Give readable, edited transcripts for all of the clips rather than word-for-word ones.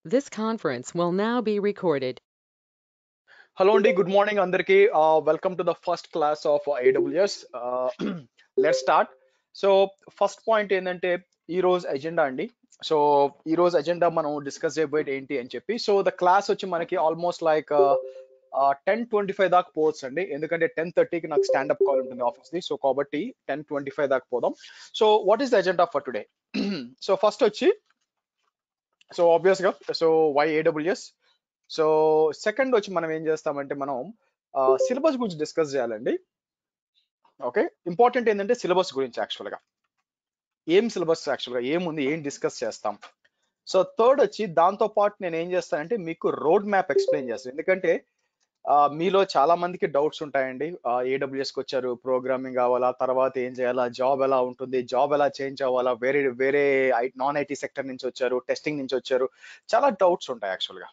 This conference will now be recorded. Hello Andy, good morning అందరికి. Welcome to the first class of AWS. Let's start. So first point ఏంటంటే ఈ రోజు agenda అండి. So ఈ రోజు agenda మనం discuss చేయబోయేది ఏంటి అని చెప్పి. సో ద క్లాస్ వచ్చి మనకి ఆల్మోస్ట్ లైక్ 10:25 దాకా పోవచ్చు అండి, ఎందుకంటే 10:30కి నాకు స్టాండప్ కాల్ ఉంటుంది ఆఫీస్ది. సో కాబట్టి 10:25 దాకా పోదాం. So what is the agenda for today? So first వచ్చి సో ఆబ్వియస్ గా so why AWS. So second వచ్చి మనం ఏం చేస్తామంటే మనం సిలబస్ గురించి డిస్కస్ చేయాలండి. ఓకే, ఇంపార్టెంట్ ఏంటంటే సిలబస్ గురించి యాక్చువల్గా ఏం సిలబస్ యాక్చువల్గా ఏముంది, ఏం డిస్కస్ చేస్తాం. సో థర్డ్ వచ్చి దాంతో పాటు నేను ఏం చేస్తానంటే మీకు రోడ్ మ్యాప్ ఎక్స్ప్లెయిన్ చేస్తాను, ఎందుకంటే మీలో చాలా మందికి డౌట్స్ ఉంటాయండి. ఏడబ్ల్యూఎస్కి వచ్చారు, ప్రోగ్రామింగ్ కావాలా, తర్వాత ఏం చేయాలా, జాబ్ ఎలా ఉంటుంది, జాబ్ ఎలా చేంజ్ అవ్వాలా, వేరే వేరే నాన్ ఐటీ సెక్టర్ నుంచి వచ్చారు, టెస్టింగ్ నుంచి వచ్చారు, చాలా డౌట్స్ ఉంటాయి యాక్చువల్గా.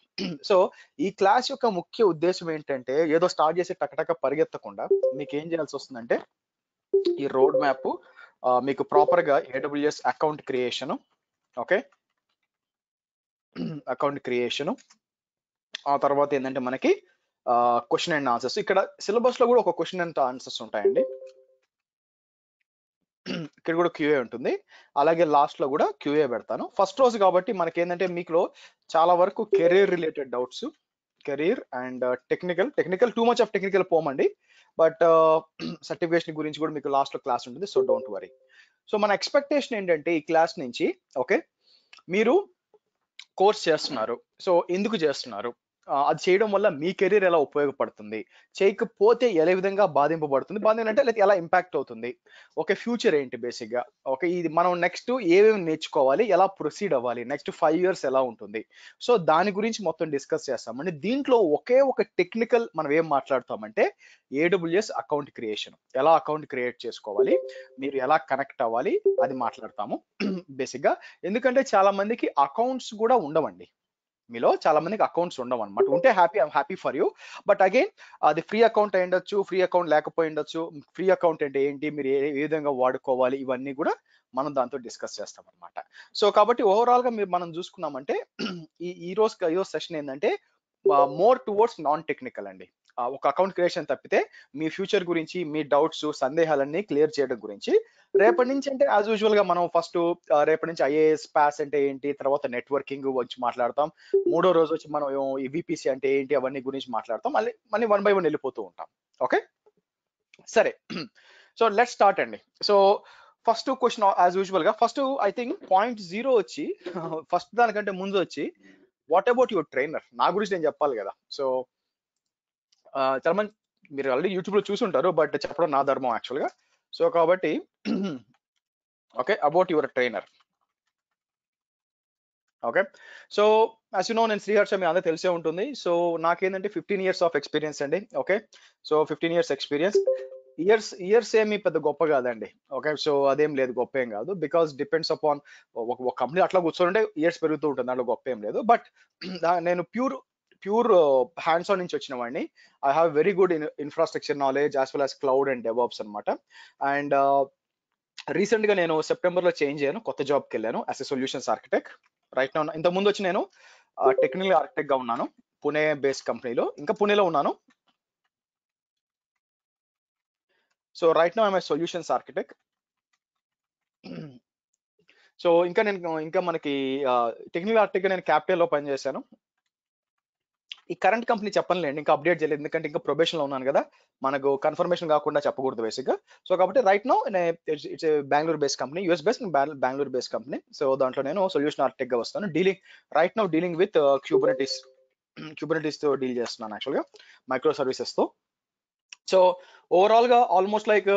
సో ఈ క్లాస్ యొక్క ముఖ్య ఉద్దేశం ఏంటంటే ఏదో స్టార్ట్ చేసి టకటక పరిగెత్తకుండా మీకు ఏం చేయాల్సి వస్తుందంటే ఈ రోడ్ మ్యాప్ మీకు ప్రాపర్ గా AWS account creation, okay, account creation, ఆ తర్వాత ఏంటంటే మనకి క్వశ్చన్ అండ్ ఆన్సర్స్. ఇక్కడ సిలబస్ లో కూడా ఒక క్వశ్చన్ అండ్ ఆన్సర్స్ ఉంటాయండి. ఇక్కడ కూడా క్యూఏ ఉంటుంది, అలాగే లాస్ట్ లో కూడా క్యూఏ పెడతాను. ఫస్ట్ రోజు కాబట్టి మనకి ఏంటంటే మీకులో చాలా వరకు career related doubts, career and technical too much of technical పోమండి, బట్ సర్టిఫికేషన్ గురించి కూడా మీకు లాస్ట్ లో క్లాస్ ఉంటుంది. So don't worry. సో మన ఎక్స్పెక్టేషన్ ఏంటంటే ఈ క్లాస్ నుంచి, ఓకే, మీరు కోర్స్ చేస్తున్నారు, సో ఎందుకు చేస్తున్నారు, అది చేయడం వల్ల మీ కెరీర్ ఎలా ఉపయోగపడుతుంది, చేయకపోతే ఎలా విధంగా బాధింపబడుతుంది, బాధింపు అంటే ఎలా ఇంపాక్ట్ అవుతుంది, ఓకే, ఫ్యూచర్ ఏంటి బేసిక్ గా, ఓకే, ఇది మనం నెక్స్ట్ ఏమేమి నేర్చుకోవాలి, ఎలా ప్రొసీడ్ అవ్వాలి, నెక్స్ట్ 5 years ఎలా ఉంటుంది. సో దాని గురించి మొత్తం డిస్కస్ చేస్తామండి. దీంట్లో ఒకే ఒక టెక్నికల్ మనం ఏం మాట్లాడతామంటే ఏడబ్ల్యూఎస్ అకౌంట్ క్రియేషన్, ఎలా అకౌంట్ క్రియేట్ చేసుకోవాలి, మీరు ఎలా కనెక్ట్ అవ్వాలి, అది మాట్లాడతాము బేసిక్ గా. ఎందుకంటే చాలా మందికి అకౌంట్స్ కూడా ఉండవండి, మీలో చాలా మందికి అకౌంట్స్ ఉండవు అనమాట. ఉంటే happy for you, but again అది ఫ్రీ అకౌంట్ అయి ఉండొచ్చు, ఫ్రీ అకౌంట్ లేకపోయి ఉండొచ్చు. ఫ్రీ అకౌంట్ అంటే ఏంటి, మీరు ఏ విధంగా వాడుకోవాలి, ఇవన్నీ కూడా మనం దాంతో డిస్కస్ చేస్తాం అనమాట. సో కాబట్టి ఓవరాల్ గా మీరు మనం చూసుకున్నామంటే ఈ రోజు సెషన్ ఏంటంటే మోర్ టువర్డ్స్ నాన్ టెక్నికల్ అండి. ఒక అకౌంట్ క్రియేషన్ తప్పితే మీ ఫ్యూచర్ గురించి, మీ డౌట్స్, సందేహాలన్నీ క్లియర్ చేయడం గురించి. రేపటి నుంచి అంటే యాజ్ యూజువల్ గా మనం ఫస్ట్ రేపటి నుంచి ఐఏఎస్ పాస్ అంటే ఏంటి, తర్వాత నెట్వర్కింగ్ గురించి మాట్లాడతాం. మూడో రోజు వచ్చి మనం ఈ విపిసి అంటే ఏంటి, అవన్నీ గురించి మాట్లాడతాం. మళ్ళీ మళ్ళీ 1 by 1 వెళ్ళిపోతూ ఉంటాం. ఓకే, సరే. సో లెట్ స్టార్ట్ అండి. So first question as usual గా ఫస్ట్ ఐ థింక్ పాయింట్ 0 వచ్చి ఫస్ట్ దానికంటే ముందు వచ్చి వాట్ అబౌట్ యువర్ ట్రైనర్, నా గురించి నేను చెప్పాలి కదా. సో చాలా మంది మీరు ఆల్రెడీ యూట్యూబ్ లో చూసి ఉంటారు, బట్ చెప్పడం నా ధర్మం యాక్చువల్ గా. సో కాబట్టి okay, about your trainer. Okay, so as you know నేను శ్రీహర్ష, మీ అందరూ తెలిసే ఉంటుంది. సో నాకేంటంటే 15 years ఆఫ్ ఎక్స్పీరియన్స్ అండి. Okay, so 15 years experience. Years ఏమి పెద్ద గొప్ప కాదండి. ఓకే, సో అదేం లేదు, గొప్ప ఏం కాదు. బికాస్ డిపెండ్స్ అపాన్ ఒక కంపెనీ అట్లా కూర్చోంటే ఇయర్స్ పెరుగుతూ ఉంటుంది, దాంట్లో గొప్ప ఏం లేదు. బట్ నేను ప్యూర్ హ్యాండ్స్ ఆన్ నుంచి వచ్చిన వాడిని. I have very good infrastructure knowledge as well as cloud and DevOps అనమాట. అండ్ రీసెంట్ గా నేను సెప్టెంబర్ లో చేంజ్ అయ్యాను, కొత్త జాబ్కి వెళ్ళాను as a solutions architect. Right now ఇంత ముందు వచ్చి నేను టెక్నికల్ ఆర్కిటెక్ట్ గా ఉన్నాను పుణే బేస్డ్ కంపెనీలో, ఇంకా పుణేలో ఉన్నాను. So right now I'm A solutions architect. So ఇంకా మనకి టెక్నికల్ ఆర్కిటెక్ట్ గా నేను క్యాపిటల్ లో పనిచేశాను. ఈ కరెంట్ కంపెనీ చెప్పనులేండి, ఇంకా అప్డేట్ చేయలేదు, ఎందుకంటే ఇంకా ప్రొబేషన్ లో ఉన్నాను కదా, మనకు కన్ఫర్మేషన్ కాకుండా చెప్పకూడదు బేసిక్ గా. సో కాబట్టి right now it's Bengaluru based company, US based Bengaluru based company. So దాంట్లో నేను సొల్యూషన్ ఆర్కిటెక్ట్ గా వస్తాను. డీలింగ్ విత్ క్యూబర్నెటీస్ తో డీల్ చేస్తున్నాను యాక్చువల్ గా, మైక్రో సర్వీసెస్ తో. సో ఓవరాల్ గా ఆల్మోస్ట్ లైక్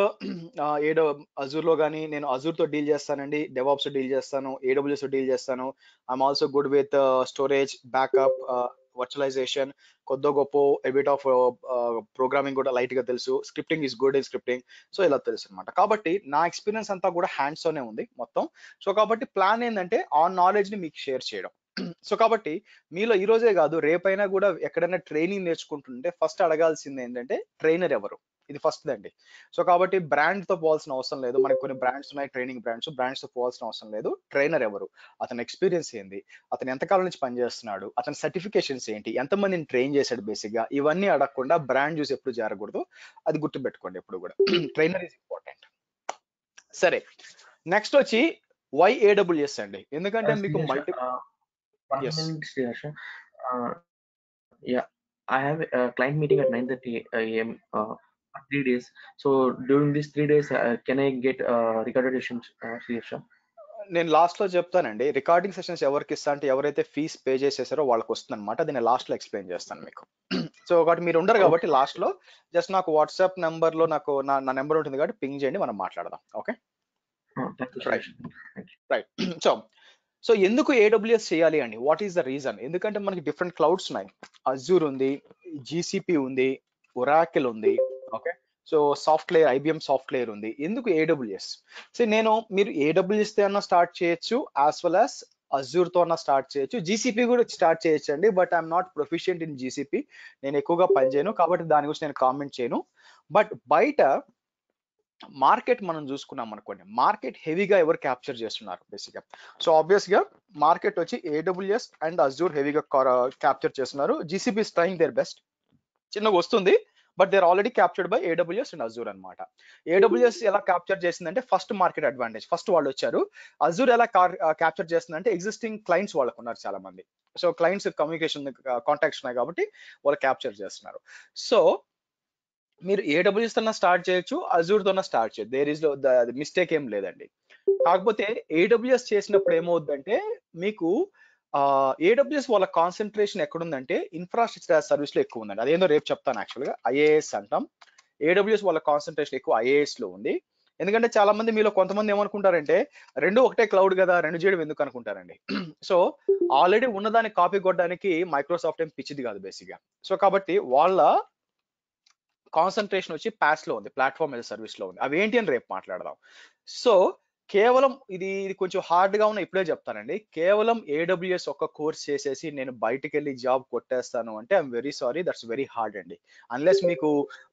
ఏడో అజూర్ లో కానీ నేను అజూర్ తో డీల్ చేస్తానండి, డెవాప్స్ డీల్ చేస్తాను, ఏడబ్ల్యూఎస్ డీల్ చేస్తాను. I'm also good with storage, backup, virtualization, కొద్ది గొప్ప ఎబిట్ ఆఫ్ ప్రోగ్రామింగ్ కూడా లైట్ గా తెలుసు, scripting is good in scripting. So ఇలా తెలుసు అనమాట. కాబట్టి నా ఎక్స్పీరియన్స్ అంతా కూడా హ్యాండ్స్ లోనే ఉంది మొత్తం. సో కాబట్టి ప్లాన్ ఏంటంటే ఆ నాలెడ్జ్ ని మీకు షేర్ చేయడం. సో కాబట్టి మీలో ఈ రోజే కాదు, రేపైనా కూడా ఎక్కడైనా ట్రైనింగ్ నేర్చుకుంటుంటే ఫస్ట్ అడగాల్సింది ఏంటంటే ట్రైనర్ ఎవరు, ఇది ఫస్ట్ అండి. సో కాబట్టి బ్రాండ్ తో పోవాల్సిన అవసరం లేదు. మనకి కొన్ని బ్రాండ్స్ ఉన్నాయి, ట్రైనింగ్ బ్రాండ్స్ తో పోవాల్సిన అవసరం లేదు. ట్రైనర్ ఎవరు, అతని ఎక్స్పీరియన్స్ ఏంది, అతను ఎంతకాలం నుంచి పనిచేస్తున్నాడు, అతని సర్టిఫికేషన్స్ ఏంటి, ఎంతమందిని ట్రైన్ చేశాడు బేసిక్ గా, ఇవన్నీ అడగకుండా బ్రాండ్ చూసి ఎప్పుడు జరగకూడదు. అది గుర్తుపెట్టుకోండి ఎప్పుడు కూడా. Trainer is important. సరే, నెక్స్ట్ వచ్చి YAWS అండి. ఎందుకంటే మీకు Sriharsha, multi 1 yes minute, Sriharsha. Yeah, I have a client meeting at 9:30 a.m. For 3 days. So during these 3 days, can I get recorded sessions, Sriharsha? నేను లాస్ట్ లో చెప్తానండి. Recording sessions ఎవరికి ఇస్తా అంటే ఎవరైతే ఫీస్ పే చేసేసారో వాళ్ళకి వస్తుంది అనమాట. అది నేను లాస్ట్ లో ఎక్స్ప్లెయిన్ చేస్తాను మీకు. సో ఒకటి మీరు ఉండరు కాబట్టి Okay. లాస్ట్ లో జస్ట్ నాకు వాట్సాప్ నెంబర్ లో నాకు నా నెంబర్ ఉంటుంది కాబట్టి పింగ్ చేయండి, మనం మాట్లాడదాం. Okay, Thank you, right Sriharsha. Thank you. Right. So ఎందుకు AWS చేయాలి అండి? What is the reason? ఎందుకంటే మనకి డిఫరెంట్ క్లౌడ్స్ ఉన్నాయి. అజూర్ ఉంది, GCP ఉంది, ఒరాకిల్ ఉంది. Okay, so software IBM software ఉంది. ఎందుకు AWS? సో మీరు AWS తో అన్నా స్టార్ట్ చేయొచ్చు, యాజ్ వెల్ యాజ్ అజూర్ తో అన్నా స్టార్ట్ చేయొచ్చు, GCP కూడా స్టార్ట్ చేయొచ్చు అండి. But I'm not proficient in GCP. నేను ఎక్కువగా పనిచేయను కాబట్టి దాని గురించి నేను కామెంట్ చేయను. బట్ బయట మార్కెట్ మనం చూసుకున్నాం అనుకోండి, మార్కెట్ హెవీగా ఎవరు క్యాప్చర్ చేస్తున్నారు బేసిక్ గా? సో ఆబ్వియస్ గా మార్కెట్ వచ్చి AWS అండ్ అజూర్ హెవీగా క్యాప్చర్ చేస్తున్నారు. GCP is trying their best, చిన్నగా వస్తుంది, but they are already captured by AWS and Azure అనమాట. AWS ఎలా క్యాప్చర్ చేసిందంటే ఫస్ట్ మార్కెట్ అడ్వాంటేజ్, ఫస్ట్ వాళ్ళు వచ్చారు. అజూర్ ఎలా క్యాప్చర్ చేస్తుందంటే ఎగ్జిస్టింగ్ క్లయింట్స్ వాళ్ళకు ఉన్నారు చాలా మంది. సో క్లయింట్స్ కమ్యూనికేషన్ కాంటాక్ట్స్ ఉన్నాయి కాబట్టి వాళ్ళు క్యాప్చర్ చేస్తున్నారు. సో మీరు AWS తోన స్టార్ట్ చేయొచ్చు, అజూర్ తోన స్టార్ట్ చేయొచ్చు. దేర్ ఇస్ మిస్టేక్ ఏం లేదండి. కాకపోతే AWS చేసినప్పుడు ఏమవుతుందంటే మీకు AWS వాళ్ళ కాన్సన్ట్రేషన్ ఎక్కడుందంటే ఇన్ఫ్రాస్ట్రక్చర్ సర్వీస్ లో ఎక్కువ ఉందండి. అదేందో రేపు చెప్తాను. యాక్చువల్ గా IaaS అంటాం. AWS వాళ్ళ కాన్సన్ట్రేషన్ ఎక్కువ IaaS లో ఉంది. ఎందుకంటే చాలా మంది మీలో కొంతమంది ఏమనుకుంటారంటే రెండు ఒకటే క్లౌడ్ కదా, రెండు చేయడం ఎందుకు అనుకుంటారండి. సో ఆల్రెడీ ఉన్నదాన్ని కాపీ కొట్టడానికి మైక్రోసాఫ్ట్ ఏం పిచ్చిది కాదు బేసిక్ గా. సో కాబట్టి వాళ్ళ కాన్సన్ట్రేషన్ వచ్చి పాస్ లో ఉంది, ప్లాట్ఫామ్ యాజ్ సర్వీస్ లో ఉంది. అవి ఏంటి అని రేపు మాట్లాడదాం. సో కేవలం ఇది కొంచెం హార్డ్ గా ఉన్న ఇప్పుడే చెప్తానండి. కేవలం AWS ఒక్క కోర్స్ చేసేసి నేను బయటకు వెళ్ళి జాబ్ కొట్టేస్తాను అంటే I'm very sorry, that's very hard అండి. అన్లెస్ మీకు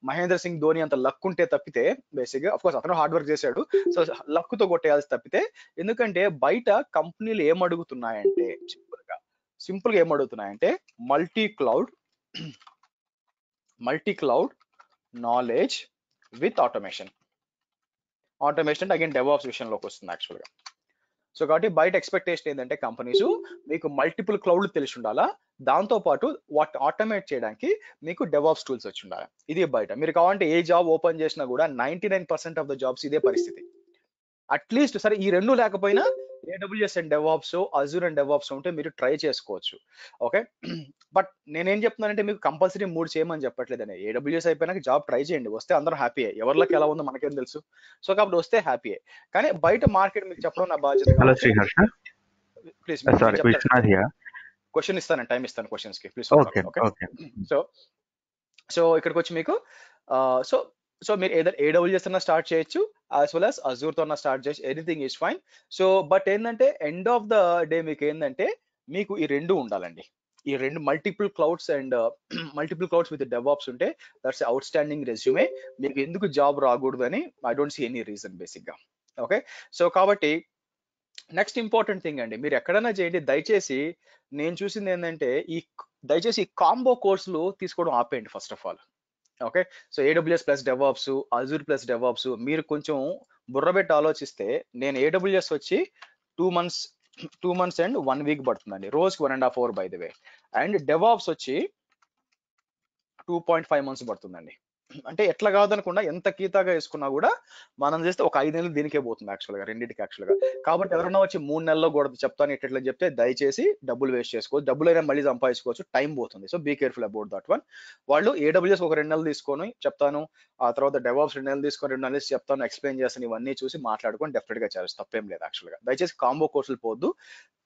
మహేంద్ర సింగ్ ధోని అంత లక్ ఉంటే తప్పితే, బేసిక్ గా అఫ్కోర్స్ అతను హార్డ్ వర్క్ చేశాడు, సో లక్ తో కొట్టేయాల్సి తప్పితే. ఎందుకంటే బయట కంపెనీలు ఏమడుగుతున్నాయంటే సింపుల్ గా ఏమడుగుతున్నాయంటే multi cloud knowledge with automation అంటే అగైన్ డెవాప్స్ విషయంలోకి వస్తుంది యాక్చువల్గా. సో కాబట్టి బయట ఎక్స్పెక్టేషన్ ఏంటంటే కంపెనీస్ మీకు మల్టిపుల్ క్లౌడ్లు తెలిసి ఉండాలా, దాంతో పాటు వాట్ ఆటోమేట్ చేయడానికి మీకు డెవాప్స్ టూల్స్ వచ్చి ఉండాలి. ఇది బయట మీరు కావాలంటే ఏ జాబ్ ఓపెన్ చేసినా కూడా 99% ఆఫ్ ద జాబ్స్ ఇదే పరిస్థితి. అట్లీస్ట్ సరే ఈ రెండు లేకపోయినా AWS and DevOps, Azure and DevOps ఉంటే మీరు ట్రై చేసుకోవచ్చు. ఓకే, బట్ నేనేం చెప్తున్నానంటే మీకు కంపల్సరీ 3 చేయమని చెప్పట్లేదండి. AWS అయిపోయినాక జాబ్ ట్రై చేయండి, వస్తే అందరూ హ్యాపీయే. ఎవరికి ఎలా ఉందో మనకేం తెలుసు. సో కాబట్టి వస్తే హ్యాపీయే. కానీ బయట మార్కెట్ మీకు చెప్పడం నా బాధ్యత. Hello, Sriharsha. Please Sorry, Vishwanath here. Question ఇస్తాను, టైం ఇస్తాను క్వశ్చన్స్ కి, ప్లీజ్. Okay, okay. సో ఇక్కడికి వచ్చి మీకు సో మీరు ఏదైనా AWS అన్న స్టార్ట్ చేయొచ్చు, యాజ్ వెల్ యాజ్ అజూర్ తో స్టార్ట్ చేయొచ్చు, anything is fine. So but ఏంటంటే ఎండ్ ఆఫ్ ద డే మీకు ఏంటంటే మీకు ఈ రెండు ఉండాలండి. ఈ రెండు మల్టిపుల్ క్లౌడ్స్ విత్ డెవాప్స్ ఉంటే దట్స్ అవుట్ స్టాండింగ్ రెజ్యూమే. మీకు ఎందుకు జాబ్ రాకూడదు అని I don't see any reason basic గా. ఓకే, సో కాబట్టి నెక్స్ట్ ఇంపార్టెంట్ థింగ్ అండి, మీరు ఎక్కడైనా చేయండి, దయచేసి నేను చూసింది ఏంటంటే దయచేసి ఈ కాంబో కోర్సులు తీసుకోవడం ఆపేయండి first of all. Okay, so AWS plus DevOps, Azure plus DevOps మీరు కొంచెం బుర్రబెట్టి ఆలోచిస్తే, నేను AWS వచ్చి 2 months అండ్ 1 week పడుతుందండి, రోజుకి 1.5 hours by the way. And DevOps వచ్చి 2.5 months పడుతుందండి. అంటే ఎట్లా కాదనకుండా ఎంత కీతాగా వేసుకున్నా కూడా మనం చేస్తే ఒక 5 నెలలు దీనికే పోతుంది యాక్చువల్గా, రెండింటికి యాక్చువల్గా. కాబట్టి ఎవరైనా వచ్చి 3 నెలల్లో కూడా చెప్తాను ఎట్లా చెప్తే దయచేసి డబ్బులు వేస్ట్ చేసుకోవచ్చు. డబ్బులైనా మళ్ళీ సంపాదించుకోవచ్చు, టైం పోతుంది. So be careful about that one. వాళ్ళు AWS ఒక 2 నెలలు తీసుకొని చెప్తాను, ఆ తర్వాత డెవాప్స్ 2 నెలలు తీసుకొని 2 నెలలు చెప్తాను, ఎక్స్ప్లెయిన్ చేస్తాను, ఇవన్నీ చూసి మాట్లాడుకొని డెఫినెట్ గా చేయాల్సి తప్పేం లేదు యాక్చువల్గా. దయచేసి కాంబో కోర్సులు పోద్దు.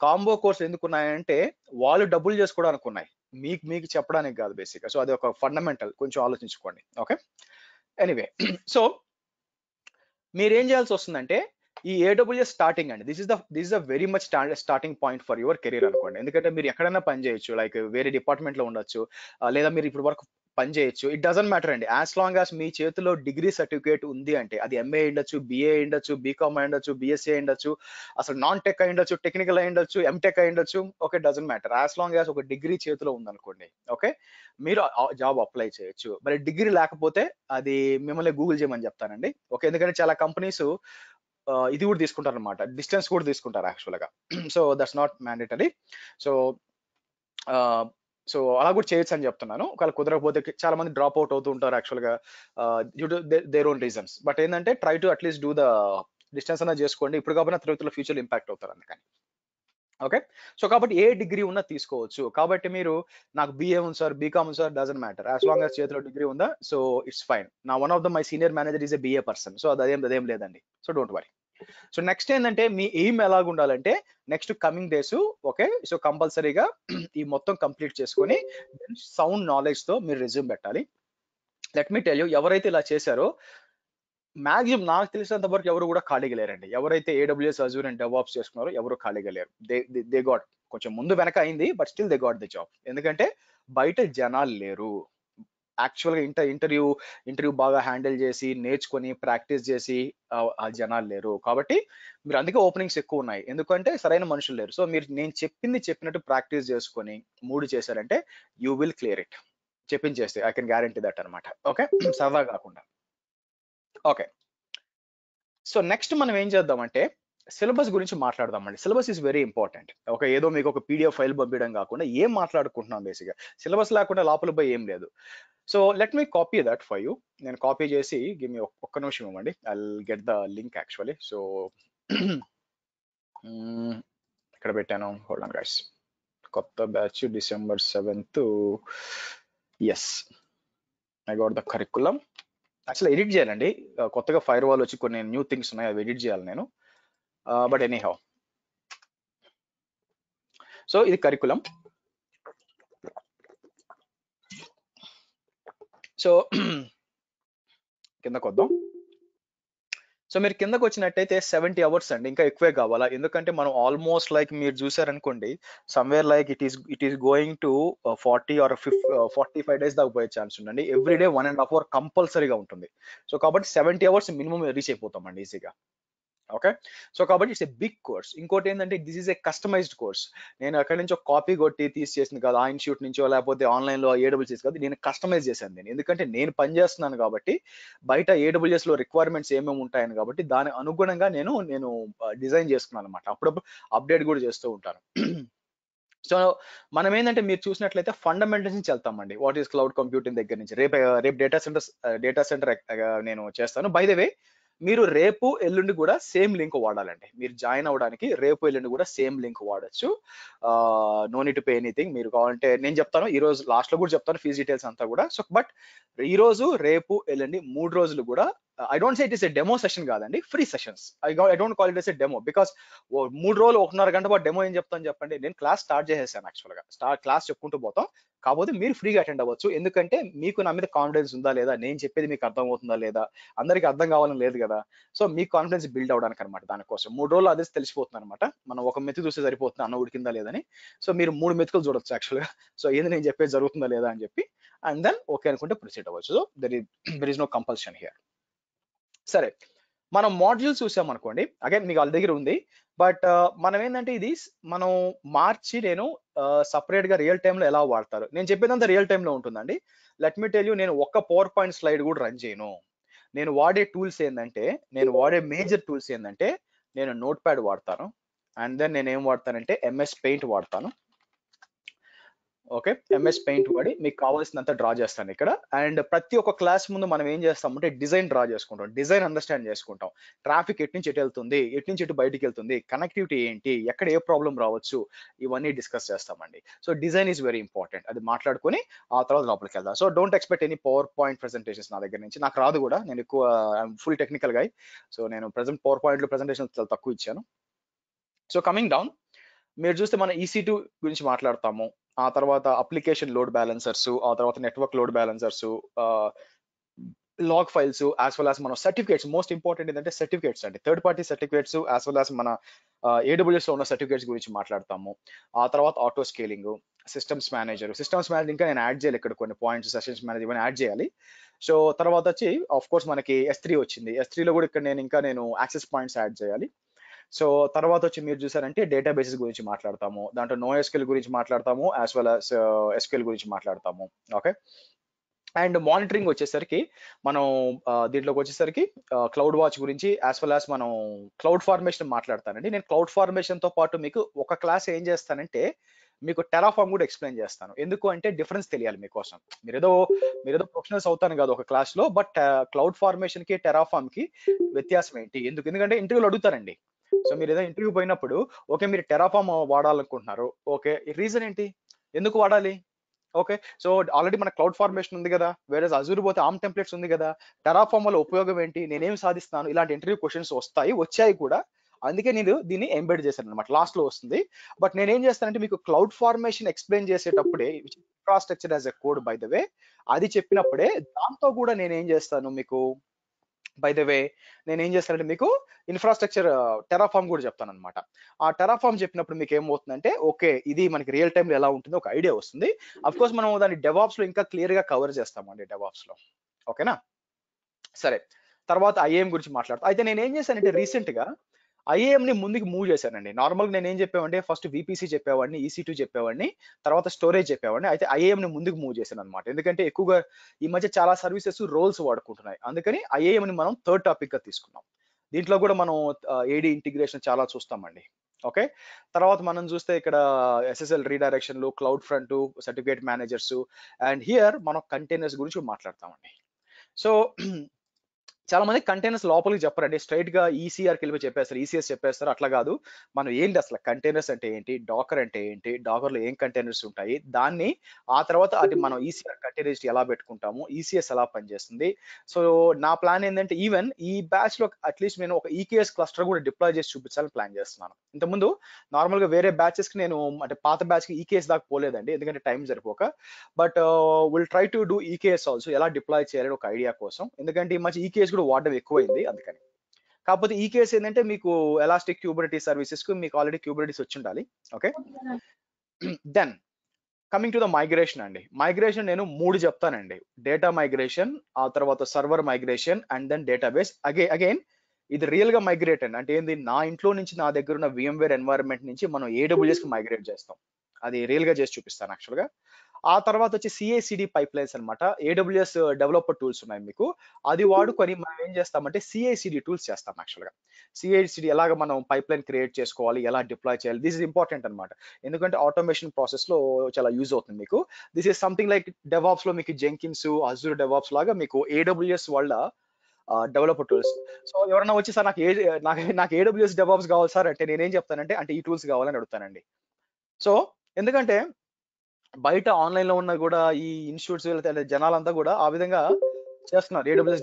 కాంబో కోర్సులు ఎందుకున్నాయంటే వాళ్ళు డబ్బులు చేసుకోవడానికి ఉన్నాయి, మీకు చెప్పడానికి కాదు బేసిక్గా. సో అది ఒక ఫండమెంటల్, కొంచెం ఆలోచించుకోండి. Okay, anyway. సో మీరేం చేయాల్సి వస్తుందంటే ఈ AWS స్టార్టింగ్ అండి, this is the very much starting point for your career అనుకోండి. ఎందుకంటే మీరు ఎక్కడైనా పని చేయొచ్చు, లైక్ వేరే డిపార్ట్మెంట్ లో ఉండొచ్చు, లేదా మీరు ఇప్పుడు వరకు పని చేయొచ్చు. ఇట్ డజంట్ మ్యాటర్ అండి. యాజ్ లాంగ్ యాజ్ మీ చేతిలో డిగ్రీ సర్టిఫికేట్ ఉంది అంటే, అది ఎంఏ అయ్యుండొచ్చు, బిఏ అయ్యుండొచ్చు, బీకామ్ అయ్యుండొచ్చు, బీఎస్సీ అయ్యుండొచ్చు, అసలు నాన్ టెక్ అయ్యుండొచ్చు, టెక్నికల్ అయ్యుండొచ్చు, ఎంటెక్ అయ్యుండొచ్చు. Okay, doesn't matter. As long as ఒక డిగ్రీ చేతిలో ఉందనుకోండి, ఓకే, మీరు జాబ్ అప్లై చేయొచ్చు. మరి డిగ్రీ లేకపోతే అది మిమ్మల్ని గూగుల్ చేయమని చెప్తానండి. ఓకే, ఎందుకంటే చాలా కంపెనీస్ ఇది కూడా తీసుకుంటారు అనమాట, డిస్టెన్స్ కూడా తీసుకుంటారు యాక్చువల్గా. So that's not mandatory. So so అలా కూడా చేయొచ్చు అని చెప్తున్నాను. ఒకవేళ కుదరకపోతే చాలా మంది డ్రాప్ అవుట్ అవుతూ ఉంటారు యాక్చువల్గా due to their own reasons. But ఏంటంటే try to at least do the distance అన్నా చేసుకోండి. ఇప్పుడు కాకపోయినా తరగతిలో ఫ్యూచర్ ఇంపాక్ట్ అవుతారు అందుకని. ఓకే, సో కాబట్టి ఏ డిగ్రీ ఉన్నా తీసుకోవచ్చు. కాబట్టి మీరు నాకు బిఏ ఉంది సార్, బీకామ్ ఉంది sir, doesn't matter. As long as చేతిలో డిగ్రీ ఉందా, సో ఇట్స్ ఫైన్. నా one of the my senior manager is a BA person. So అదేం లేదండి. So don't worry. So next ఏంటంటే మీ ఎయిమ్ ఎలాగ ఉండాలంటే next coming days, okay, so కంపల్సరీగా ఈ మొత్తం కంప్లీట్ చేసుకొని సౌండ్ నాలెడ్జ్ తో మీరు రెజ్యూమ్ పెట్టాలి. లెట్ మీ టెల్ యూ, ఎవరైతే ఇలా చేశారో మాక్సిమం నాకు తెలిసినంత వరకు ఎవరు కూడా ఖాళీగా లేరండి. ఎవరైతే AWS, Azure అండ్ DevOps చేసుకున్నారో ఎవరు ఖాళీగా లేరు. దే గాట్, కొంచెం ముందు వెనక అయింది, but still they got the job. ఎందుకంటే బయట జనాలు లేరు. యాక్చువల్గా ఇంటర్వ్యూ బాగా హ్యాండిల్ చేసి నేర్చుకొని ప్రాక్టీస్ చేసి ఆ జనాలు లేరు. కాబట్టి మీరు అందుకే ఓపెనింగ్స్ ఎక్కువ ఉన్నాయి, ఎందుకంటే సరైన మనుషులు లేరు. సో మీరు నేను చెప్పినట్టు ప్రాక్టీస్ చేసుకొని 3 చేశారంటే యూ విల్ క్లియర్ ఇట్. చెప్పించేస్తే ఐ కెన్ గ్యారంటీ దట్ అనమాట. ఓకే, సరదా కాకుండా. ఓకే, సో నెక్స్ట్ మనం ఏం చేద్దామంటే సిలబస్ గురించి మాట్లాడదామండి. Syllabus is very important. Okay, ఏదో మీకు ఒక PDF ఫైల్ పంపించడం కాకుండా ఏం మాట్లాడుకుంటున్నాం బేసిక్గా. సిలబస్ లేకుండా లోపల పోయి ఏం లేదు. So let me copy that for you. నేను కాపీ చేసి గివ్ మీ ఒక్క నిమిషం ఇవ్వండి. I will get the link actually. So ఇక్కడ పెట్టాను, హోల్డ్ ఆన్ గైస్. కొత్త batch December 7th. Yes, I got the curriculum. Actual edit చేయాలండి, కొత్తగా ఫైర్ వాల్ వచ్చి కొన్ని న్యూ థింగ్స్ ఉన్నాయి, అవి ఎడిట్ చేయాలి నేను. బట్ ఎనీ హౌ, సో ఇది కరికులం. సో కిందకు వద్దాం. సో మీరు కిందకు వచ్చినట్టయితే 70 hours అండి, ఇంకా ఎక్కువే కావాలా? ఎందుకంటే మనం ఆల్మోస్ట్ లైక్ మీరు చూసారనుకోండి, somewhere like it is going to 40 or 45 days దాకా పోయే ఛాన్స్ ఉందండి. ఎవ్రీ డే 1.5 hour కంపల్సరీగా ఉంటుంది. సో కాబట్టి 70 hours మినిమం రీచ్ అయిపోతామండి ఈజీగా. ఓకే, సో కాబట్టి ఇట్స్ ఎ బిగ్ కోర్స్. ఇంకోటి ఏంటంటే this is a customized course. నేను అక్కడి నుంచి ఒక కాపీ కొట్టి తీసి చేసింది కాదు, ఆ ఇన్స్టిట్యూట్ నుంచో లేకపోతే ఆన్లైన్లో AWS కాదు, నేను కస్టమైజ్ చేశాను నేను. ఎందుకంటే నేను పని చేస్తున్నాను కాబట్టి బయట AWS లో రిక్వైర్మెంట్స్ ఏమేమి ఉంటాయని, కాబట్టి దాని అనుగుణంగా నేను డిజైన్ చేసుకున్నాను అనమాట. అప్పుడప్పుడు అప్డేట్ కూడా చేస్తూ ఉంటాను. సో మనం ఏంటంటే మీరు చూసినట్లయితే ఫండమెంటల్స్ నుంచి వెళ్తామండి. వాట్ ఈస్ క్లౌడ్ కంప్యూటింగ్ దగ్గర నుంచి. రేపు డేటా సెంటర్ నేను చేస్తాను. బై ద వే, మీరు రేపు ఎల్లుండి కూడా సేమ్ లింక్ వాడాలండి. మీరు జాయిన్ అవ్వడానికి రేపు ఎల్లుండి కూడా సేమ్ లింక్ వాడచ్చు. No need to pay anything. మీరు కావాలంటే నేను చెప్తాను, ఈ రోజు లాస్ట్ లో కూడా చెప్తాను ఫీజ్ డీటెయిల్స్ అంతా కూడా. సో బట్ ఈ రోజు, రేపు, ఎల్లుండి 3 రోజులు కూడా I don't say it is a demo session కాదండి, free sessions. I don't call it as a demo, because 3 రోజులు 1.5 గంట పాటు డెమో ఏం చెప్తాను చెప్పండి. నేను క్లాస్ స్టార్ట్ చేసేసాను యాక్చువల్గా. క్లాస్ చెప్పుకుంటూ పోతాం, కాకపోతే మీరు ఫ్రీగా అటెండ్ అవ్వచ్చు. ఎందుకంటే మీకు నా మీద కాన్ఫిడెన్స్ ఉందా లేదా, నేను చెప్పేది మీకు అర్థం అవుతుందా లేదా, అందరికి అర్థం కావాలని లేదు కదా. సో మీ కాన్ఫిడెన్స్ బిల్డ్ అవడానికి అనమాట. దానికోసం 3 రోజులు అదే తెలిసిపోతుంది అనమాట. మనం ఒక మెతుకు చూస్తే సరిపోతుంది అన్న ఉడికిందా లేదని. సో మీరు 3 మెతుకులు చూడొచ్చు యాక్చువల్గా. సో ఏంది నేను చెప్పేది జరుగుతుందా లేదా అని చెప్పి, అండ్ దెన్ ఓకే అనుకుంటే ప్రొసీడ్ అవ్వచ్చు. So there is no compulsion here. సరే, మనం మాడ్యూల్స్ చూసాం అనుకోండి. అగైన్ మీకు వాళ్ళ దగ్గర ఉంది, బట్ మనం ఏంటంటే ఇది మనం మార్చి నేను సపరేట్ గా రియల్ టైమ్ లో ఎలా వాడతారు, నేను చెప్పేదంతా రియల్ టైమ్ లో ఉంటుందండి. లెట్ మీ టెల్ యూ, నేను ఒక్క PowerPoint స్లైడ్ కూడా రన్ చేయను. నేను వాడే టూల్స్ ఏంటంటే, మేజర్ టూల్స్ ఏంటంటే, నేను నోట్ ప్యాడ్ వాడతాను, అండ్ దెన్ నేను ఏం వాడతానంటే MS Paint వాడతాను. ఓకే, MS Paint వాడి మీకు కావాల్సినంత డ్రా చేస్తాను ఇక్కడ. అండ్ ప్రతి ఒక్క క్లాస్ ముందు మనం ఏం చేస్తామంటే డిజైన్ డ్రా చేసుకుంటాం, డిజైన్ అండర్స్టాండ్ చేసుకుంటాం. ట్రాఫిక్ ఎటు నుంచి ఎటు వెళ్తుంది, ఎటు నుంచి ఎటు బయటికి వెళ్తుంది, కనెక్టివిటీ ఏంటి, ఎక్కడ ఏ ప్రాబ్లం రావచ్చు, ఇవన్నీ డిస్కస్ చేస్తామండి. So design is very important. అది మాట్లాడుకొని ఆ తర్వాత లోపలికి వెళ్దాం. So don't expect any PowerPoint presentations నా దగ్గర నుంచి. నాకు రాదు కూడా, నేను ఎక్కువ ఫుల్ టెక్నికల్ గా. సో నేను PowerPoint లో ప్రెజెంటేషన్ చాలా తక్కువ ఇచ్చాను. సో కమింగ్ డౌన్, మీరు చూస్తే మన EC2 గురించి మాట్లాడతాము. ఆ తర్వాత అప్లికేషన్ లోడ్ బ్యాలెన్సర్స్, ఆ తర్వాత network load balancers, log files, as well as మన సర్టిఫికేట్స్. మోస్ట్ ఇంపార్టెంట్ ఏంటంటే సర్టిఫికేట్స్ అండి, third party certificates, as well as మన AWS లో ఉన్న సర్టిఫికేట్స్ గురించి మాట్లాడతాము. ఆ తర్వాత ఆటో స్కేలింగ్, సిస్టమ్స్ మేనేజర్ ఇంకా నేను యాడ్ చేయాలి ఇక్కడ కొన్ని పాయింట్స్, సెషన్స్ మేనేజర్ ఇవన్నీ యాడ్ చేయాలి. సో తర్వాత వచ్చి ఆఫ్ కోర్స్ మనకి S3 వచ్చింది. S3లో కూడా ఇక్కడ నేను యాక్సెస్ పాయింట్స్ యాడ్ చేయాలి. సో తర్వాత వచ్చి మీరు చూసారంటే డేటాబేసెస్ గురించి మాట్లాడతాము, దాంట్లో NoSQL గురించి మాట్లాడతాము, యాజ్ వెల్ యాజ్ SQL గురించి మాట్లాడతాము. ఓకే, అండ్ మానిటరింగ్ వచ్చేసరికి మనం దీంట్లోకి వచ్చేసరికి క్లౌడ్ వాచ్ గురించి యాజ్ వెల్ యాజ్ మనం క్లౌడ్ ఫార్మేషన్ మాట్లాడతానండి. నేను క్లౌడ్ ఫార్మేషన్ తో పాటు మీకు ఒక క్లాస్ ఏం చేస్తానంటే మీకు టెరాఫామ్ కూడా ఎక్స్ప్లెయిన్ చేస్తాను. ఎందుకు అంటే డిఫరెన్స్ తెలియాలి మీకోసం. మీరేదో ప్రొఫెషనల్స్ అవుతాను కాదు ఒక క్లాస్ లో, బట్ క్లౌడ్ ఫార్మేషన్ కి టెరాఫామ్ కి వ్యత్యాసం ఏంటి, ఎందుకంటే ఇంటర్వ్యూలు అడుగుతారండి. సో మీరు ఏదో ఇంటర్వ్యూ పోయినప్పుడు ఓకే మీరు టెరాఫామ్ వాడాలనుకుంటున్నారు, ఓకే రీజన్ ఏంటి, ఎందుకు వాడాలి? ఓకే, సో ఆల్రెడీ మన క్లౌడ్ ఫార్మేషన్ ఉంది కదా, వేరే అజూర్ పోతే ఆర్మ్ టెంప్లెట్స్ ఉంది కదా, టెరాఫామ్ వల్ల ఉపయోగం ఏంటి, నేనేం సాధిస్తాను, ఇలాంటి ఇంటర్వ్యూ క్వశ్చన్స్ వచ్చాయి కూడా. అందుకే నేను దీన్ని ఎంబెడ్ చేశాను అనమాట, లాస్ట్ లో వస్తుంది. బట్ నేనేం చేస్తానంటే మీకు క్లౌడ్ ఫార్మేషన్ ఎక్స్ప్లెయిన్ చేసేటప్పుడే, infrastructure as a code by the వే, అది చెప్పినప్పుడే దాంతో కూడా నేనేం చేస్తాను మీకు బై ద వే నేనేం చేస్తానంటే మీకు ఇన్ఫ్రాస్ట్రక్చర్ టెరాఫామ్ కూడా చెప్తాను అనమాట. ఆ టెరాఫామ్ చెప్పినప్పుడు మీకు ఏమవుతుందంటే ఓకే ఇది మనకి రియల్ టైంలో ఎలా ఉంటుందో ఒక ఐడియా వస్తుంది. అఫ్ కోర్స్ మనం దాన్ని డెవాప్స్ లో ఇంకా క్లియర్ గా కవర్ చేస్తామండి డెవాప్స్ లో. ఓకేనా, సరే. తర్వాత ఐఏఎం గురించి మాట్లాడతాం. అయితే నేను ఏం చేశానంటే రీసెంట్ గా ఐఏఎం ని ముందుకు మూవ్ చేశానండి. నార్మల్ గా నేను ఏం చెప్పేవాడిని, ఫస్ట్ VPC చెప్పేవాడిని, EC2 చెప్పేవాడిని, తర్వాత స్టోరేజ్ చెప్పేవాడిని. అయితే ఐఏఎం ని ముందుకు మూవ్ చేశాను అనమాట. ఎందుకంటే ఎక్కువగా ఈ మధ్య చాలా సర్వీసెస్ రోల్స్ వాడుకుంటున్నాయి, అందుకని ఐఏఎం ని మనం థర్డ్ టాపిక్ గా తీసుకున్నాం. దీంట్లో కూడా మనం AD ఇంటిగ్రేషన్ చాలా చూస్తామండి. ఓకే, తర్వాత మనం చూస్తే ఇక్కడ SSL రీడైరెక్షన్లు, cloud front, certificate managers, and here మనం కంటైనర్స్ గురించి మాట్లాడతామండి. సో చాలా మంది కంటైనర్స్ లోపలికి చెప్పరండి, స్ట్రైట్ గా ECRకి వెళ్ళి చెప్పేస్తారు, ECS చెప్పేస్తారు. అట్లా కాదు, మనం ఏంటి అసలు కంటైనర్స్ అంటే ఏంటి, డాకర్ అంటే ఏంటి, డాకర్ లో ఏం కంటైనర్స్ ఉంటాయి, దాన్ని ఆ తర్వాత అది మనం ECR కంటైనర్స్ ఎలా పెట్టుకుంటాము, ECS ఎలా పనిచేస్తుంది. సో నా ప్లాన్ ఏంటంటే ఈవెన్ ఈ బ్యాచ్ లో అట్లీస్ట్ నేను ఒక EKS క్లస్టర్ కూడా డిప్లాయ్ చేసి చూపించాలని ప్లాన్ చేస్తున్నాను. ఇంతకుముందు నార్మల్ గా వేరే బ్యాచెస్ కి నేను అంటే పాత బ్యాచ్ కి EKS దాకా పోలేదండి, ఎందుకంటే టైం సరిపోక. But will try to do EKS also, ఎలా డిప్లాయ్ చేయాలని ఒక ఐడియా కోసం. ఎందుకంటే ఈ మధ్య EKS కూడా వాడడం ఎక్కువైంది అందుకని. కాకపోతే EKS ఏంటంటే మీకు ఎలాస్టిక్ క్యూబరిటీస్ సర్వీసెస్ కు మీకు ఆల్రెడీ క్యూబరిటీస్ వచ్చి ఉండాలి. Okay, then coming to the migration అండి. మైగ్రేషన్ నేను 3 చెప్తానండి. డేటా మైగ్రేషన్, ఆ తర్వాత server migration, and then database. Again ఇది రియల్ గా మైగ్రేట్ అండి. అంటే ఏంది, నా ఇంట్లో నుంచి నా దగ్గర ఉన్న VMware ఎన్వైరన్మెంట్ నుంచి మనం AWS కి మైగ్రేట్ చేస్తాం. అది రియల్ గా చేసి చూపిస్తాను యాక్చువల్ గా. ఆ తర్వాత వచ్చి CI/CD పైప్ లైన్స్ అనమాట. AWS డెవలపర్ టూల్స్ ఉన్నాయి మీకు, అది వాడుకొని మనం ఏం చేస్తామంటే CI/CD టూల్స్ చేస్తాం యాక్చువల్ గా. CI/CD ఎలాగ మనం పైప్ లైన్ క్రియేట్ చేసుకోవాలి, ఎలా డిప్లాయ్ చేయాలి, దిస్ ఇస్ ఇంపార్టెంట్ అనమాట. ఎందుకంటే ఆటోమేషన్ ప్రాసెస్ లో చాలా యూజ్ అవుతుంది మీకు. This is something like DevOps లో మీకు జెంకిన్స్, అజూర్ డెవాప్స్ లాగా మీకు AWS వాళ్ళ డెవలపర్ టూల్స్. సో ఎవరన్నా వచ్చి సార్ నాకు AWS డెవాప్స్ కావాలి సార్ అంటే నేనేం చెప్తానంటే అంటే ఈ టూల్స్ కావాలని అడుగుతానండి. సో ఎందుకంటే బయట ఆన్లైన్ లో ఉన్న కూడా ఈ ఇన్స్టిట్యూట్స్ జనాలంతా కూడా ఆ విధంగా చేస్తున్నారు, AWS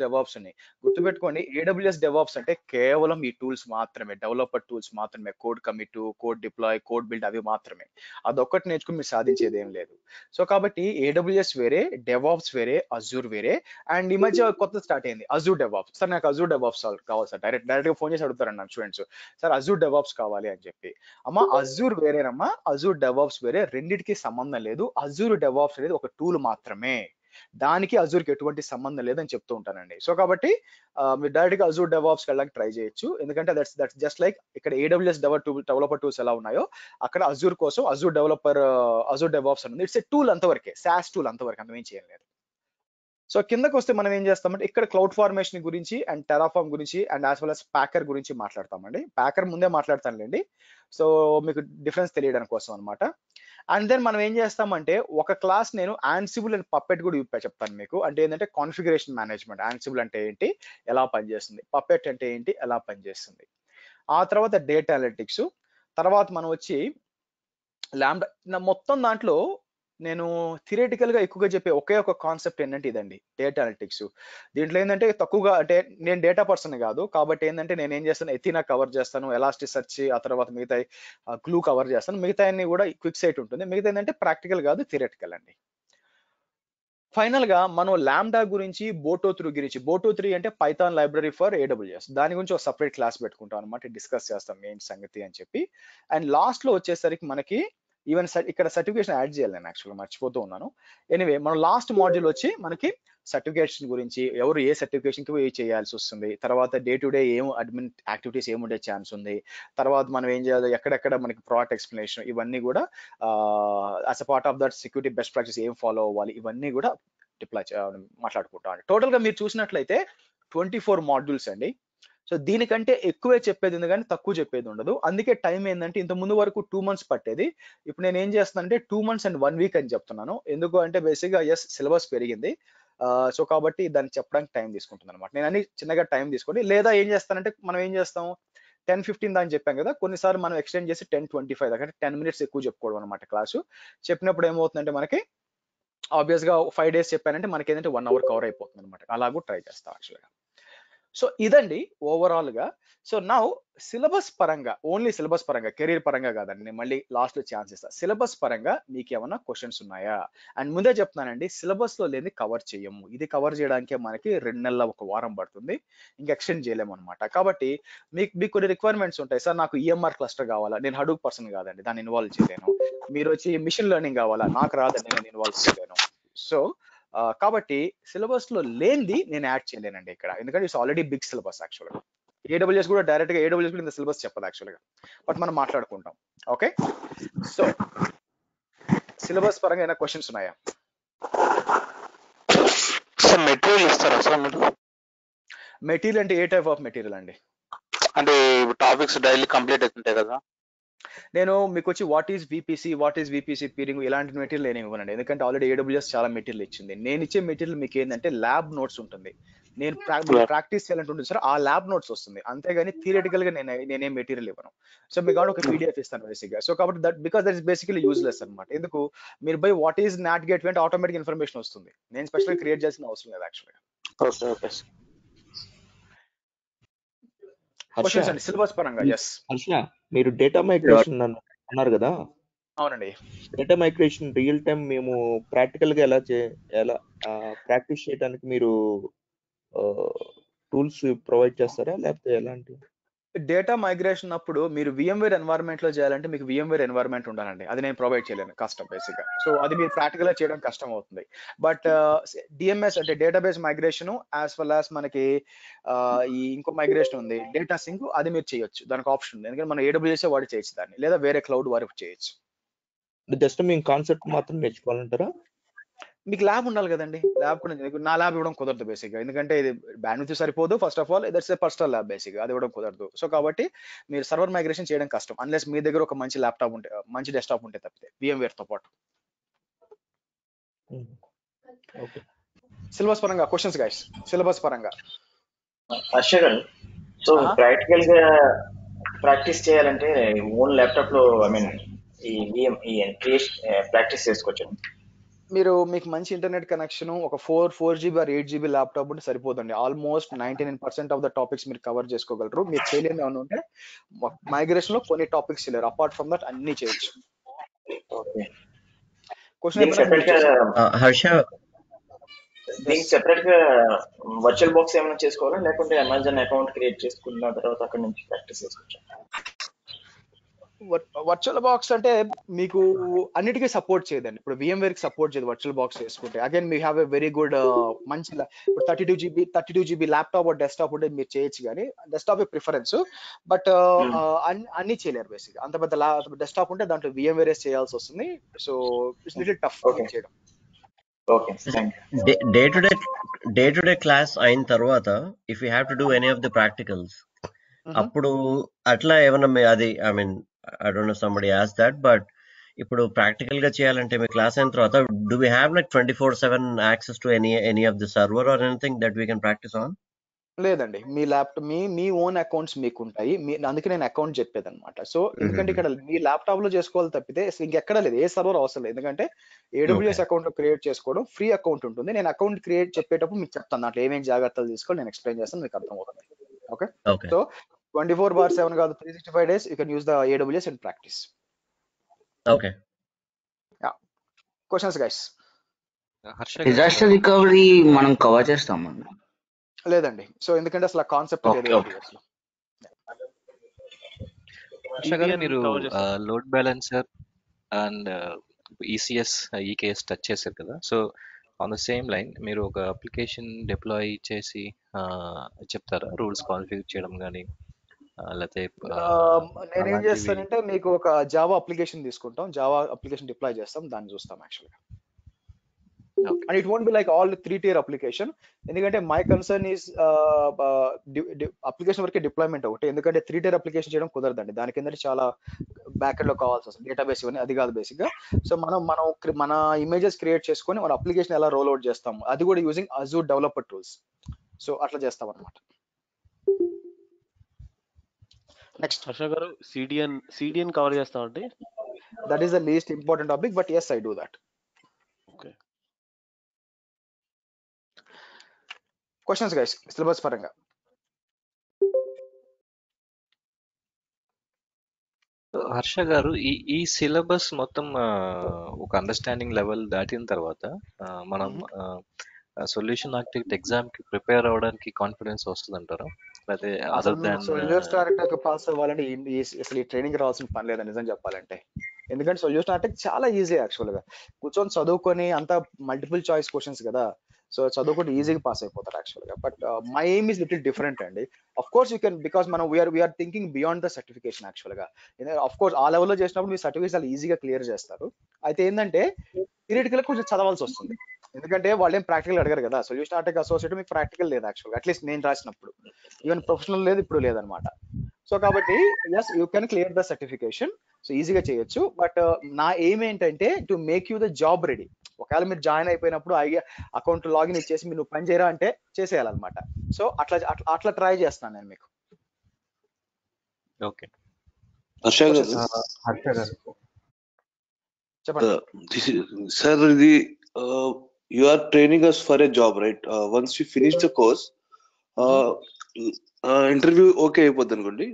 డెవాప్స్ అని. గుర్తుపెట్టుకోండి, AWS డెవాప్స్ అంటే కేవలం ఈ టూల్స్ మాత్రమే, డెవలపర్ టూల్స్ మాత్రమే, code commit, code deploy, code build అవి మాత్రమే. అదొక్కటి నేర్చుకుని మీరు సాధించేది ఏం లేదు. సో కాబట్టి AWS వేరే, డెవాప్స్ వేరే, అజూర్ వేరే. అండ్ ఈ మధ్య కొత్త స్టార్ట్ అయింది అజూర్ డెవాప్స్. సార్ నాకు అజూర్ డెవాప్స్ కావాలి సార్, డైరెక్ట్ గా ఫోన్ చేసి అడుగుతారండి నా స్టూడెంట్స్, సార్ అజూర్ డెవాప్స్ కావాలి అని చెప్పి. అమ్మా అజూర్ వేరేనమ్మా, అజూర్ డెవాప్స్ వేరే, రెండింటికి సంబంధం లేదు. అజూర్ డెవాప్స్ అనేది ఒక టూల్ మాత్రమే, దానికి అజూర్కి ఎటువంటి సంబంధం లేదని చెప్తూ ఉంటానండి. సో కాబట్టి మీరు డైరెక్ట్ గా అజూర్ డెవాప్స్ వెళ్ళడానికి ట్రై చేయొచ్చు. ఎందుకంటే దట్స్ జస్ట్ లైక్ ఇక్కడ AWS డెవలపర్ టూల్స్ ఎలా ఉన్నాయో అక్కడ అజూర్ కోసం అజూర్ డెవాప్స్ అనేది ఇట్స్ ఏ టూల్ అంతవరకే, SaaS టూల్ అంతవరకు, అంతమేం చేయలేదు. సో కిందకి వస్తే మనం ఏం చేస్తామంటే ఇక్కడ క్లౌడ్ ఫార్మేషన్ గురించి అండ్ టెరాఫామ్ గురించి and as well as packer గురించి మాట్లాడతామండి. ప్యాకర్ ముందే మాట్లాడతానులేండి, సో మీకు డిఫరెన్స్ తెలియడం కోసం అనమాట. అండ్ దెన్ మనం ఏం చేస్తామంటే ఒక క్లాస్ నేను Ansible అండ్ పప్పెట్ కూడా చెప్తాను మీకు. అంటే ఏంటంటే కాన్ఫిగరేషన్ మేనేజ్మెంట్, Ansible అంటే ఏంటి, ఎలా పనిచేస్తుంది, పప్పెట్ అంటే ఏంటి, ఎలా పనిచేస్తుంది. ఆ తర్వాత డేటా అనలిటిక్స్, తర్వాత మనం వచ్చి లాంబ్డా. మొత్తం దాంట్లో నేను థియరిటికల్ గా ఎక్కువగా చెప్పే ఒకే ఒక కాన్సెప్ట్ ఏంటంటే ఇదండి, డేటా అనలిటిక్స్. దీంట్లో ఏంటంటే తక్కువగా, అంటే నేను డేటా పర్సన్ కాదు కాబట్టి ఏంటంటే నేను ఏం చేస్తాను, ఎథీనా కవర్ చేస్తాను, ఎలాస్టిక్ సెర్చ్, ఆ తర్వాత మిగతా గ్లూ కవర్ చేస్తాను, మిగతా అన్ని కూడా క్విక్ సైట్ ఉంటుంది. మిగతా ఏంటంటే ప్రాక్టికల్ కాదు, థియరిటికల్ అండి. ఫైనల్ గా మనం లాంబ్డా గురించి, బోటో3 అంటే పైథాన్ లైబ్రరీ ఫర్ AWS, దాని గురించి ఒక సపరేట్ క్లాస్ పెట్టుకుంటాం అనమాట, డిస్కస్ చేస్తాం ఏంటి సంగతి అని చెప్పి. అండ్ లాస్ట్ లో వచ్చేసరికి మనకి ఈవెన్ ఇక్కడ సర్టిఫికేషన్ యాడ్ చేయాలి నేను యాక్చువల్గా మర్చిపోతూ ఉన్నాను. ఎనీవే మన లాస్ట్ మాడ్యూల్ వచ్చి మనకి సర్టిఫికేషన్ గురించి, ఎవరు ఏ సర్టిఫికేషన్ కి చేయాల్సి వస్తుంది, తర్వాత డే టు డే ఏం అడ్మిన్ యాక్టివిటీస్ ఏముండే ఛాన్స్ ఉంది, తర్వాత మనం ఏం చేయాలి, ఎక్కడెక్కడ మనకి ప్రోడక్ట్ ఎక్స్ప్లెనేషన్, ఇవన్నీ కూడా as a part of that security best practice ఏం ఫాలో అవ్వాలి, ఇవన్నీ కూడా మాట్లాడుకుంటాం. టోటల్ గా మీరు చూసినట్లయితే 24 మాడ్యూల్స్ అండి. సో దీనికంటే ఎక్కువే చెప్పేది ఉంది కానీ తక్కువ చెప్పేది ఉండదు. అందుకే టైం ఏంటంటే ఇంత ముందు వరకు 2 months పట్టేది, ఇప్పుడు నేను ఏం చేస్తానంటే 2 months and 1 week అని చెప్తున్నాను. ఎందుకు అంటే బేసిక్గా సిలబస్ పెరిగింది, సో కాబట్టి దాన్ని చెప్పడానికి టైం తీసుకుంటుంది అనమాట. నేను అన్ని చిన్నగా టైం తీసుకొని, లేదా ఏం చేస్తానంటే మనం ఏం చేస్తాం 10-15 దాకా చెప్పాం కదా, కొన్నిసార్లు మనం ఎక్స్టెండ్ చేసి 10-25 దాకా, అంటే 10 minutes ఎక్కువ చెప్పుకోవడం అనమాట. క్లాసు చెప్పినప్పుడు ఏమవుతుందంటే మనకి ఆబ్వియస్ గా 5 days చెప్పానంటే మనకి ఏంటంటే 1 hour కవర్ అయిపోతుంది అనమాట. అలాగూ ట్రై చేస్తాం యాక్చువల్గా. సో ఇదండి ఓవరాల్ గా. సో నౌ సిలబస్ పరంగా, ఓన్లీ సిలబస్ పరంగా, కెరీర్ పరంగా కాదండి, నేను మళ్ళీ లాస్ట్ లో ఛాన్స్ ఇస్తాను. సిలబస్ పరంగా మీకు ఏమైనా క్వశ్చన్స్ ఉన్నాయా? అండ్ ముందే చెప్తున్నానండి, సిలబస్ లో లేని కవర్ చేయము. ఇది కవర్ చేయడానికే మనకి 2 నెలల 1 వారం పడుతుంది, ఇంకా ఎక్స్టెండ్ చేయలేము అనమాట. కాబట్టి మీకు కొన్ని రిక్వైర్మెంట్స్ ఉంటాయి. సార్ నాకు ఈఎంఆర్ క్లస్టర్ కావాలా, నేను హడూప్ పర్సన్ కాదండి, దాన్ని ఇన్వాల్వ్ చేయలేను. మీరు వచ్చి మిషన్ లెర్నింగ్ కావాలా, నాకు రాదండి, నేను ఇన్వాల్వ్ చేయలేను. సో కాబట్టి సిలబస్ లో లేనిది నేను యాడ్ చేయలేనండి ఇక్కడ, ఎందుకంటే ఇట్స్ ఆల్రెడీ బిగ్ సిలబస్ యాక్చువల్గా. AWS కూడా డైరెక్ట్ గా AWS కూడా ఇంత సిలబస్ చెప్పదు యాక్చువల్గా, బట్ మనం మాట్లాడుకుంటాం. ఓకే, సో సిలబస్ పరంగా ఏమైనా క్వశ్చన్స్ ఉన్నాయా? సార్ మెటీరియల్ ఇస్తారా సార్ మీరు? మెటీరియల్ అంటే ఏ టైప్ ఆఫ్ మెటీరియల్ అండి? అంటే టాపిక్స్ డైలీ కంప్లీట్ అవుతుంటాయి కదా. నేను మీకు వచ్చి వాట్ ఈస్ VPC పీరింగ్ ఇలాంటి మెటీరియల్ నేను ఇవ్వనండి, ఎందుకంటే ఆల్రెడీ AWS చాలా మెటీరియల్ ఇచ్చింది. నేను ఇచ్చే మెటీరియల్ మీకు ఏంటంటే ల్యాబ్ నోట్స్ ఉంటుంది, నేను ప్రాక్టీస్ చేయాలంటే ఉంటుంది సార్, ఆ ల్యాబ్ నోట్స్ వస్తుంది, అంతేగాని థియరిటికల్ గా నేనేం మెటీరియల్ ఇవ్వను. సో మీకు ఒక PDF ఇస్తాను బేసిక్ గా. సో కాబట్టి because that is basically useless అనమాట. ఎందుకు, మీరు by what is not gateway అంటే ఆటోమేటిక్ ఇన్ఫర్మేషన్ వస్తుంది, నేను స్పెషల్ క్రియేట్ చేసిన అవసరం లేదు యాక్చువల్గా. క్వశ్చన్స్ అండి సిలబస్ పరంగా. ఎస్ హర్ష, మీరు డేటా మైగ్రేషన్ అన్నారు కదా. అవునండి. డేటా మైగ్రేషన్ రియల్ టైం మేము ప్రాక్టికల్ గా ఎలా ప్రాక్టీస్ చేయడానికి మీరు టూల్స్ ప్రొవైడ్ చేస్తారా, లేకపోతే ఎలాంటి? డేటా మైగ్రేషన్ అప్పుడు మీరు VMware ఎన్వైరన్మెంట్ లో చేయాలంటే మీకు VMware ఎన్వైరన్మెంట్ ఉండాలండి, అది నేను ప్రొవైడ్ చేయలేను, కష్టం బేసిక్ గా. సో అది మీరు ప్రాక్టికల్ గా చేయడం కష్టం అవుతుంది. బట్ DMS అంటే database migration as well as మనకి ఈ ఇంకో మైగ్రేషన్ ఉంది డేటా సింక్, అది మీరు చేయొచ్చు, దానికి ఆప్షన్ ఉంది. ఎందుకంటే మనం AWS వాడి చేయొచ్చు దాన్ని, లేదా వేరే క్లౌడ్ వారికి చేయొచ్చు. జస్ట్ మేము కాన్సెప్ట్ మాత్రం నేర్చుకోవాలంటారా? మీకు ల్యాబ్ ఉండాలి కదండి, ల్యాబ్ కూడా నా ల్యాబ్ ఇవ్వడం కుదరదు బేసిక్గా, ఎందుకంటే ఇది బ్యాండ్విడ్త్ సరిపోదు. First of all that's a personal lab బేసిక్గా, అది ఇవ్వడం కుదరదు. సో కాబట్టి మీరు సర్వర్ మైగ్రేషన్ చేయడం కష్టం, అన్లెస్ మీ దగ్గర ఒక మంచి ల్యాప్టాప్ ఉంటే, మంచి డెస్క్టాప్ ఉంటే తప్పితే, VMware తో పాటు. సిలబస్ పరంగా క్వశ్చన్స్ గైస్, సిలబస్ పరంగా. హర్ష గారు, సో ప్రాక్టికల్ గా ప్రాక్టీస్ చేయాలంటే ఓన్ ల్యాప్టాప్ లో ఈ ప్రాక్టీస్ చేసుకోవచ్చు. మీకు మంచి ఇంటర్నెట్ కనెక్షన్, ఒక 4 GB or 8 GB ల్యాప్టాప్ ఉంటే సరిపోదండి. ఆల్మోస్ట్ 99% ఆఫ్ ద టాపిక్స్ మీరు కవర్ చేసుకోగలరు. మీరు చేయలేని ఏమైనా ఉంటే మైగ్రేషన్ లో కొన్ని టాపిక్స్ చేయలేరు, అపార్ట్ ఫ్రమ్ దట్ అన్ని చేయొచ్చు. హర్ష, దీనికి సెపరేట్ గా వర్చువల్ బాక్స్ ఏమైనా చేసుకోవాలా, లేకుంటే అమెజాన్ అకౌంట్ క్రియేట్ చేసుకున్న తర్వాత అక్కడ నుంచి ప్రాక్టీస్ చేసుకోవచ్చు? వర్చువల్ బాక్స్ అంటే మీకు అన్నిటికీ సపోర్ట్ చేయదండి. ఇప్పుడు VMware కి సపోర్ట్ చేయదు వర్చువల్ బాక్స్ చేసుకుంటే. Again we have a very good మంచి, ఇప్పుడు 32 GB ల్యాప్టాప్ డెస్క్టాప్ ఉంటే మీరు చేయొచ్చు, కానీ డెస్క్టాప్ ప్రిఫరెన్స్. బట్ అన్ని చేయలేరు బేసిక్, అంత పెద్ద డెస్క్టాప్ ఉంటే దాంట్లో VMware చేయాల్సి వస్తుంది. సో ఇట్స్ లిటిల్ టఫ్ చేయడం. డే టు డే క్లాస్ అయిన తర్వాత if you have to do any of the practicals, అప్పుడు అట్లా ఏమన్నా అది I don't know, somebody asked that, but ఇప్పుడు ప్రాక్టికల్ గా చేయాలంటే మీ క్లాస్ అయిన తర్వాత do we have like 24/7 access to any of the server or anything that we can practice on? లేదండి, మీ ల్యాప్టాప్ మీ ఓన్ అకౌంట్స్ మీకు ఉంటాయి, అందుకే నేను అకౌంట్ చెప్పేది అనమాట. సో ఎందుకంటే ఇక్కడ మీ ల్యాప్టాప్ లో చేసుకోవాలి తప్పితే ఇంకెక్కడ లేదు, ఏ సర్వర్ అవసరం లేదు. ఎందుకంటే AWS అకౌంట్ లో క్రియేట్ చేసుకోవడం ఫ్రీ అకౌంట్ ఉంటుంది. నేను అకౌంట్ క్రియేట్ చెప్పేటప్పుడు మీకు చెప్తాను, దాంట్లో ఏమేమి జాగ్రత్తలు తీసుకోవాలి నేను ఎక్స్ప్లెయిన్ చేస్తాను, మీకు అర్థమవుతుంది. ఓకే, సో 24/7 కాదు, 365 days you can use the AWS and practice. Okay. Yeah. Questions guys? Disaster recovery మనం కవర్ చేస్తామండి? లేదండి, సో ఎందుకంటే అసలు కాన్సెప్ట్ లేదు AWS లో. హర్ష గారు, మీరు load balancer and ECS EKS touch చేశారు కదా. So on the same line మీరు ఒక అప్లికేషన్ డిప్లాయ్ చేసి చెప్తారా, రూల్స్ కాన్ఫిగర్ చేయడం కానీ లేకపోతే నేనేం అలాంటివి? చేస్తానంటే మీకు ఒక జావా అప్లికేషన్ తీసుకుంటాం, జావా అప్లికేషన్ డిప్లాయ్ చేస్తాం, దాన్ని చూస్తాం యాక్చువల్గా. And it won't be like all 3-tier application, ఎందుకంటే మై కన్సర్న్ ఈస్ అప్లికేషన్ వరకే డిప్లాయ్మెంట్ ఒకటి, ఎందుకంటే 3-tier అప్లికేషన్ చేయడం కుదరదండి. దానికి ఏంటంటే చాలా బ్యాక్ ఎండ్ లో కావాల్సి వస్తుంది, డేటాబేస్ ఇవన్నీ, అది కాదు బేసిక్ గా. సో మన ఇమేజెస్ క్రియేట్ చేసుకొని మన అప్లికేషన్ ఎలా రోల్ అవుట్ చేస్తాము, అది కూడా using Azure developer tools. So అట్లా చేస్తాం అనమాట. నెక్స్ట్ హర్ష గారు, సిడిఎన్ కవర్ చేస్తామండి. That is the least important topic, but yes I do that. Okay. Questions guys syllabus పరంగా. హర్ష గారు, ఈ సిలబస్ మొత్తం ఒక అండర్స్టాండింగ్ లెవెల్ దాటిన తర్వాత మనం సొల్యూషన్ ఆర్కిటెక్ట్ ఎగ్జామ్ కి ప్రిపేర్ అవ్వడానికి కాన్ఫిడెన్స్ వస్తుంది అంటారా? లేకపోతే అసలు అదర్ మీరు దాన్ సొల్యూషన్ ఆర్కిటెక్ట్ పాస్ అవ్వాలంటే అసలు ఈ ట్రైనింగ్ రావాల్సిన పని లేదని నిజం చెప్పాలంటే. ఎందుకంటే సొల్యూషన్ ఆర్కిటెక్ట్ చాలా ఈజీ యాక్చువల్ గా, కూర్చొని చదువుకొని అంతా మల్టిపుల్ చాయిస్ క్వశ్చన్స్ కదా, సో చదువుకుంటే ఈజీగా పాస్ అయిపోతారు యాక్చువల్ గా. But my aim is little different అండి. Of course you can, because మనం we're thinking beyond the certification actual గా. అఫ్ కోర్స్ ఆ లెవెల్లో చేసినప్పుడు మీ సర్టిఫికేట్ చాలా ఈజీగా క్లియర్ చేస్తారు. అయితే ఏంటంటే థియరిటికల్ కొంచెం చదవాల్సి వస్తుంది, ఎందుకంటే వాళ్ళు ఏం ప్రాక్టికల్ అడగారు కదా. సొల్యూషన్ ఆర్కిటెక్ట్ అసోసియేట్ మీకు ప్రాక్టికల్ లేదు యాక్చువల్గా, అట్లీస్ట్ నేను రాసినప్పుడు. ఈవెన్ ప్రొఫెషనల్ లేదు, ఇప్పుడు లేదనమాట. సో కాబట్టి yes you can clear the certification, so ఈజీగా చేయొచ్చు. బట్ నా ఎయిమ్ ఏంటంటే to make you the job ready. ఒకవేళ మీరు జాయిన్ అయిపోయినప్పుడు అకౌంట్ లాగిన్ ఇచ్చేసి మీరు పని చేయరా అంటే చేసేయాలన్నమాట. సో అట్లా ట్రై చేస్తున్నాను నేను మీకు. ఓకే. హర్ష గారు, చెప్పండి సార్. ఇది you are training us for a job, right? Once we finish the course, interview okay అయిపోద్ది అనుకోండి.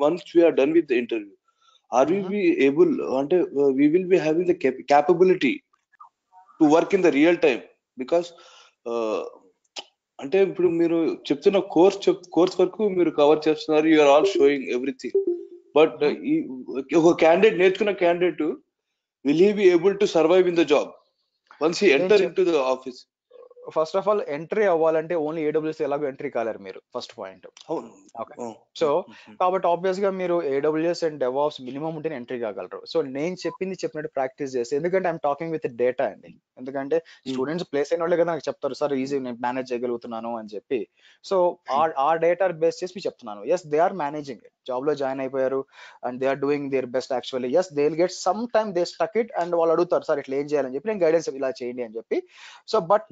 Once we are done with the interview, are we be able, అంటే we will be having the capability to work in the real time? Because అంటే ఇప్పుడు మీరు చెప్తున్న course వరకు మీరు cover చేస్తున్నారు, you are all showing everything, but ఒక candidate, నేర్చుకున్న candidate, will he be able to survive in the job once he enter into the office? First of all entry అవ్వాలంటే ఓన్లీ ఏడబ్ల్యూఎస్ ఎలాగో entry కాలేరు మీరు, first point. So కాబట్టి obvious గా మీరు AWS and DevOps minimum ఉంటేనే entry కాగలరు. So నేను చెప్పినట్టు ప్రాక్టీస్ చేస్తే, ఎందుకంటే ఐఎమ్ టాకింగ్ విత్ డేటా అండి, ఎందుకంటే స్టూడెంట్స్ ప్లేస్ అయిన వాళ్ళే కదా నాకు చెప్తారు, సార్ ఈజీ నేను మేనేజ్ చేయగలుగుతున్నాను అని చెప్పి. సో ఆ డేటా బేస్ చేసి మీకు చెప్తున్నాను. Yes they are managing it, job లో జాయిన్ అయిపోయారు and they are doing their best actually. Yes they will get some time they stuck it and వాళ్ళు అడుగుతారు, సార్ ఇట్లా ఏం చేయాలని చెప్పి నేను గైడెన్స్ ఇలా చేయండి అని చెప్పి. సో బట్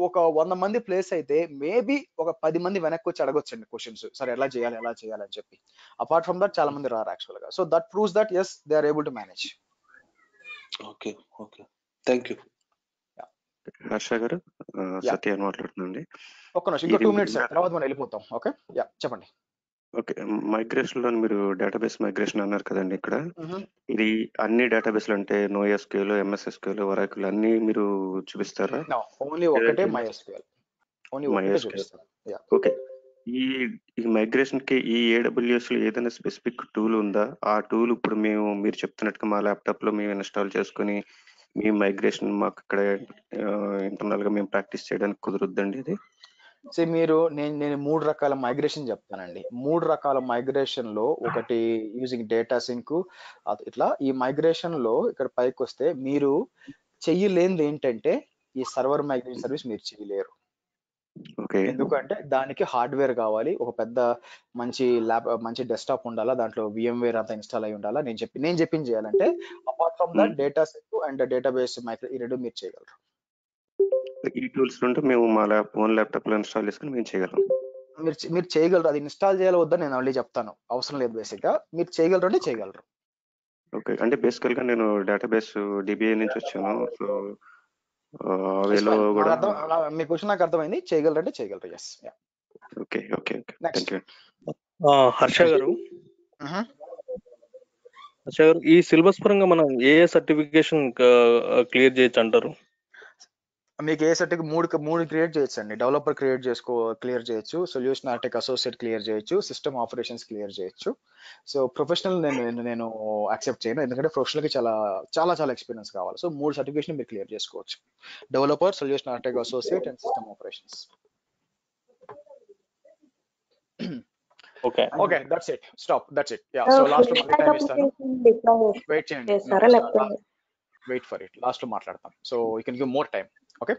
ఒక 100 మంది ప్లేస్ అయితే మేబీ ఒక 10 మంది వెనక్కి వచ్చి అడగొచ్చండి క్వశ్చన్స్, సార్ ఎలా చేయాలని చెప్పి. అపార్ట్ ఫ్రమ్ దట్ చాలా మంది రారు యాక్చువల్ గా. So that proves that yes they are able to manage. Okay, thank you. Harsha గారు, సత్య అని మాట్లాడుతుందండి. ఒక్క నిమిషం, ఇంకో 2 minutes తర్వాత మనం వెళ్ళిపోతాం. ఓకే, యా చెప్పండి. ఓకే, మైగ్రేషన్ లో మీరు డేటాబేస్ మైగ్రేషన్ అన్నారు కదండి. ఇక్కడ ఇది అన్ని డేటాబేస్లు అంటే NoSQL, MS SQL, Oracle అన్ని మీరు చూపిస్తారా? ఓన్లీ ఒకటే MySQL, ఓన్లీ ఒకటే చూపిస్తాను. ఓకే, ఈ మైగ్రేషన్ కి ఈ AWS లో ఏదైనా స్పెసిఫిక్ టూల్ ఉందా? ఆ టూల్ ఇప్పుడు మీరు చెప్తున్నట్టుగా మా ల్యాప్టాప్ లో మేము ఇన్స్టాల్ చేసుకుని మీ మైగ్రేషన్ మాకు ఇక్కడ ఇంటర్నల్ గా మేము ప్రాక్టీస్ చేయడానికి కుదురుద్దండి ఇది? సో మీరు నేను 3 రకాల మైగ్రేషన్ చెప్తానండి. 3 రకాల మైగ్రేషన్ లో ఒకటి యూజింగ్ డేటా సింక్, ఇట్లా ఈ మైగ్రేషన్ లో ఇక్కడ పైకి వస్తే మీరు చెయ్యలేనిది ఏంటంటే ఈ సర్వర్ మైగ్రేషన్ సర్వీస్ మీరు చేయలేరు. ఎందుకంటే దానికి హార్డ్వేర్ కావాలి, ఒక పెద్ద మంచి డెస్క్టాప్ ఉండాలా, దాంట్లో VMware అంతా ఇన్స్టాల్ అయి ఉండాలా. నేను చెప్పింది చేయాలంటే apart from that data sync and database migration ఈ 2 మీరు చేయగలరు. ఈ టూల్స్ ఉంటే మేము మా ఓన్ ల్యాప్టాప్ లో ఇన్స్టాల్ చేసుకుని మేము చేయగలం. మీరు చేయగలరు. అది ఇన్స్టాల్ చేయాలో వద్దా నేను మళ్ళీ చెప్తాను, అవసరం లేదు. బేసిక్ గా మీరు చేయగలరు అంటే చేయగలరు. ఓకే, అంటే బేసికల్ గా నేను డేటాబేస్ DBA నుంచి వచ్చాను. సో మీ క్వశ్చన్ నాకు అర్థమైంది, చేయగలరు అంటే చేయగలరు. ఎస్. Okay, thank you. హర్ష గారు, ఈ సిలబస్ పరంగా మనం ఏ సర్టిఫికేషన్ క్లియర్ చేయొచ్చు అంటారు? మీకు ఏ సర్టిఫికేట్ మూడు క్రియేట్ చేయొచ్చు అండి. డెవలపర్ క్లియర్ చేయొచ్చు, సొల్యూషన్ ఆర్కిటెక్ట్ అసోసియేట్ క్లియర్ చేయొచ్చు, సిస్టమ్ ఆపరేషన్స్ క్లియర్ చేయొచ్చు. సో ప్రొఫెషనల్ నేను యాక్సెప్ట్ చేయను, ఎందుకంటే ప్రొఫెషనల్ కి చాలా చాలా చాలా ఎక్స్పీరియన్స్ కావాలి. సో 3 సర్టిఫికేషన్ మీరు క్లియర్ చేసుకోవచ్చు: developer, solution architect associate and system operations. Okay okay, that's it. Stop, that's it. Yeah, so last లో మళ్ళీ టైం ఇస్తాను. వెయిట్ చేయండి, వెయిట్ ఫర్ ఇట్, లాస్ట్ లో మాట్లాడతాం. So you can give more time. Okay,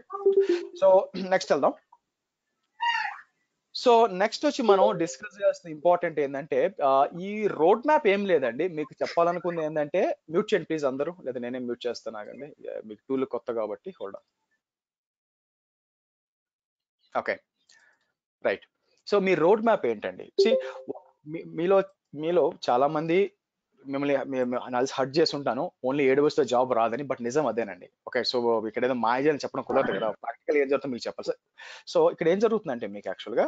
so next వెళ్దాం. So next వచ్చి మనం discuss చేయాల్సిన ఇంపార్టెంట్ ఏంటంటే ఈ రోడ్ మ్యాప్ ఏం లేదండి. మీకు చెప్పాలనుకుంది ఏంటంటే, మ్యూట్ చేయండి ప్లీజ్ అందరూ, లేదా నేనే మ్యూట్ చేస్తాను, ఆగండి, మీకు టూల్ కొత్త కాబట్టి. Hold on. Okay, right. So me road map ఏంటండి? మీలో చాలా మంది మిమ్మల్ని హర్ట్ చేసి ఉంటాను, ఓన్లీ AWS తో జాబ్ రాదని, బట్ నిజం అదేనండి. ఓకే, సో ఇక్కడ ఏదో మాయ అని చెప్పడం కుదరదు కదా, ప్రాక్టికల్ ఏం జరుగుతుందో మీకు చెప్పాలి. సో ఇక్కడ ఏం జరుగుతుందంటే మీకు యాక్చువల్గా,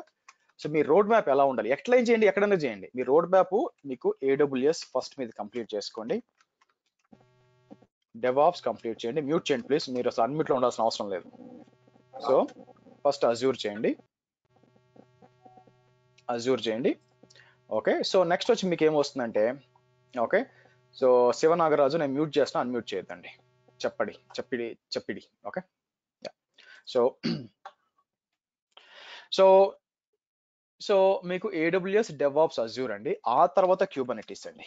సో మీ రోడ్ మ్యాప్ ఎలా ఉండాలి, ఎట్లా చేయండి, ఎక్కడైనా చేయండి. మీ రోడ్ మ్యాప్ మీకు AWS ఫస్ట్ మీద కంప్లీట్ చేసుకోండి, DevOps కంప్లీట్ చేయండి. మ్యూట్ చేయండి ప్లీజ్, మీరు అసలు అన్మ్యూట్ లో ఉండాల్సిన అవసరం లేదు. సో ఫస్ట్ అజ్యూర్ చేయండి. ఓకే, సో నెక్స్ట్ వచ్చి మీకు ఏమొస్తుందంటే, ఓకే, సో శివనాగరాజు నేను మ్యూట్ చేస్తాను, అన్మ్యూట్ చేయొద్దండి, చెప్పిడి. ఓకే, సో మీకు AWS, DevOps, Azure అండి. ఆ తర్వాత Kubernetes అండి.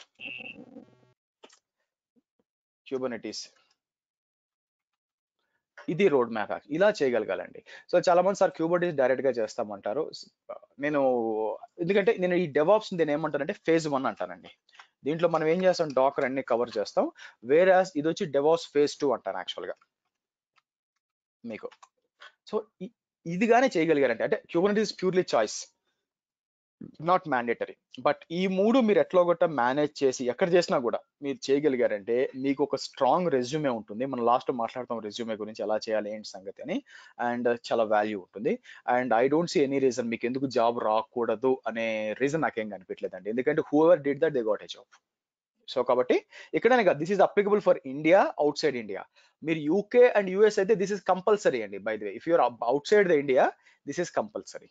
ఇది రోడ్ మ్యాప్. ఇలా చేయగలగాలండి. సో చాలా మంది సార్ Kubernetes డైరెక్ట్ గా చేస్తామంటారు. ఎందుకంటే నేను ఈ DevOps నేను ఏమంటానంటే phase 1 అంటానండి. దీంట్లో మనం ఏం చేస్తాం, డాకర్ అన్ని కవర్ చేస్తాం. వేరాస్ ఇది వచ్చి DevOps phase 2 అంటాను యాక్చువల్ గా మీకు. సో ఇదిగానే చేయగలిగారంటే, అంటే Kubernetes purely choice, not mandatory. But ఈ 3 మీరు ఎట్లా గొట్ట మేనేజ్ చేసి ఎక్కడ చేసినా కూడా మీరు చేయగలిగారంటే మీకు ఒక స్ట్రాంగ్ రెజ్యూమే ఉంటుంది. మనం లాస్ట్ మాట్లాడతాం రెజ్యూమే గురించి, ఎలా చేయాలి ఏంటి సంగతి అని. అండ్ చాలా వాల్యూ ఉంటుంది. And I don't see any reason మీకు ఎందుకు జాబ్ రాకూడదు అనే రీజన్ నాకేం కనిపించలేదండి. ఎందుకంటే whoever did that they got a job. So కాబట్టి ఇక్కడనే కాదు, this is applicable for India, outside India. మీరు UK అండ్ US అయితే దిస్ ఇస్ కంపల్సరీ అండి. By the way, if you're outside the India, this is compulsory.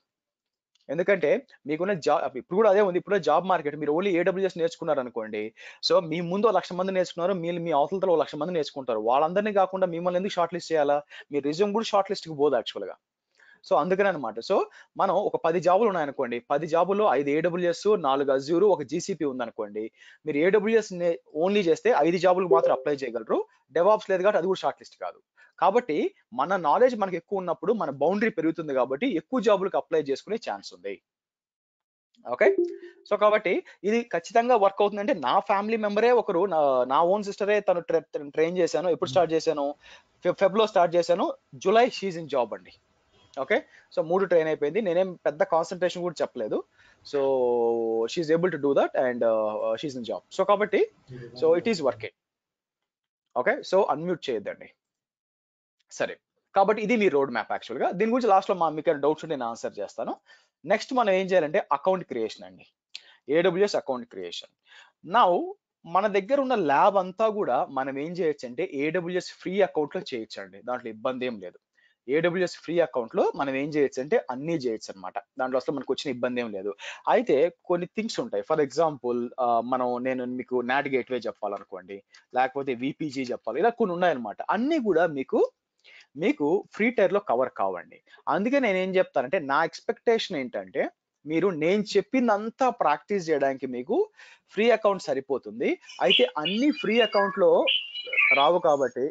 ఎందుకంటే మీకున్న job ఇప్పుడు కూడా అదే ఉంది. ఇప్పుడు జాబ్ మార్కెట్, మీరు ఓన్లీ AWS నేర్చుకున్నారు అనుకోండి, సో మీ ముందు 1,00,000 మంది నేర్చుకున్నారు, మీ అవతలతో 1,00,000 మంది నేర్చుకుంటారు. వాళ్ళందరినీ కాకుండా మిమ్మల్ని ఎందుకు షార్ట్ లిస్ట్ చేయాలా? మీ రిజ్యూమ్ కూడా షార్ట్ లిస్ట్ కి పోదు యాక్చువల్ గా. సో అందుకనే అనమాట. సో మనం ఒక 10 జాబులు ఉన్నాయనుకోండి, 10 జాబుల్లో 5 AWS, 4 Azure, 1 GCP ఉందనుకోండి, మీరు AWS ఓన్లీ చేస్తే 5 జాబులకు మాత్రం అప్లై చేయగలరు. DevOps లేదు కాబట్టి అది కూడా షార్ట్ లిస్ట్ కాదు. కాబట్టి మన నాలెడ్జ్ మనకి ఎక్కువ ఉన్నప్పుడు మన బౌండరీ పెరుగుతుంది, కాబట్టి ఎక్కువ జాబులకు అప్లై చేసుకునే ఛాన్స్ ఉంది. ఓకే, సో కాబట్టి ఇది ఖచ్చితంగా వర్క్ అవుతుందంటే, నా ఫ్యామిలీ మెంబరే ఒకరు, నా ఓన్ సిస్టరే, తను ట్రైన్ చేశాను. ఎప్పుడు స్టార్ట్ చేశాను? ఫెబ్లో స్టార్ట్ చేశాను, జూలై షీజ్ ఇన్ జాబ్ అండి. ఓకే, సో 3 ట్రైన్ అయిపోయింది. నేనేం పెద్ద కాన్సన్ట్రేషన్ కూడా చెప్పలేదు. So she's able to do that and she's in job. So కాబట్టి so it is working. Okay, so unmute చేయొద్దండి. సరే, కాబట్టి ఇది మీ రోడ్ మ్యాప్ యాక్చువల్ గా. దీని గురించి లాస్ట్ లో మీకు డౌట్స్ ఉంటే నేను ఆన్సర్ చేస్తాను. నెక్స్ట్ మనం ఏం చేయాలంటే అకౌంట్ క్రియేషన్ అండి. AWS account creation. నౌ మన దగ్గర ఉన్న ల్యాబ్ అంతా కూడా మనం ఏం చేయొచ్చు అంటే AWS ఫ్రీ అకౌంట్ లో చేయొచ్చండి. దాంట్లో ఇబ్బంది ఏం లేదు. AWS ఫ్రీ అకౌంట్ లో మనం ఏం చేయొచ్చు అంటే అన్ని చేయొచ్చు అనమాట. దాంట్లో అసలు మనకు వచ్చిన ఇబ్బంది ఏం లేదు. అయితే కొన్ని థింగ్స్ ఉంటాయి. ఫర్ ఎగ్జాంపుల్ నేను మీకు నాట్ గేట్వే చెప్పాలనుకోండి, లేకపోతే VPG చెప్పాలి, ఇలా కొన్ని ఉన్నాయన్నమాట. అన్ని కూడా మీకు ఫ్రీ టైర్ లో కవర్ కావండి. అందుకే నేను ఏం చెప్తానంటే, నా ఎక్స్పెక్టేషన్ ఏంటంటే, మీరు నేను చెప్పిందంతా ప్రాక్టీస్ చేయడానికి మీకు ఫ్రీ అకౌంట్ సరిపోతుంది. అయితే అన్ని ఫ్రీ అకౌంట్ లో రావు కాబట్టి,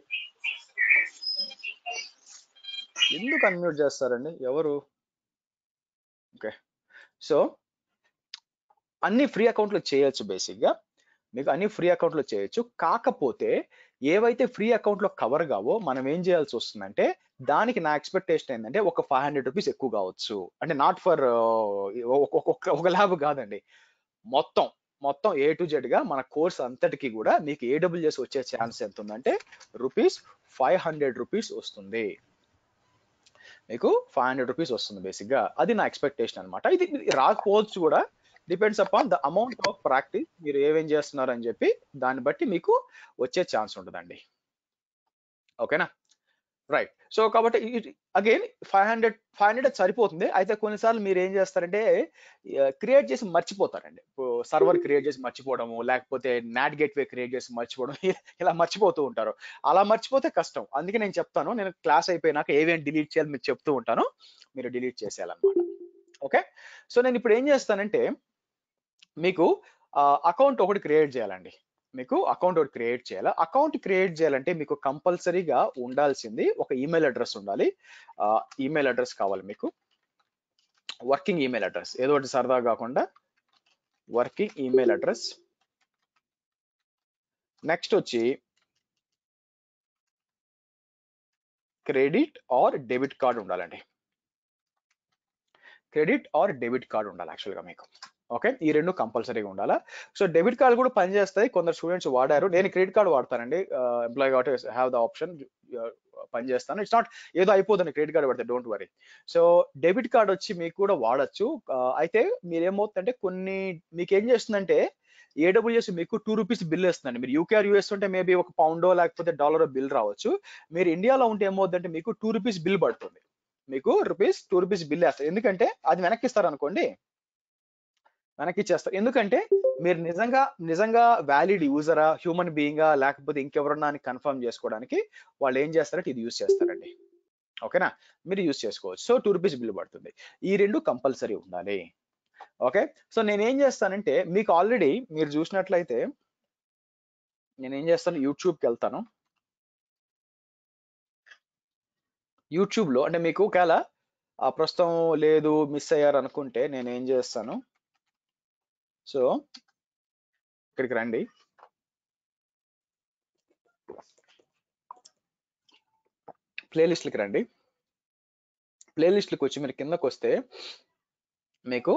ఎందుకు అన్మ్యూట్ చేస్తారండి ఎవరు? ఓకే, సో అన్ని ఫ్రీ అకౌంట్ లో చేయొచ్చు. బేసిక్ గా మీకు అన్ని ఫ్రీ అకౌంట్ లో చేయొచ్చు. కాకపోతే ఏవైతే ఫ్రీ అకౌంట్ లో కవర్ కావో మనం ఏం చేయాల్సి వస్తుందంటే, దానికి నా ఎక్స్పెక్టేషన్ ఏంటంటే ఒక 500 రూపీస్ ఎక్కువ కావచ్చు. అంటే నాట్ ఫర్ ఒక ల్యాబ్ కాదండి, మొత్తం A to Z గా మన కోర్స్ అంతటికి కూడా మీకు AWS వచ్చే ఛాన్స్ ఎంత ఉందంటే ₹500 వస్తుంది. మీకు 500 రూపీస్ వస్తుంది బేసిక్ గా. అది నా ఎక్స్పెక్టేషన్ అనమాట. ఇది రాకపోవచ్చు కూడా, depends upon the amount of practice, మీరు ఏమేం చేస్తున్నారు అని చెప్పి దాన్ని బట్టి మీకు వచ్చే ఛాన్స్ ఉంటుందండి. ఓకేనా? రైట్. సో కాబట్టి అగైన్ 500 సరిపోతుంది. అయితే కొన్నిసార్లు మీరు ఏం చేస్తారంటే క్రియేట్ చేసి మర్చిపోతారండి. సర్వర్ క్రియేట్ చేసి మర్చిపోవడము, లేకపోతే నాట్ గేట్వే క్రియేట్ చేసి మర్చిపోవడం ఇలా మర్చిపోతూ ఉంటారు. అలా మర్చిపోతే కష్టం. అందుకే నేను చెప్తాను, నేను క్లాస్ అయిపోయినాక ఏవేం డిలీట్ చేయాలి మీకు చెప్తూ ఉంటాను, మీరు డిలీట్ చేసేయాలన్నమాట. ఓకే. సో నేను ఇప్పుడు ఏం చేస్తానంటే మీకు అకౌంట్ ఒకటి క్రియేట్ చేయాలండి. మీకు అకౌంట్ ఒకటి క్రియేట్ చేయాలి. అకౌంట్ క్రియేట్ చేయాలంటే మీకు కంపల్సరీగా ఉండాల్సింది ఒక ఈమెయిల్ అడ్రస్ ఉండాలి. ఈమెయిల్ అడ్రస్ కావాలి మీకు, వర్కింగ్ ఈమెయిల్ అడ్రస్, ఏదో ఒకటి సరదా కాకుండా వర్కింగ్ ఈమెయిల్ అడ్రస్. నెక్స్ట్ వచ్చి క్రెడిట్ ఆర్ డెబిట్ కార్డ్ ఉండాలండి. క్రెడిట్ ఆర్ డెబిట్ కార్డ్ ఉండాలి యాక్చువల్గా మీకు. ఓకే, ఈ రెండు కంపల్సరీగా ఉండాలా. సో డెబిట్ కార్డ్ కూడా పనిచేస్తాయి, కొందరు స్టూడెంట్స్ వాడారు. నేను క్రెడిట్ కార్డ్ వాడతానండి. ఎంప్లాయీ కాబట్టి హ్యావ్ ద ఆప్షన్ పనిచేస్తాను. ఇట్స్ నాట్ ఏదో అయిపోతుంది క్రెడిట్ కార్డ్ పడితే, don't worry. So debit card వచ్చి మీకు కూడా వాడచ్చు. అయితే మీరేమవుతుందంటే మీకు ఏం చేస్తుందంటే AWS మీకు ₹2 బిల్ వేస్తుందండి. మీరు UK or US ఉంటే మేబీ ఒక పౌండో లేకపోతే డాలరో బిల్ రావచ్చు. మీరు ఇండియాలో ఉంటే ఏమవుతుందంటే మీకు ₹2 బిల్ పడుతుంది. మీకు ₹2 బిల్ వేస్తారు. ఎందుకంటే అది వెనక్కి ఇస్తారు అనుకోండి, వెనక్కి ఇచ్చేస్తారు. ఎందుకంటే మీరు నిజంగా వ్యాలిడ్ యూజరా, హ్యూమన్ బీయింగా, లేకపోతే ఇంకెవరన్నా అని కన్ఫర్మ్ చేసుకోవడానికి వాళ్ళు ఏం చేస్తారంటే ఇది యూజ్ చేస్తారండి. ఓకేనా, మీరు యూజ్ చేసుకోవచ్చు. సో ₹2 బిల్ పడుతుంది. ఈ రెండు కంపల్సరీ ఉండాలి. ఓకే. సో నేనేం చేస్తానంటే మీకు ఆల్రెడీ మీరు చూసినట్లయితే నేనేం చేస్తాను, యూట్యూబ్కి వెళ్తాను. యూట్యూబ్లో అంటే మీకు ఒకవేళ ప్రస్తుతం లేదు మిస్ అయ్యారు అనుకుంటే నేనేం చేస్తాను, సో ఇక్కడికి రండి. ప్లేలిస్ట్లకి రండి. ప్లేలిస్ట్లకు వచ్చి మీరు కిందకు వస్తే మీకు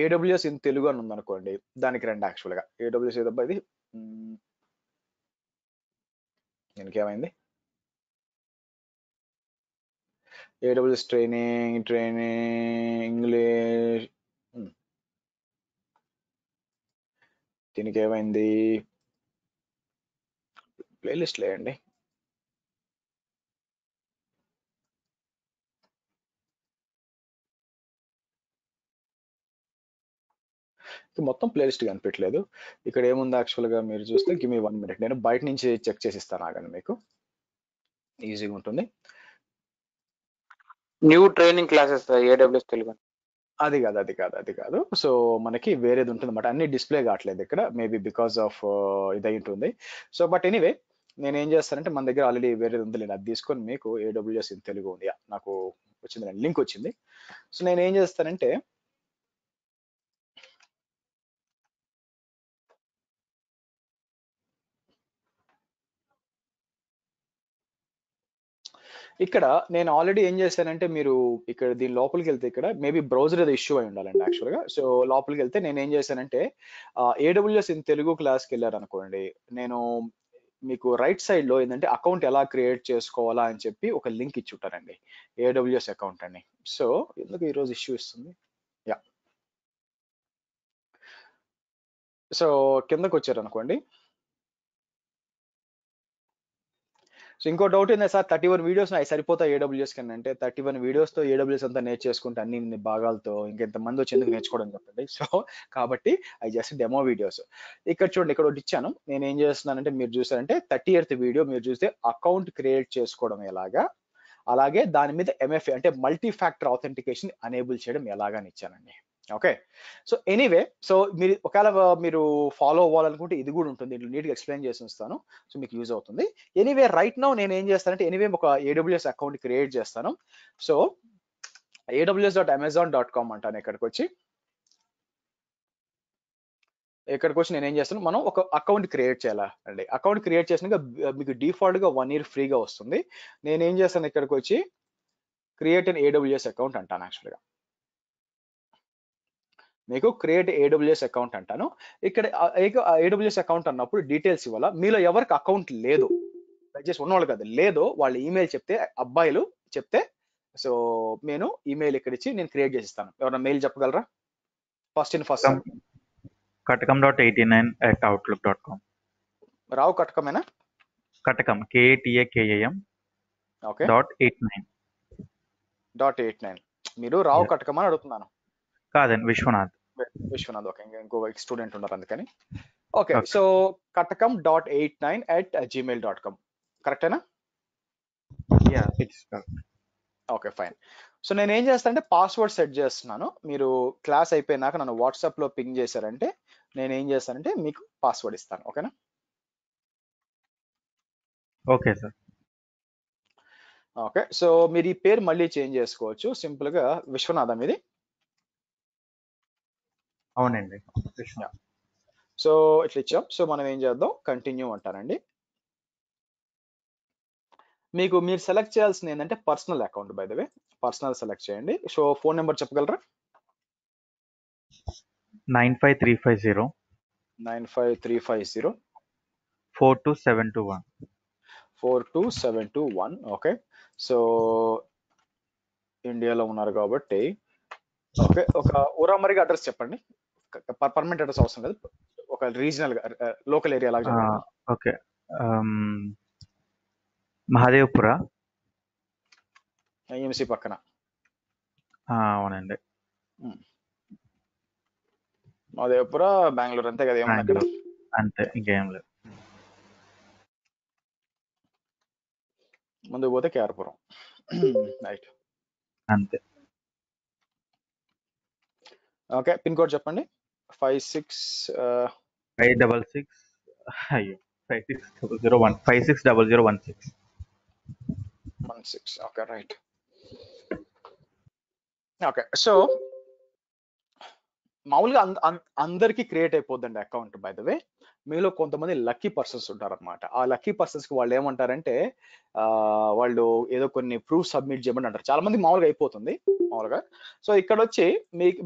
AWS ఇన్ తెలుగు అని ఉందనుకోండి, దానికి రండి. యాక్చువల్గా AWS ఏదబ్బా ఇది, దీనికి ఏమైంది, AWS ట్రైనింగ్ ఇంగ్లీష్, దీనికి ఏమైంది, ప్లేలిస్ట్ లేయండి. మొత్తం ప్లేలిస్ట్ కనిపించలేదు. ఇక్కడ ఏముంది యాక్చువల్గా మీరు చూస్తే, గివ్ మీ 1 minute, నేను బయట నుంచి చెక్ చేసి ఇస్తాను. ఆగండి, మీకు ఈజీగా ఉంటుంది. New training classes AWS Telugu. అది కాదు. సో మనకి వేరేది ఉంటుంది అన్నమాట. అన్ని డిస్ప్లే కావట్లేదు ఇక్కడ, మేబీ బికాస్ ఆఫ్ ఇది ఉంటుంది. సో బట్ ఎనీవే నేను ఏం చేస్తానంటే మన దగ్గర ఆల్రెడీ వేరేది ఉంది, నేను అది తీసుకొని మీకు AWS ఇన్ తెలుగు ఉంది, నాకు వచ్చింది, లింక్ వచ్చింది. సో నేను ఏం చేస్తానంటే ఇక్కడ నేను ఆల్రెడీ ఏం చేశానంటే, మీరు ఇక్కడ దీని లోపలికి వెళ్తే ఇక్కడ మేబీ బ్రౌజర్ ఏదో ఇష్యూ అయి ఉండాలండి యాక్చువల్గా. సో లోపలికి వెళ్తే నేను ఏం చేశానంటే AWS ఇన్ తెలుగు క్లాస్కి వెళ్ళారు అనుకోండి, నేను మీకు రైట్ సైడ్ లో ఏంటంటే అకౌంట్ ఎలా క్రియేట్ చేసుకోవాలా అని చెప్పి ఒక లింక్ ఇచ్చి ఉంటారండి, AWS అకౌంట్ అని. సో ఎందుకు ఈరోజు ఇష్యూ ఇస్తుంది, యా. సో కిందకు వచ్చారు అనుకోండి. సో ఇంకో డౌట్ ఏంటంటే సార్ 31 వీడియోస్ అవి సరిపోతాయి AWS కన్నా అంటే, 31 వీడియోస్తో AWS అంతా నేర్చేసుకుంటే అన్ని భాగాలతో ఇంకెంతమంది వచ్చి ఎందుకు నేర్చుకోవడం చెప్పండి. సో కాబట్టి అవి జస్ట్ డెమో వీడియోస్. ఇక్కడ చూడండి, ఇక్కడ ఒకటి ఇచ్చాను. నేను ఏం చేస్తున్నానంటే మీరు చూసారంటే 30th వీడియో మీరు చూస్తే అకౌంట్ క్రియేట్ చేసుకోవడం ఎలాగా, అలాగే దాని మీద MFA అంటే మల్టీ ఫ్యాక్టర్ ఆథెంటికేషన్ అనేబుల్ చేయడం ఎలాగా అని ఇచ్చానండి. ఓకే. సో ఎనీవే, సో మీరు ఒకవేళ మీరు ఫాలో అవ్వాలనుకుంటే ఇది కూడా ఉంటుంది, ఇట్లా నీట్గా ఎక్స్ప్లెయిన్ చేసి ఇస్తాను. సో మీకు యూజ్ అవుతుంది. ఎనీవే రైట్ నౌ నేను ఏం చేస్తానంటే ఒక AWS అకౌంట్ క్రియేట్ చేస్తాను. సో aws.amazon.com అంటాను. ఇక్కడికి వచ్చి నేను ఏం చేస్తాను, మనం ఒక అకౌంట్ క్రియేట్ చేయాలా అండి. అకౌంట్ క్రియేట్ చేసినాక మీకు డిఫాల్ట్ గా 1 year ఫ్రీగా వస్తుంది. నేను ఏం చేస్తాను, ఇక్కడికి వచ్చి క్రియేట్ అన్ AWS అకౌంట్ అంటాను. యాక్చువల్గా మీకు క్రియేట్ AWS అకౌంట్ అంటాను. ఇక్కడ AWS అకౌంట్ అన్నప్పుడు డీటెయిల్స్ ఇవ్వాలా. మీలో ఎవరికి అకౌంట్ లేదు, దయచేసి ఉన్నవాళ్ళు కాదు, లేదో వాళ్ళు ఈమెయిల్ చెప్తే, అబ్బాయిలు చెప్తే, సో నేను ఈమెయిల్ ఇక్కడ ఇచ్చి నేను క్రియేట్ చేసి ఇస్తాను. ఎవరైనా మెయిల్ చెప్పగలరా? First katakam.89@outlook.com. రావు కటకమేనా? katakam KATAKAM okay .89. .89 మీరు రావు కటకమని అడుగుతున్నాను. కాదండి, విశ్వనాథ్. విశ్వనాథ్. ఓకే, ఇంకో స్టూడెంట్ ఉన్నారు అందుకని. ఓకే, సో katakam.89@gmail.com కరెక్టేనా? Okay, fine. సో నేను ఏం చేస్తాను అంటే పాస్వర్డ్ సెట్ చేస్తున్నాను. మీరు క్లాస్ అయిపోయినాక నన్ను వాట్సాప్లో పింగ్ చేశారంటే నేను ఏం చేస్తానంటే మీకు పాస్వర్డ్ ఇస్తాను. ఓకేనా? Okay sir. ఓకే, సో మీరు ఈ పేరు మళ్ళీ చేంజ్ చేసుకోవచ్చు. సింపుల్గా విశ్వనాథం ఇది. అవునండి. సో ఇట్లా ఇచ్చాం. సో మనం ఏం చేద్దాం, కంటిన్యూ అంటానండి. మీరు సెలెక్ట్ చేయాల్సింది ఏంటంటే personal account. By the way personal select చేయండి. సో ఫోన్ నెంబర్ చెప్పగలరా? 95350 95350 42721. 42721. ఓకే, సో ఇండియాలో ఉన్నారు కాబట్టి ఓకే, ఒక ఊరామరిగా అడ్రస్ చెప్పండి. పర్మనెంట్ అడ్రస్ అవసరం లేదు, ఒక రీజనల్ లోకల్ ఏరియా లాగా చెప్పండి. ఓకే, మహాదేవ్పుర, ఎంసీ పక్కన. అవునండి. మహాదేవ్పుర, బెంగళూరు, అంతే కదా? ఏమన్నా అక్కడ? అంతే, ఇంకేం లేదు. ముందుకు పోతే కేఆర్పురం. రైట్, అంతే. ఓకే, పిన్ కోడ్ చెప్పండి. 566 అయ్యో 560016. Okay, right. ఓకే, సో మామూలుగా అందరికీ క్రియేట్ అయిపోద్దండి అకౌంట్. బై ద వే మీలో కొంతమంది లక్కీ పర్సన్స్ ఉంటారన్నమాట. ఆ లక్కీ పర్సన్స్ కి వాళ్ళు ఏమంటారంటే వాళ్ళు ఏదో కొన్ని ప్రూఫ్ సబ్మిట్ చేయమని అంటారు. చాలా మంది మామూలుగా అయిపోతుంది మామూలుగా. సో ఇక్కడ వచ్చి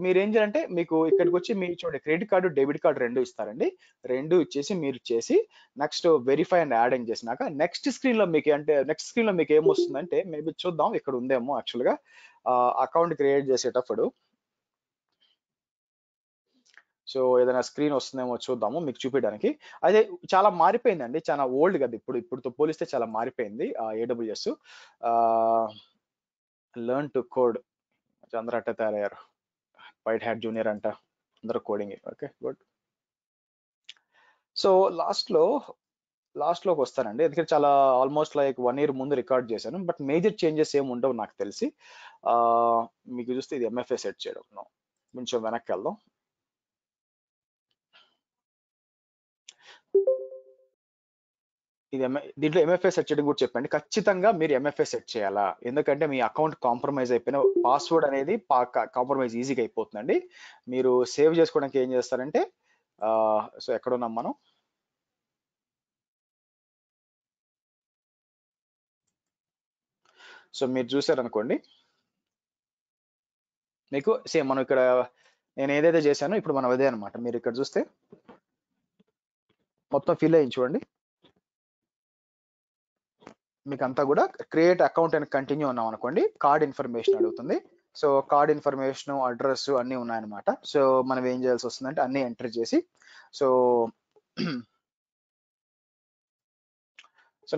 మీరు ఏం చేయాలంటే మీకు ఇక్కడికి వచ్చి మీరు చూడండి, క్రెడిట్ కార్డు డెబిట్ కార్డు రెండు ఇస్తారండి. రెండు ఇచ్చేసి మీరు చేసి నెక్స్ట్ వెరిఫై అండ్ యాడ్ అని చేసినాక నెక్స్ట్ స్క్రీన్ లో మీకు ఏమొస్తుందంటే మేబీ చూద్దాం, ఇక్కడ ఉందేమో యాక్చువల్గా అకౌంట్ క్రియేట్ చేసేటప్పుడు. సో ఏదైనా స్క్రీన్ వస్తుందేమో చూద్దాము మీకు చూపించడానికి. అదే చాలా మారిపోయిందండి, చాలా ఓల్డ్ కదా, ఇప్పుడుతో పోలిస్తే చాలా మారిపోయింది AWS. లెర్న్ టు కోడ్ అందరూ అట్ట తయారయ్యారు. వైట్ హ్యాట్ జూనియర్ అంట, అందరూ కోడింగ్. Okay, good. సో లాస్ట్లోకి వస్తానండి, ఎందుకంటే చాలా ఆల్మోస్ట్ లైక్ 1 year ముందు రికార్డ్ చేశాను. బట్ మేజర్ చేంజెస్ ఏమి ఉండవు నాకు తెలిసి. మీకు చూస్తే ఇది MFA సెట్ చేయడం. కొంచెం వెనక్కి వెళ్దాం. దీంట్లో MFA సెట్ చేయడం కూడా చెప్పండి. ఖచ్చితంగా మీరు MFA సెట్ చేయాలా, ఎందుకంటే మీ అకౌంట్ కాంప్రమైజ్ అయిపోయిన పాస్వర్డ్ అనేది కాంప్రమైజ్ ఈజీగా అయిపోతుందండి. మీరు సేవ్ చేసుకోవడానికి ఏం చేస్తారంటే సో ఎక్కడున్నాం మనం, సో మీరు చూసారనుకోండి, మీకు సేమ్ మనం ఇక్కడ నేను ఏదైతే చేశానో ఇప్పుడు మనం అదే అనమాట. మీరు ఇక్కడ చూస్తే మొత్తం ఫిల్ అయ్యి చూడండి, మీకు అంతా కూడా క్రియేట్ అకౌంట్ అని కంటిన్యూ ఉన్నాం అనుకోండి, కార్డ్ ఇన్ఫర్మేషన్ అడుగుతుంది. సో కార్డ్ ఇన్ఫర్మేషన్, అడ్రస్ అన్నీ ఉన్నాయన్నమాట. సో మనం ఏం చేయాల్సి వస్తుందంటే అన్నీ ఎంటర్ చేసి సో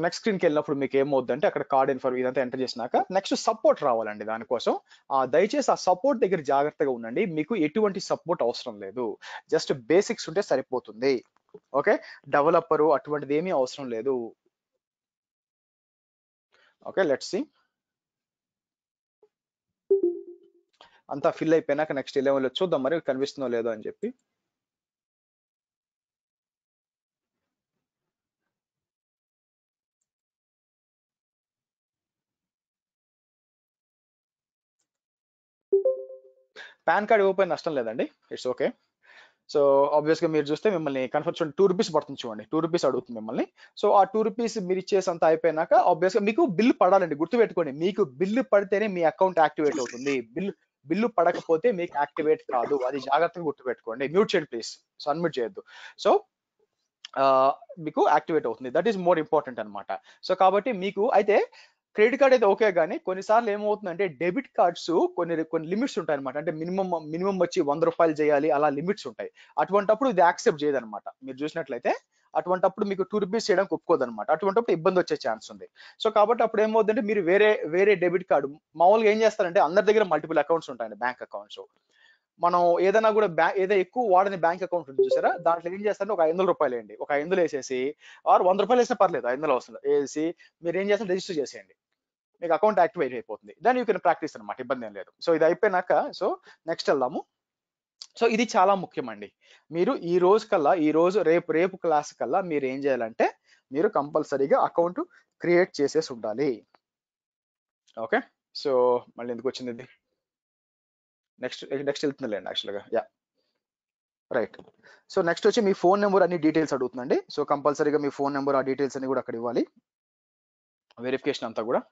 నెక్స్ట్ స్క్రీన్కి వెళ్ళినప్పుడు మీకు ఏమవుతుందంటే అక్కడ కార్డ్ ఇన్ఫర్మేషన్ ఇదంతా ఎంటర్ చేసినాక నెక్స్ట్ సపోర్ట్ రావాలండి. దానికోసం దయచేసి ఆ సపోర్ట్ దగ్గర జాగ్రత్తగా ఉండండి. మీకు ఎటువంటి సపోర్ట్ అవసరం లేదు, జస్ట్ బేసిక్స్ ఉంటే సరిపోతుంది. ఓకే, డెవలపరు అటువంటిది ఏమీ అవసరం లేదు. Okay, let's see. అంతా ఫిల్ అయిపోయినాక నెక్స్ట్ 11లో చూద్దాం మరి కనిపిస్తుందో లేదో అని చెప్పి. పాన్ కార్డ్ ఇవ్వకపోయిన నష్టం లేదండి, ఇట్స్ ఓకే. సో ఆబ్వియస్ గా మీరు చూస్తే మిమ్మల్ని కన్ఫర్మ్ చూడండి, 2 రూపీస్ పడుతుంది చూడండి, 2 రూపీస్ అడుగుతుంది మిమ్మల్ని. సో ఆ 2 రూపీస్ మీరు ఇచ్చేసంత అయిపోయినాక ఆబ్వియస్ గా మీకు బిల్లు పడాలండి. గుర్తుపెట్టుకోండి, మీకు బిల్లు పడితేనే మీ అకౌంట్ యాక్టివేట్ అవుతుంది. బిల్లు పడకపోతే మీకు యాక్టివేట్ కాదు, అది జాగ్రత్తగా గుర్తుపెట్టుకోండి. మ్యూట్ చేయండి ప్లీజ్, సో అన్మ్యూట్ చేయొద్దు. సో మీకు యాక్టివేట్ అవుతుంది, దట్ ఈస్ మోర్ ఇంపార్టెంట్ అనమాట. సో కాబట్టి మీకు అయితే క్రెడిట్ కార్డ్ అయితే ఓకే, కానీ కొన్నిసార్లు ఏమవుతుందంటే డెబిట్ కార్డ్స్ కొన్ని లిమిట్స్ ఉంటాయి అనమాట. అంటే మినిమం వచ్చి 100 రూపాయలు చేయాలి, అలా లిమిట్స్ ఉంటాయి. అటువంటిప్పుడు ఇది యాక్సెప్ట్ చేయదనమాట. మీరు చూసినట్లయితే అటువంటప్పుడు మీకు ₹2 చేయడానికి ఒప్పుకోదన్నమాట. అటువంటప్పుడు ఇబ్బంది వచ్చే ఛాన్స్ ఉంది. సో కాబట్టి అప్పుడు ఏమవుతుందంటే మీరు వేరే డెబిట్ కార్డు మామూలుగా ఏం చేస్తారంటే అందరి దగ్గర మల్టిపుల్ అకౌంట్స్ ఉంటాయండి, బ్యాంక్ అకౌంట్స్. మనం ఏదైనా కూడా ఏదో ఎక్కువ వాడని బ్యాంక్ అకౌంట్ ఉంటుంది చూసారా, దాంట్లో ఏం చేస్తారంటే ఒక ₹500 వేయండి, ఒక 500 వేసేసి ఆర్ ₹100 వేసినా పర్లేదు, 500 అవసరం వేసి మీరు ఏం చేస్తారు, రిజిస్టర్ చేసేయండి, మీకు అకౌంట్ యాక్టివేట్ అయిపోతుంది. దాన్ని యూ కెన్ ప్రాక్టీస్ అనమాట, ఇబ్బంది ఏం లేదు. సో ఇది అయిపోయినాక సో నెక్స్ట్ వెళ్దాము. సో ఇది చాలా ముఖ్యమండి. మీరు ఈ రోజు కల్లా రేపు క్లాస్ కల్లా మీరు ఏం చేయాలంటే మీరు కంపల్సరీగా అకౌంట్ క్రియేట్ చేసేసి ఉండాలి. ఓకే, సో మళ్ళీ ఎందుకు వచ్చింది ఇది, నెక్స్ట్ వెళ్తుందిలేండి యాక్చువల్గా. Yeah right. సో నెక్స్ట్ వచ్చి మీ ఫోన్ నెంబర్ అన్ని డీటెయిల్స్ అడుగుతుందండి. సో కంపల్సరీగా మీ ఫోన్ నెంబర్ ఆ డీటెయిల్స్ అన్ని కూడా అక్కడ ఇవ్వాలి, వెరిఫికేషన్ అంతా కూడా.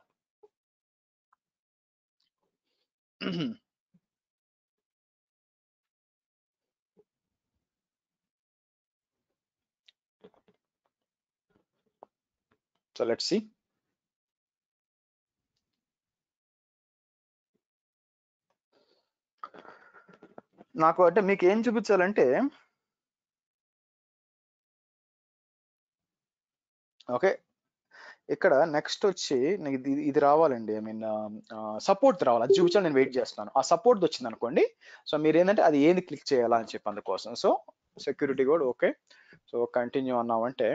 So let's see. నాకు అంటే మీకు ఏం చూపించాలంటే ఓకే, ఇక్కడ నెక్స్ట్ వచ్చి ఇది రావాలండి, ఐ మీన్ సపోర్ట్ రావాలి, అది చూపించాలి, నేను వెయిట్ చేస్తున్నాను. ఆ సపోర్ట్ వచ్చింది అనుకోండి, సో మీరు ఏంటంటే అది ఏంది క్లిక్ చేయాలా అని చెప్పి అందుకోసం. So security code okay, so continue అన్నామంటే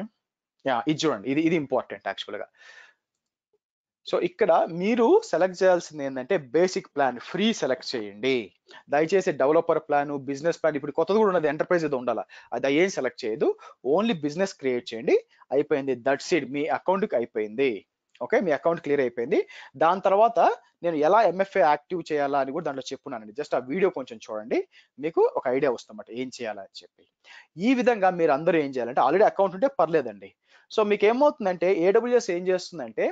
యా ఇది చూడండి, ఇది ఇంపార్టెంట్ యాక్చువల్గా. సో ఇక్కడ మీరు సెలెక్ట్ చేయాల్సింది ఏంటంటే బేసిక్ ప్లాన్ ఫ్రీ సెలెక్ట్ చేయండి. దయచేసి డెవలపర్ ప్లాన్, బిజినెస్ ప్లాన్, ఇప్పుడు కొత్తది కూడా ఉన్నది, ఎంటర్ప్రైజ్ ఏదో ఉండాలి, అది ఏం సెలెక్ట్ చేయదు, ఓన్లీ బిజినెస్ క్రియేట్ చేయండి, అయిపోయింది, దట్స్ ఇట్, మీ అకౌంట్కి అయిపోయింది. ఓకే, మీ అకౌంట్ క్లియర్ అయిపోయింది. దాని తర్వాత నేను ఎలా MFA యాక్టివ్ చేయాలా అని కూడా దాంట్లో చెప్పున్నానండి. జస్ట్ ఆ వీడియో కొంచెం చూడండి, మీకు ఒక ఐడియా వస్తుందన్నమాట ఏం చేయాలని చెప్పి. ఈ విధంగా మీరు అందరూ ఏం చేయాలంటే, ఆల్రెడీ అకౌంట్ ఉంటే పర్లేదండి. సో మీకు ఏమవుతుందంటే AWS ఏం చేస్తుందంటే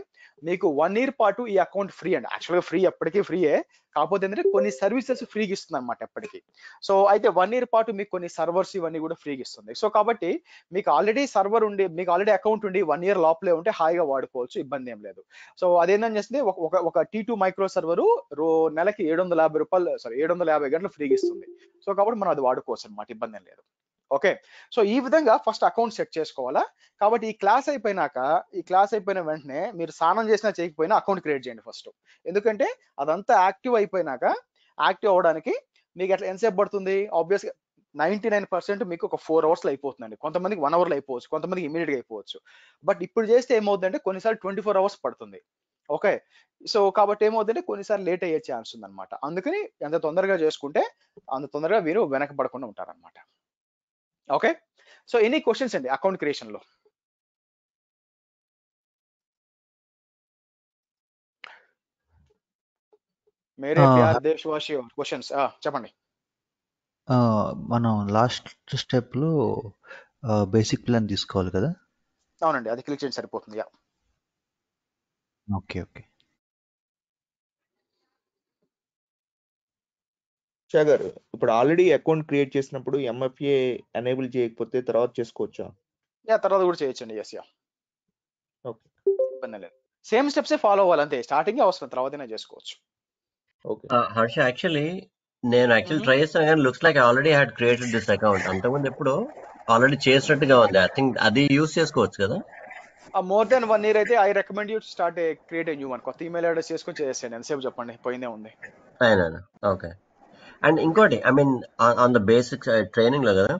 మీకు 1 year పాటు ఈ అకౌంట్ ఫ్రీ అండి, యాక్చువల్గా ఫ్రీ, ఎప్పటికీ ఫ్రీయే, కాకపోతే ఏంటంటే కొన్ని సర్వీసెస్ ఫ్రీగా ఇస్తుంది అనమాట ఎప్పటికీ. సో అయితే 1 year పాటు మీకు కొన్ని సర్వర్స్ ఇవన్నీ కూడా ఫ్రీగా ఇస్తుంది. సో కాబట్టి మీకు ఆల్రెడీ సర్వర్ ఉండి, మీకు ఆల్రెడీ అకౌంట్ ఉండి 1 year లోపలే ఉంటే హాయిగా వాడుకోవచ్చు, ఇబ్బంది ఏం లేదు. సో అదేంటని చేస్తే ఒక T2 మైక్రో సర్వరు నెలకి $750 గంటలు ఫ్రీగా ఇస్తుంది. సో కాబట్టి మనం అది వాడుకోవచ్చు అనమాట, ఇబ్బంది ఏం లేదు. ఓకే, సో ఈ విధంగా ఫస్ట్ అకౌంట్ సెట్ చేసుకోవాలా. కాబట్టి ఈ క్లాస్ అయిపోయిన వెంటనే మీరు స్నానం చేసినా చేయకపోయినా అకౌంట్ క్రియేట్ చేయండి ఫస్ట్. ఎందుకంటే అదంతా యాక్టివ్ అయిపోయినాక, యాక్టివ్ అవ్వడానికి మీకు ఎట్లా ఎంతసేపు పడుతుంది, ఆబ్వియస్గా 99% మీకు ఒక 4 hours అయిపోతుందండి. కొంతమందికి 1 hour అయిపోవచ్చు, కొంతమందికి ఇమీడియట్గా అయిపోవచ్చు. బట్ ఇప్పుడు చేస్తే ఏమవుతుందంటే కొన్నిసార్లు 24 hours పడుతుంది. ఓకే, సో కాబట్టి ఏమవుతుందంటే కొన్నిసార్లు లేట్ అయ్యే ఛాన్స్ ఉందన్నమాట. అందుకని ఎంత తొందరగా చేసుకుంటే అంత తొందరగా మీరు వెనకబడకుండా ఉంటారన్నమాట. ఓకే, సో ఎనీ క్వశ్చన్స్ అండి అకౌంట్ క్రియేషన్ లో? మేరే ప్యార్ దేశవాసి క్వశ్చన్స్ చెప్పండి. మనం లాస్ట్ స్టెప్ లో బేసిక్ ప్లాన్ తీసుకోవాలి కదా? అవునండి, అది క్లిక్ చేయండి సరిపోతుంది. Okay okay. షా గారు, ఇప్పుడు ఆల్రెడీ అకౌంట్ క్రియేట్ చేసినప్పుడు MFA ఎనేబుల్ చేయకపోతే తర్వాత చేసుకోవచ్చా? తర్వాత కూడా చేయొచ్చండి. ఎస్, ఓకే, ఇబ్బంది లేదు, సేమ్ స్టెప్స్ ఫాలో అవ్వాలి అంతే, స్టార్టింగ్ అవసరం, తర్వాతనే చేసుకోవచ్చు. ఓకే హర్ష, నేను ట్రై చేస్తాను కానీ looks like I already had created this account. అంతకుముందు ఎప్పుడు ఆల్రెడీ చేసినట్టుగా ఉంది. ఐ థింక్ అది యూస్ చేసుకోవచ్చు కదా? మోర్ దెన్ 1 year అయితే I recommend you start create new one, కొత్త ఈమెయిల్ అడ్రస్ చేసుకొని చేసేయండి, ఎంతసేపు చెప్పండి, పోయిందే ఉంది. ఓకే. అండ్ ఇంకోటి, I mean on the basics training లో కదా,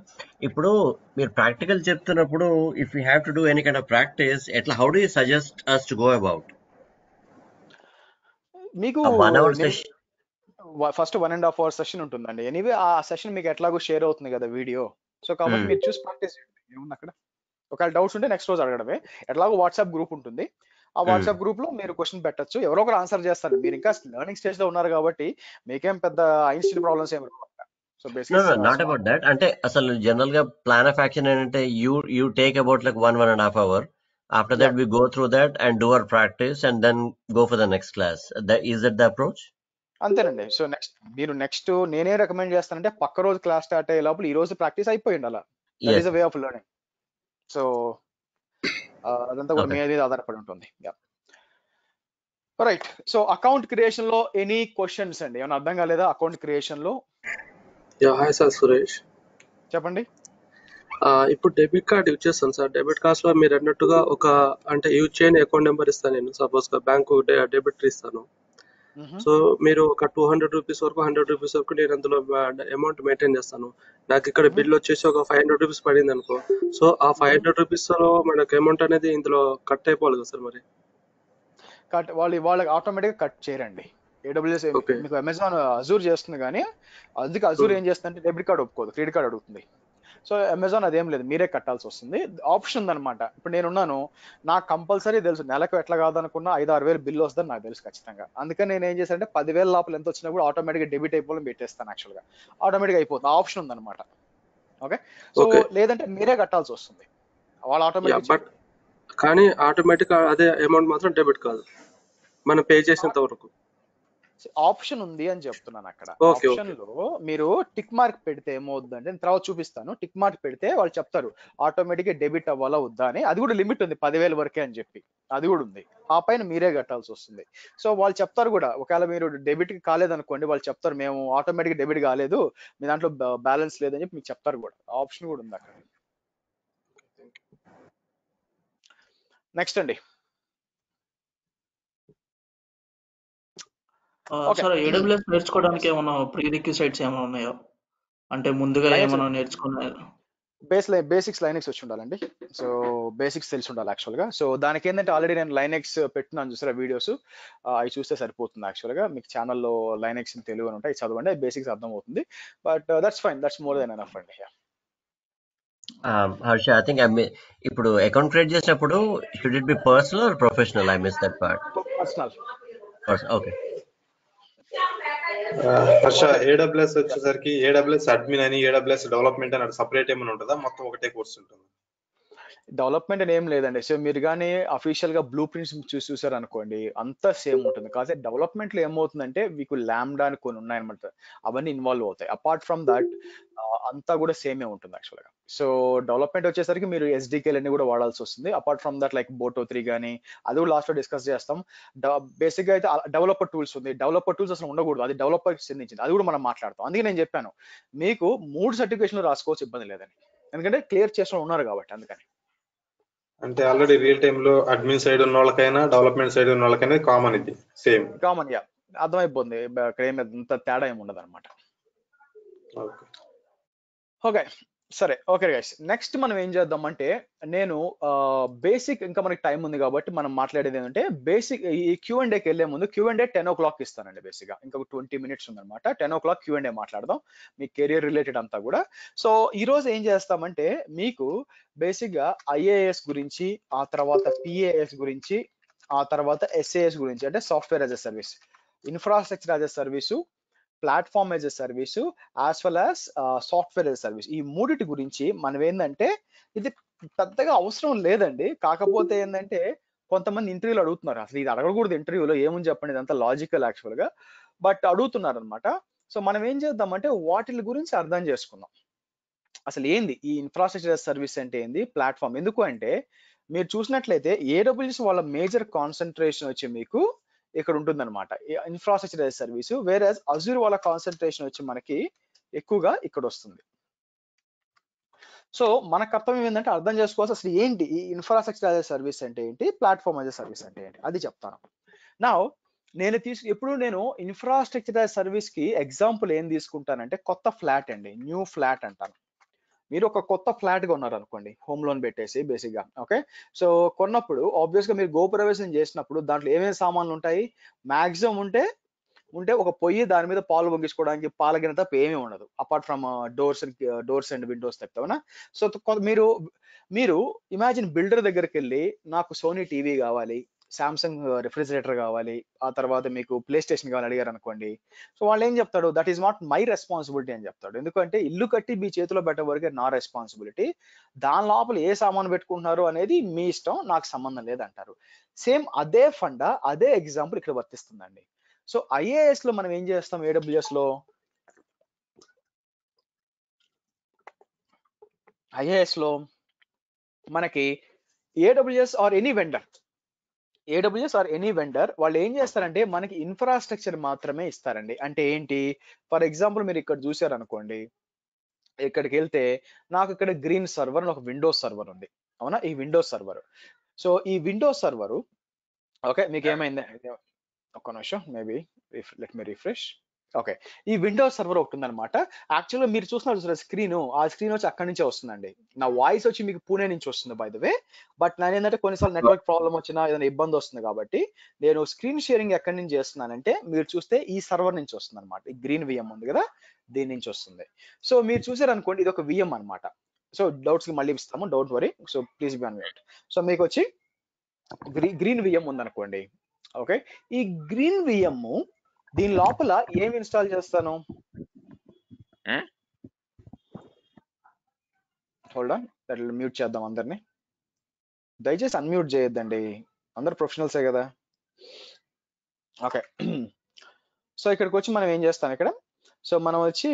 ఇప్పుడు మీరు ప్రాక్టికల్ చెప్తున్నప్పుడు if you have to do any kind of practice, ఎట్లా, how do you suggest us to go about? మీకు 1 hour session, first 1.5 hour session ఉంటుందండి. Anyway ఆ సెషన్ మీకు ఎట్లాగో షేర్ అవుతుంది కదా వీడియో, సో కాబట్టి మీరు చూసి ప్రాక్టీస్ చేయండి, ఏముంది అక్కడ. ఒకవేళ డౌట్స్ ఉంటే నెక్స్ట్ రోజు అడగడమే. ఎట్లాగో వాట్సాప్ గ్రూప్ ఉంటుంది, ఆ వాట్సాప్ గ్రూప్ లో మీరు క్వశ్చన్ పెట్టచ్చు, ఎవరో ఒకరు ఆన్సర్ చేస్తారు. మీరు ఇంకా లెర్నింగ్ స్టేజ్ లో ఉన్నారు కాబట్టి మీకేం పెద్ద ఐన్స్టీన్ ప్రాబ్లమ్స్ ఏమి రావు. So not about that. అంటే అసలు జనరల్ గా ప్లాన్ ఆఫ్ యాక్షన్ ఏంటంటే you take about like 1.5 hour. After that, we go through that and do our practice and then go for the next class. Is that the approach? అంతేనండి. So next నేనే recommend చేస్తానంటే పక్క రోజు class start అయ్యే లోపల ఈ రోజు practice అయిపోయి ఉండాలి. That is a way of learning. So అదంతా కూడా మీ మీద ఆధారపడి ఉంటుంది. రైట్. సో అకౌంట్ క్రియేషన్ లో ఎనీ క్వశ్చన్స్ అండి, ఏమైనా అర్థం కాలేదా అకౌంట్ క్రియేషన్ లో? హాయ్ సార్, సురేష్ చెప్పండి. ఇప్పుడు డెబిట్ కార్డ్ యూజ్ చేస్తాను సార్. డెబిట్ కార్డ్స్ లో మీరు అన్నట్టుగా ఒక అంటే యూజ్ చేయని అకౌంట్ నెంబర్ ఇస్తాను నేను. సపోజ్ బ్యాంకు డెబిట్ ఇస్తాను. సో మీరు ఒక 200 రూపీస్ వరకు 100 రూపీస్ వరకు నేను అందులో అమౌంట్ మెయింటైన్ చేస్తాను. నాకు ఇక్కడ బిల్ వచ్చేసి ఒక 500 రూపీస్ పడింది అనుకో. సో ఆ 500 రూపీస్ లో మనకు అమౌంట్ అనేది ఇందులో కట్ అయిపోవాలి కదా సార్ మరి. కట్ వాళ్ళకి ఆటోమేటిక్ గా కట్ చేయరండి. AWS మీకు అమెజాన్ అజూర్ చేస్తుంది, కానీ అందుకే అజూర్ ఏం చేస్తుందంటే డెబిట్ కార్డ్ ఒప్పుకోదు, క్రెడిట్ కార్డ్ అడుగుతుంది. సో అమెజాన్ అదేం లేదు, మీరే కట్టాల్సి వస్తుంది. ఆప్షన్ ఉందన్నమాట. ఇప్పుడు నేనున్నాను, నాకు కంపల్సరీ తెలుసు నెలకు ఎట్లా కాదనుకున్నా 5-6 వేలు బిల్ వస్తుందని నాకు తెలుసు ఖచ్చితంగా. అందుకని నేను ఏం చేశానంటే 10,000 లోపల ఎంత వచ్చినా కూడా ఆటోమేటిక్గా డెబిట్ అయిపోవాలని పెట్టేస్తాను. యాక్చువల్గా ఆటోమేటిక్గా అయిపోతుంది, ఆ ఆప్షన్ ఉందన్నమాట. ఓకే, సో లేదంటే మీరే కట్టాల్సి వస్తుంది. వాళ్ళు ఆటోమేటిక్ బట్ కానీ ఆటోమేటిక్ అదే అమౌంట్ మాత్రం డెబిట్ కాదు మనం పే చేసేంత వరకు. ఆప్షన్ ఉంది అని చెప్తున్నాను. అక్కడ ఆప్షన్ లో మీరు టిక్ మార్క్ పెడితే ఏమవుతుందంటే, నేను తర్వాత చూపిస్తాను. టిక్ మార్క్ పెడితే వాళ్ళు చెప్తారు ఆటోమేటిక్ గా డెబిట్ అవ్వాలా వద్దా అని. అది కూడా లిమిట్ ఉంది 10,000 వరకే అని చెప్పి, అది కూడా ఉంది. ఆ పైన మీరే కట్టాల్సి వస్తుంది. సో వాళ్ళు చెప్తారు కూడా, ఒకవేళ మీరు డెబిట్ కాలేదనుకోండి, వాళ్ళు చెప్తారు మేము ఆటోమేటిక్ డెబిట్ కాలేదు, మీ దాంట్లో బ్యాలెన్స్ లేదని చెప్పి మీకు చెప్తారు కూడా. ఆప్షన్ కూడా ఉంది అక్కడ. నెక్స్ట్ అండి. సార్ AWS నేర్చుకోవడానికి ఏమైనా ప్రీ రిక్విజైట్స్ ఏమైనా ఉన్నాయా? అంటే ముందుగా ఏమైనా నేర్చుకున్నారా? బేసిక్స్ లైనెక్స్ వచ్చి ఉండాలండి. సో బేసిక్స్ తెలిసి ఉండాలి యాక్చువల్గా. సో దానికి ఏంటంటే ఆల్రెడీ నేను లైనెక్స్ పెట్టినాను చూసారా వీడియోస్, అవి చూస్తే సరిపోతుంది. యాక్చువల్గా మీకు ఛానల్లో లైనెక్స్ తెలుగు అని ఉంటాయి, చదవండి, బేసిక్స్ అర్థం అవుతుంది. But that's fine, that's more than enough అండి. హర్ష, ఐ థింక్ ఇప్పుడు అకౌంట్ క్రియేట్ చేసినప్పుడు should it be personal or professional? I miss that part. Personal. Okay. Harsha, AWS వచ్చేసరికి AWS అడ్మిన్ అని, AWS డెవలప్మెంట్ అని సపరేట్ ఏమైనా ఉంటుందా? మొత్తం ఒకటే కోర్స్ ఉంటుంది? డెవలప్మెంట్ అని ఏం లేదండి. సో మీరు కానీ అఫీషియల్ గా బ్లూ ప్రింట్స్ చూసారు అనుకోండి, అంతా సేమ్ ఉంటుంది. కాకపోతే డెవలప్మెంట్ లో ఏమవుతుందంటే మీకు ల్యాండా అని కొన్ని ఉన్నాయన్నమాట, అవన్నీ ఇన్వాల్వ్ అవుతాయి. అపార్ట్ ఫ్రమ్ దట్ అంతా కూడా సేమే ఉంటుంది యాక్చువల్గా. సో డెవలప్మెంట్ వచ్చేసరికి మీరు SDKలు అన్ని కూడా వాడాల్సి వస్తుంది. Apart from that like Boto 3 కానీ, అది కూడా లాస్ట్ లో డిస్కస్ చేస్తాం. బేసిక్ గా అయితే డెవలపర్ టూల్స్ ఉంది. డెవలపర్ టూల్స్ అసలు ఉండకూడదు, అది డెవలపర్ చెందించింది, అది కూడా మనం మాట్లాడతాం. అందుకే నేను చెప్పాను మీకు 3 సర్టిఫికేషన్లు రాసుకోవచ్చు, ఇబ్బంది లేదని, ఎందుకంటే క్లియర్ చేసిన ఉన్నారు కాబట్టి. అందుకని అంటే ఆల్రెడీ రియల్ టైమ్ లో అడ్మిన్ సైడ్ ఉన్న వాళ్ళకైనా డెవలప్మెంట్ సైడ్ ఉన్న వాళ్ళకైనా కామన్, ఇది సేమ్ కామన్. యా, అర్థమైపోతుంది. అక్కడ ఏమి అంత తేడా ఏమి ఉండదు అనమాట. ఓకే, సరే. ఓకే గైస్, నెక్స్ట్ మనం ఏం చేద్దామంటే, నేను బేసిక్, ఇంకా మనకి టైం ఉంది కాబట్టి మనం మాట్లాడేది ఏంటంటే బేసిక్. ఈ Q&Aకి వెళ్ళే ముందు Q&A 10 o'clock ఇస్తానండి. బేసిక్ గా ఇంకా 20 minutes ఉందన్నమాట. 10 o'clock Q&A మాట్లాడదాం, మీ కెరియర్ రిలేటెడ్ అంతా కూడా. సో ఈ రోజు ఏం చేస్తామంటే, మీకు బేసిక్ గా IAS గురించి, ఆ తర్వాత PAS గురించి, ఆ తర్వాత SAS గురించి, అంటే software as a service, infrastructure as a service, platform as a service, as well as software as a service, ఈ మూడిటి గురించి మనం ఏంటంటే, ఇది పెద్దగా అవసరం లేదండి. కాకపోతే ఏంటంటే కొంతమంది ఇంటర్వ్యూలు అడుగుతున్నారు, అసలు ఇది అడగకూడదు ఇంటర్వ్యూలో, ఏముంది చెప్పండి, ఇదంతా లాజికల్ యాక్చువల్ గా, బట్ అడుగుతున్నారు అనమాట. సో మనం ఏం చేద్దామంటే వాటి గురించి అర్థం చేసుకుందాం. అసలు ఏంది ఈ ఇన్ఫ్రాస్ట్రక్చర్ యాజ్ సర్వీస్ అంటే ఏంది, ప్లాట్ఫామ్ ఎందుకు అంటే, మీరు చూసినట్లయితే AWS వాళ్ళ మేజర్ కాన్సన్ట్రేషన్ వచ్చి మీకు ఇక్కడ ఉంటుందన్నమాట, ఇన్ఫ్రాస్ట్రక్చర్ యాజ్ సర్వీస్. వేరే అజూర్ వాళ్ళ కాన్సన్ట్రేషన్ వచ్చి మనకి ఎక్కువగా ఇక్కడ వస్తుంది. సో మన కర్తవ్యం ఏంటంటే అర్థం చేసుకోవచ్చు అసలు ఏంటి ఈ ఇన్ఫ్రాస్ట్రక్చర్ యాజ్ ఎ సర్వీస్ అంటే ఏంటి, ప్లాట్ఫామ్ యాజ్ ఎ సర్వీస్ అంటే ఏంటి, అది చెప్తాను. నా ఎప్పుడు నేను ఇన్ఫ్రాస్ట్రక్చర్ యాజ్ సర్వీస్ కి ఎగ్జాంపుల్ ఏం తీసుకుంటానంటే, కొత్త ఫ్లాట్ అండి, న్యూ ఫ్లాట్ అంటాను. మీరు ఒక కొత్త ఫ్లాట్ గా ఉన్నారు అనుకోండి, హోమ్ లోన్ పెట్టేసి బేసిక్ గా. ఓకే, సో కొన్నప్పుడు ఆబ్వియస్ గా మీరు గృహప్రవేశం చేసినప్పుడు దాంట్లో ఏమేమి సామాన్లు ఉంటాయి, మాక్సిమం ఉంటే ఒక పొయ్యి, దాని మీద పాలు పొంగించుకోవడానికి పాల గిన్నె తప్ప ఏమీ ఉండదు, apart from doors and Windows తప్ప. సో మీరు ఇమాజిన్ బిల్డర్ దగ్గరికి వెళ్ళి, నాకు సోనీ టీవీ కావాలి, సామ్సంగ్ రిఫ్రిజిరేటర్ కావాలి, ఆ తర్వాత మీకు ప్లే స్టేషన్ కావాలి అడిగారు అనుకోండి. సో వాళ్ళు ఏం చెప్తాడు, that is not my responsibility అని చెప్తాడు. ఎందుకంటే ఇల్లు కట్టి మీ చేతిలో పెట్టే వరకే నా రెస్పాన్సిబిలిటీ, దాని లోపల ఏ సామాను పెట్టుకుంటున్నారు అనేది మీ ఇష్టం, నాకు సంబంధం లేదంటారు. సేమ్ అదే ఫండా, అదే ఎగ్జాంపుల్ ఇక్కడ వర్తిస్తుందండి. సో IAS లో మనం ఏం చేస్తాం, AWS లో మనకి AWS ఆర్ ఎనీ వెండర్ వాళ్ళు ఏం చేస్తారంటే మనకి ఇన్ఫ్రాస్ట్రక్చర్ మాత్రమే ఇస్తారండి. అంటే ఏంటి, ఫర్ ఎగ్జాంపుల్ మీరు ఇక్కడ చూసారు అనుకోండి, ఇక్కడికి వెళ్తే నాకు ఇక్కడ గ్రీన్ సర్వర్ అని ఒక విండోస్ సర్వర్ ఉంది, అవునా? ఈ విండోస్ సర్వర్. సో ఈ విండోస్ సర్వరు ఓకే, మీకు ఏమైంది ఒక్క నిమిషం, maybe let me refresh. Okay, ఈ విండోస్ సర్వర్ ఒకటి ఉందన్నమాట. యాక్చువల్గా మీరు చూస్తున్నారు స్క్రీన్, ఆ స్క్రీన్ వచ్చి అక్కడి నుంచే వస్తుందండి. నా వాయిస్ వచ్చి మీకు పూణే నుంచి వస్తుంది బై ద వే. బట్ నేను ఏంటంటే కొన్నిసార్లు నెట్వర్క్ ప్రాబ్లం వచ్చినా ఏదైనా ఇబ్బంది వస్తుంది కాబట్టి నేను స్క్రీన్ షేరింగ్ ఎక్కడి నుంచి చేస్తున్నానంటే మీరు చూస్తే ఈ సర్వర్ నుంచి వస్తుంది అనమాట. ఈ గ్రీన్ విఎం ఉంది కదా, దీని నుంచి వస్తుంది. సో మీరు చూసారనుకోండి, ఇది ఒక విఎం అనమాట. సో డౌట్స్ కి మళ్ళీ ఇస్తాము, don't worry. So please be unmute. So మీకు వచ్చి గ్రీన్ విఎం ఉందనుకోండి. ఓకే, ఈ గ్రీన్ విఎం దీని లోపల ఏం ఇన్స్టాల్ చేస్తాను? హోల్డ్ ఆన్, మ్యూట్ చేద్దాం అందరినీ. దయచేసి అన్మ్యూట్ చేయొద్దండి, అందరు ప్రొఫెషనల్సే కదా. ఓకే, సో ఇక్కడికి వచ్చి మనం ఏం చేస్తాం ఇక్కడ? సో మనం వచ్చి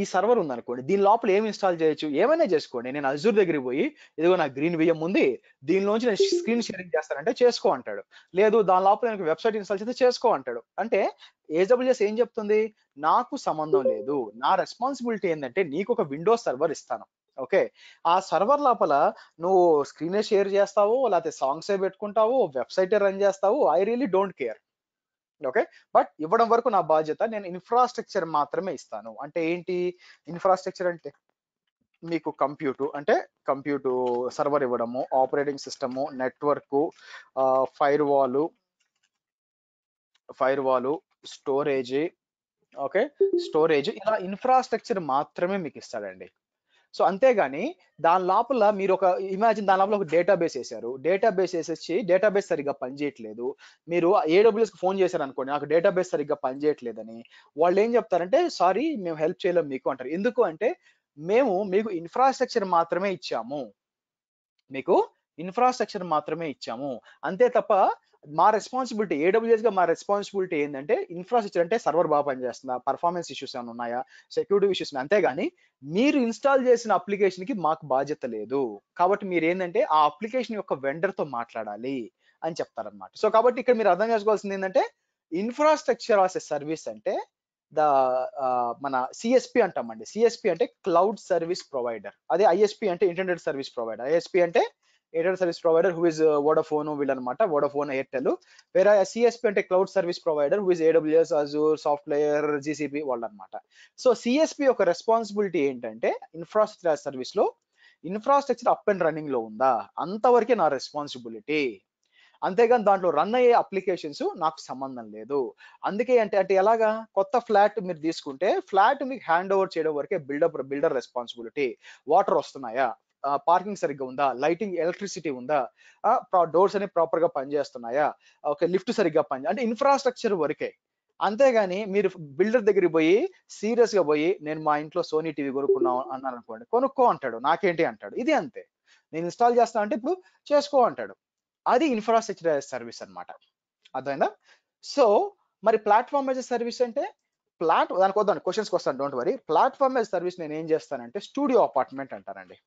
ఈ సర్వర్ ఉందనుకోండి, దీని లోపల ఏం ఇన్స్టాల్ చేయొచ్చు? ఏమైనా చేసుకోండి. నేను అజూర్ దగ్గరికి పోయి ఇదిగో నా గ్రీన్ విఎం ఉంది, దీనిలోంచి నేను స్క్రీన్ షేరింగ్ చేస్తానంటే చేసుకో అంటాడు. లేదు దాని లోపల నేను వెబ్సైట్ ఇన్స్టాల్ చేస్తే చేసుకో అంటాడు. అంటే AWS ఏం చెప్తుంది? నాకు సంబంధం లేదు, నా రెస్పాన్సిబిలిటీ ఏంటంటే నీకు ఒక విండోస్ సర్వర్ ఇస్తాను. ఓకే, ఆ సర్వర్ లోపల నువ్వు స్క్రీనే షేర్ చేస్తావు, లేకపోతే సాంగ్సే పెట్టుకుంటావు, వెబ్సైటే రన్ చేస్తావు, I really don't care. Okay, but ఇవ్వడం వరకు నా బాధ్యత. నేను ఇన్ఫ్రాస్ట్రక్చర్ మాత్రమే ఇస్తాను. అంటే ఏంటి ఇన్ఫ్రాస్ట్రక్చర్ అంటే? మీకు కంప్యూట్ సర్వర్ ఇవ్వడము, operating system, network, fire wall, storage. Okay, storage, ఇలా ఇన్ఫ్రాస్ట్రక్చర్ మాత్రమే మీకు ఇస్తాడండి. సో అంతేగాని దాని లోపల మీరు ఒక ఇమాజిన్, దాని లోపల ఒక డేటాబేస్ వేసారు, డేటాబేస్ వేసేసి డేటాబేస్ సరిగ్గా పనిచేయట్లేదు, మీరు AWS కి ఫోన్ చేశారు అనుకోండి, నాకు డేటాబేస్ సరిగ్గా పనిచేయట్లేదని, వాళ్ళు ఏం చెప్తారంటే సారీ మేము హెల్ప్ చేయలేం మీకు అంటారు. ఎందుకు అంటే మేము మీకు ఇన్ఫ్రాస్ట్రక్చర్ మాత్రమే ఇచ్చాము, అంతే తప్ప మా రెస్పాన్సిబిలిటీ, AWS గా మా రెస్పాన్సిబిలిటీ ఏంటంటే ఇన్ఫ్రాస్ట్రక్చర్ అంటే సర్వర్ బాగా పనిచేస్తుందా, పర్ఫార్మెన్స్ ఇష్యూస్ ఏమైనా ఉన్నాయా, సెక్యూరిటీ ఇష్యూస్ ఉన్నాయి, అంతేగాని మీరు ఇన్స్టాల్ చేసిన అప్లికేషన్ కి మాకు బాధ్యత లేదు. కాబట్టి మీరు ఏంటంటే ఆ అప్లికేషన్ యొక్క వెండర్ తో మాట్లాడాలి అని చెప్తారనమాట. సో కాబట్టి ఇక్కడ మీరు అర్థం చేసుకోవాల్సింది ఏంటంటే ఇన్ఫ్రాస్ట్రక్చర్ యాస్ ఎ సర్వీస్ అంటే మన CSP అంటామండి. CSP అంటే క్లౌడ్ సర్వీస్ ప్రొవైడర్, అదే ISP అంటే ఇంటర్నెట్ సర్వీస్ ప్రొవైడర్. ISP అంటే internet service provider who is Vodafone వీళ్ళనమాట, వోడాఫోన్, ఎయిర్టెల్. వేరే CSP అంటే cloud service provider who is AWS, Azure, software, GCP వాళ్ళు అనమాట. సో CSP యొక్క రెస్పాన్సిబిలిటీ ఏంటంటే ఇన్ఫ్రాస్ట్రక్చర్ సర్వీస్ లో ఇన్ఫ్రాస్ట్రక్చర్ అప్ అండ్ రన్నింగ్ లో ఉందా, అంతవరకే నా రెస్పాన్సిబిలిటీ. అంతేగాని దాంట్లో రన్ అయ్యే అప్లికేషన్స్ నాకు సంబంధం లేదు. అందుకే అంటే ఎలాగా, కొత్త ఫ్లాట్ మీరు తీసుకుంటే ఫ్లాట్ మీకు హ్యాండ్ ఓవర్ చేయడం వరకే బిల్డర్ రెస్పాన్సిబిలిటీ. వాటర్ వస్తున్నాయా, పార్కింగ్ సరిగ్గా ఉందా, లైటింగ్, ఎలక్ట్రిసిటీ ఉందా, డోర్స్ అనేవి ప్రాపర్ గా పనిచేస్తున్నాయా, ఓకే, లిఫ్ట్ సరిగ్గా అంటే ఇన్ఫ్రాస్ట్రక్చర్ వరకే. అంతేగాని మీరు బిల్డర్ దగ్గరికి పోయి సీరియస్ గా పోయి నేను మా ఇంట్లో సోనీ టీవీ కొనుక్కున్నాను అన్నాను అనుకోండి, కొనుక్కో అంటాడు, నాకేంటి అంటాడు. ఇది అంతే, నేను ఇన్స్టాల్ చేస్తా అంటే ఇప్పుడు చేసుకో అంటాడు. అది ఇన్ఫ్రాస్ట్రక్చర్ సర్వీస్ అనమాట. అర్థమైందా? సో మరి ప్లాట్ఫామ్ యాజ్ ఎ సర్వీస్ అంటే దానికి వద్దాను, క్వశ్చన్స్కి వస్తాను, don't worry. Platform as service నేను ఏం చేస్తానంటే స్టూడియో అపార్ట్మెంట్ అంటానండి.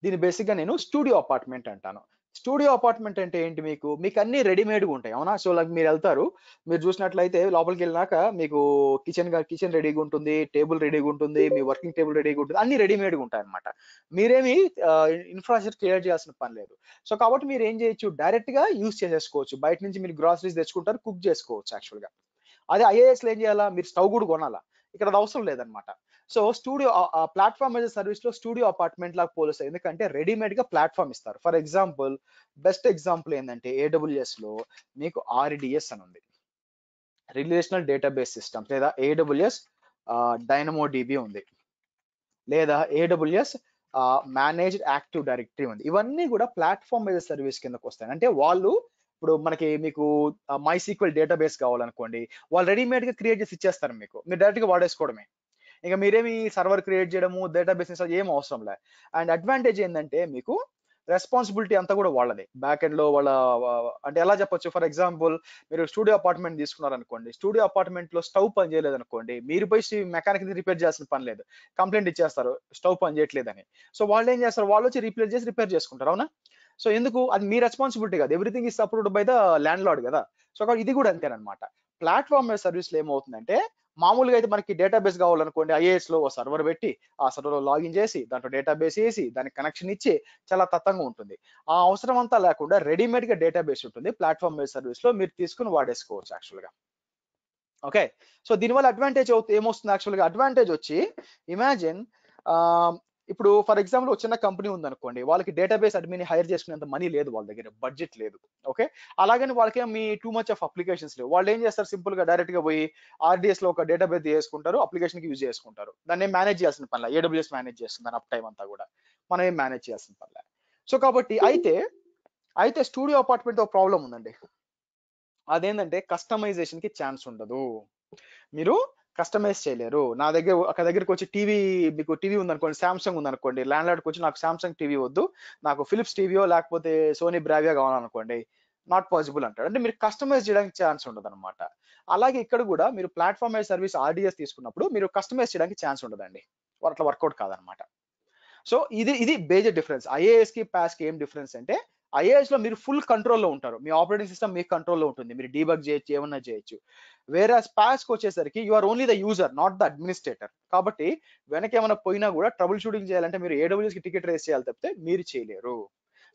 దీని బేసిక్ గా నేను స్టూడియో అపార్ట్మెంట్ అంటాను. స్టూడియో అపార్ట్మెంట్ అంటే ఏంటి? మీకు అన్ని రెడీమేడ్గా ఉంటాయి, అవునా? సో లైక్ మీరు వెళ్తారు, మీరు చూసినట్లయితే లోపలికి వెళ్ళినాక మీకు కిచెన్ రెడీగా ఉంటుంది, టేబుల్ రెడీగా ఉంటుంది, మీ వర్కింగ్ టేబుల్ రెడీగా ఉంటుంది, అన్ని రెడీమేడ్గా ఉంటాయి అనమాట. మీరేమి ఇన్ఫ్రాస్ట్రక్చర్ క్రియేట్ చేయాల్సిన పని లేదు. సో కాబట్టి మీరు ఏం చేయొచ్చు, డైరెక్ట్ గా యూస్ చేసేసుకోవచ్చు. బయట నుంచి మీరు గ్రాసరీస్ తెచ్చుకుంటారు, కుక్ చేసుకోవచ్చు యాక్చువల్ గా. అదే IAS లో ఏం చేయాలా, మీరు స్టవ్ కూడా కొనాలా, ఇక్కడ అది అవసరం లేదనమాట. So studio platform as service లో స్టూడియో అపార్ట్మెంట్ లాగా పోలుస్తాయి, ఎందుకంటే రెడీమేడ్ గా ప్లాట్ఫామ్ ఇస్తారు. ఫర్ ఎగ్జాంపుల్, బెస్ట్ ఎగ్జాంపుల్ ఏంటంటే AWS లో మీకు RDS అని ఉంది, రిలేషనల్ డేటాబేస్ సిస్టమ్, లేదా AWS DynamoDB ఉంది, లేదా AWS మేనేజ్డ్ యాక్టివ్ డైరెక్టరీ ఉంది. ఇవన్నీ కూడా ప్లాట్ఫామ్ యాజ్ సర్వీస్ కిందకు వస్తాయి. అంటే వాళ్ళు ఇప్పుడు మీకు MySQL డేటాబేస్ కావాలనుకోండి, వాళ్ళు రెడీమేడ్ గా క్రియేట్ చేసి ఇచ్చేస్తారు, మీరు డైరెక్ట్ గా వాడేసుకోవడమే. ఇంకా మీరేమి సర్వర్ క్రియేట్ చేయడము, డేటాబేస్ ఏం అవసరం లే. అండ్ అడ్వాంటేజ్ ఏంటంటే మీకు రెస్పాన్సిబిలిటీ అంతా కూడా వాళ్ళది. బ్యాక్ ఎండ్ లో వాళ్ళ అంటే ఎలా చెప్పొచ్చు, ఫర్ ఎగ్జాంపుల్ మీరు స్టూడియో అపార్ట్మెంట్ తీసుకున్నారనుకోండి, స్టూడియో అపార్ట్మెంట్ లో స్టవ్ పని చేయలేదు అనుకోండి, మీరు పోయి మెకానిక్ రిపేర్ చేయాల్సిన పని లేదు, కంప్లైంట్ ఇచ్చేస్తారు స్టవ్ పని చేయట్లేదని. సో వాళ్ళు ఏం చేస్తారు, వాళ్ళు వచ్చి రిపేర్ చేసుకుంటారు, అవునా? సో ఎందుకు, అది మీ రెస్పాన్సిబిలిటీ కాదు, everything is approved by the land lord కదా. సో ఇది కూడా అంతేనమాట. ప్లాట్ఫామ్ సర్వీస్ లో ఏమవుతుందంటే మామూలుగా అయితే మనకి డేటాబేస్ కావాలనుకోండి, ఐఏఎస్ లో సర్వర్ పెట్టి ఆ సర్వర్ లో లాగిన్ చేసి దాంట్లో డేటాబేస్ వేసి దానికి కనెక్షన్ ఇచ్చి చాలా తత్తంగా ఉంటుంది. ఆ అవసరం అంతా లేకుండా రెడీమేడ్ గా డేటాబేస్ ఉంటుంది. ప్లాట్ఫామ్ బేస్డ్ సర్వీస్ లో మీరు తీసుకుని వాడేసుకోవచ్చు యాక్చువల్గా. ఓకే, సో దీనివల్ల అడ్వాంటేజ్ ఏమొస్తుంది యాక్చువల్గా? అడ్వాంటేజ్ వచ్చి ఇమాజిన్ ఇప్పుడు ఫర్ ఎగ్జాంపుల్ ఒక చిన్న కంపెనీ ఉందనుకోండి, వాళ్ళకి డేటాబేస్ అడ్మిన్ హైర్ చేసుకునేంత మనీ లేదు, వాళ్ళ దగ్గర బడ్జెట్ లేదు. ఓకే, అలాగని వాళ్ళకి మీ టూ మచ్ ఆఫ్ అప్లికేషన్స్ లేవు. వాళ్ళు ఏం చేస్తారు, సింపుల్ గా డైరెక్ట్ గా పోయి ఆర్డిఎస్ లో ఒక డేటాబేస్ చేసుకుంటారు, అప్లికేషన్ కి యూజ్ చేసుకుంటారు. దాన్ని ఏం మేనేజ్ చేయాల్సిన పనిలే, ఏడబ్ల్యూఎస్ మేనేజ్ చేస్తుంది అప్ టైం అంతా కూడా, మనం ఏం మేనేజ్ చేయాల్సిన పనిలే. సో కాబట్టి అయితే స్టూడియో అపార్ట్మెంట్ ఒక ప్రాబ్లం ఉందండి. అదేంటంటే కస్టమైజేషన్ కి ఛాన్స్ ఉండదు, మీరు కస్టమైజ్ చేయలేరు. నా దగ్గరికి వచ్చి టీవీ, మీకు టీవీ ఉందనుకోండి, సామ్సంగ్ ఉందనుకోండి, ల్యాండ్ లార్డ్కి వచ్చి నాకు సామ్సంగ్ టీవీ వద్దు, నాకు ఫిలిప్స్ టీవీయో లేకపోతే సోనీ బ్రావియో కావాలనుకోండి, నాట్ పాసిబుల్ అంటాడు. అంటే మీరు కస్టమైజ్ చేయడానికి ఛాన్స్ ఉండదు అనమాట. అలాగే ఇక్కడ కూడా మీరు ప్లాట్ఫామ్ సర్వీస్ ఆర్డిఎస్ తీసుకున్నప్పుడు మీరు కస్టమైజ్ చేయడానికి ఛాన్స్ ఉండదండి, అట్లా వర్కౌట్ కాదనమాట. సో ఇది మేజర్ డిఫరెన్స్. ఐఏఎస్ కి పాస్ కి ఏం డిఫరెన్స్ అంటే, ఐఏఎస్ లో మీరు ఫుల్ కంట్రోల్లో ఉంటారు, మీ ఆపరేటింగ్ సిస్టమ్ మీ కంట్రోల్లో ఉంటుంది, మీరు డీబగ్ చేయొచ్చు, ఏమన్నా చేయొచ్చు. వేరే పాస్ కి వచ్చేసరికి you are only the user, not the administrator. కాబట్టి వెనక ఏమైనా పోయినా కూడా ట్రబుల్ షూటింగ్ చేయాలంటే మీరు ఏడబ్ల్యూఎస్ కి టికెట్ రేస్ చేయాలి తప్పితే మీరు చేయలేరు.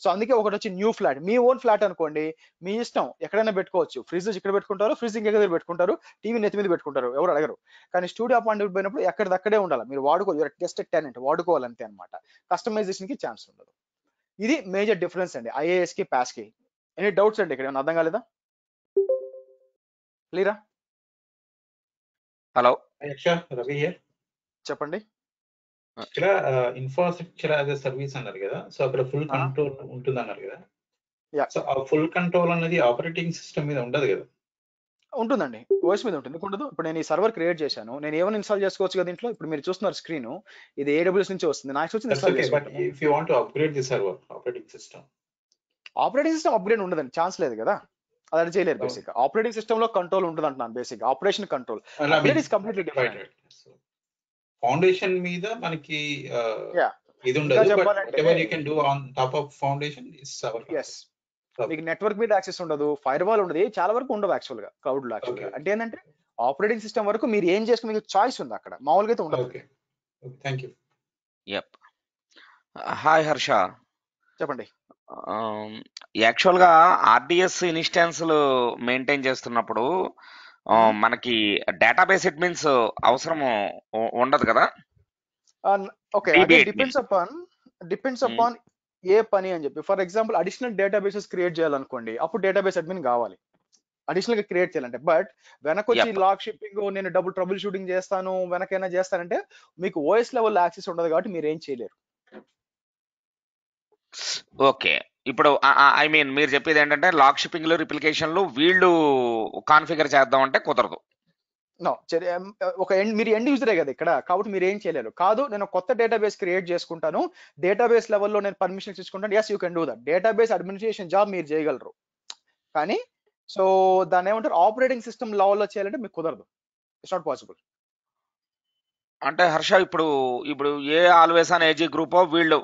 సో అందుకే ఒకటి వచ్చి న్యూ ఫ్లాట్, మీ ఓన్ ఫ్లాట్ అనుకోండి, మీ ఇష్టం ఎక్కడైనా పెట్టుకోవచ్చు. ఫ్రిడ్జ్ ఇక్కడ పెట్టుకుంటారు, ఫ్రిడ్జ్ ఇంకెక్కడ దగ్గర పెట్టుకుంటారు, టీవీ నెత్తి మీద పెట్టుకుంటారు, ఎవరు అడగరు. కానీ స్టూడియో అపాయింట్మెంట్ పోయినప్పుడు ఎక్కడిదక్కడే ఉండాలి, మీరు జస్ట్ టెనెంట్ వాడుకోవాలంతే అనమాట. కస్టమైజేషన్ కి ఛాన్స్ ఉండదు. ఇది మేజర్ డిఫరెన్స్ అండి ఐఏఎస్ కి పాస్ కి. ఎనీ డౌట్స్ అండి ఇక్కడ? ఏమైనా అర్థం కాలేదా? క్లియరా? Hello Ravi here. చెప్పండి. ఇక్కడ ఇన్ఫ్రాస్ట్రక్చర్ యాజ్ ఎ సర్వీస్ అన్నారు కదా, సో అక్కడ ఫుల్ కంట్రోల్ ఉంటుంది అన్నారు కదా. సో ఆ ఫుల్ కంట్రోల్ అనేది ఆపరేటింగ్ సిస్టమ్ మీద ఉండదు కదా? ఉంటుందండి, ఓఎస్ మీద ఉంటుంది. ఉండదు. ఇప్పుడు నేను ఈ సర్వర్ క్రియేట్ చేశాను, నేను ఏమైనా ఇన్స్టాల్ చేసుకోవచ్చు కదా ఇంట్లో. ఇప్పుడు మీరు చూస్తున్నారు స్క్రీన్, ఇది ఏడబ్ల్యూఎస్ నుంచి వస్తుంది, నాకు వచ్చి ఇన్స్టాల్ చేసుకోవచ్చు. But if you want to upgrade the server operating system upgrade ఉండదండి, ఛాన్స్ లేదు కదా, అది చేయలేరు. బేసిక్ ఆపరేటింగ్ సిస్టమ్ లో కంట్రోల్ ఉంటుంది అంటున్నాను, basic operation control. Completely different. Foundation మీద మనకి ఇది ఉండదు, but whatever you can do on top of foundation is our. yes, మీకు నెట్వర్క్ మీద యాక్సెస్ ఉండదు, ఫైర్ వాల్ ఉండదు, చాలా వరకు ఉండవు యాక్చువల్ గా క్లౌడ్ లో. యాక్చువల్ గా అంటే ఏంటంటే ఆపరేటింగ్ సిస్టమ్ వరకు మీరు ఏం చేసుకుని మీకు చాయిస్ ఉంది, అక్కడ మామూలుగా అయితే ఉండదు. Thank you. Yup. Hi Harsha. చెప్పండి. యాక్చువల్గా ఆర్డిఎస్ ఇన్స్టాన్స్లు మెయింటైన్ చేస్తున్నప్పుడు మనకి డేటాబేస్ అడ్మిన్స్ అవసరం ఉండదు కదా? ఓకే, డిపెండ్స్ అపాన్ ఏ పని అని చెప్పి. For example additional databases create చేయాలనుకోండి, అప్పుడు డేటాబేస్ అడ్మిన్ కావాలి అడిషనల్ గా క్రియేట్ చేయాలంటే. బట్ వెనకొచ్చి లాక్ షిప్పింగ్, నేను డబుల్ ట్రబుల్ షూటింగ్ చేస్తాను, వెనకైనా చేస్తానంటే మీకు ఓఎస్ లెవెల్ యాక్సెస్ ఉండదు కాబట్టి మీరు ఏం చేయలేరు. ఓకే, ఇప్పుడు ఐ మీన్ మీరు చెప్పేది ఏంటంటే లాక్ షిప్పింగ్లు, రిప్లికేషన్లు వీళ్ళు కాన్ఫిగర్ చేద్దాం అంటే కుదరదు. నో, మీరు ఎండ్ యూజరే కదా ఇక్కడ, కాబట్టి మీరు ఏం చేయలేరు. కాదు, నేను కొత్త డేటాబేస్ క్రియేట్ చేసుకుంటాను, డేటాబేస్ లెవెల్లో నేను పర్మిషన్స్ ఇచ్చుకుంటాను, yes you can do that. Database administration job మీరు చేయగలరు, కానీ సో దాన్ని ఏమంటారు ఆపరేటింగ్ సిస్టమ్ లెవెల్లో చేయాలంటే మీకు కుదరదు, ఇట్స్ నాట్ పాసిబుల్. అంటే హర్ష, ఇప్పుడు ఏ ఆల్వేస్ ఆన్ ఏజీ గ్రూప్ వీళ్ళు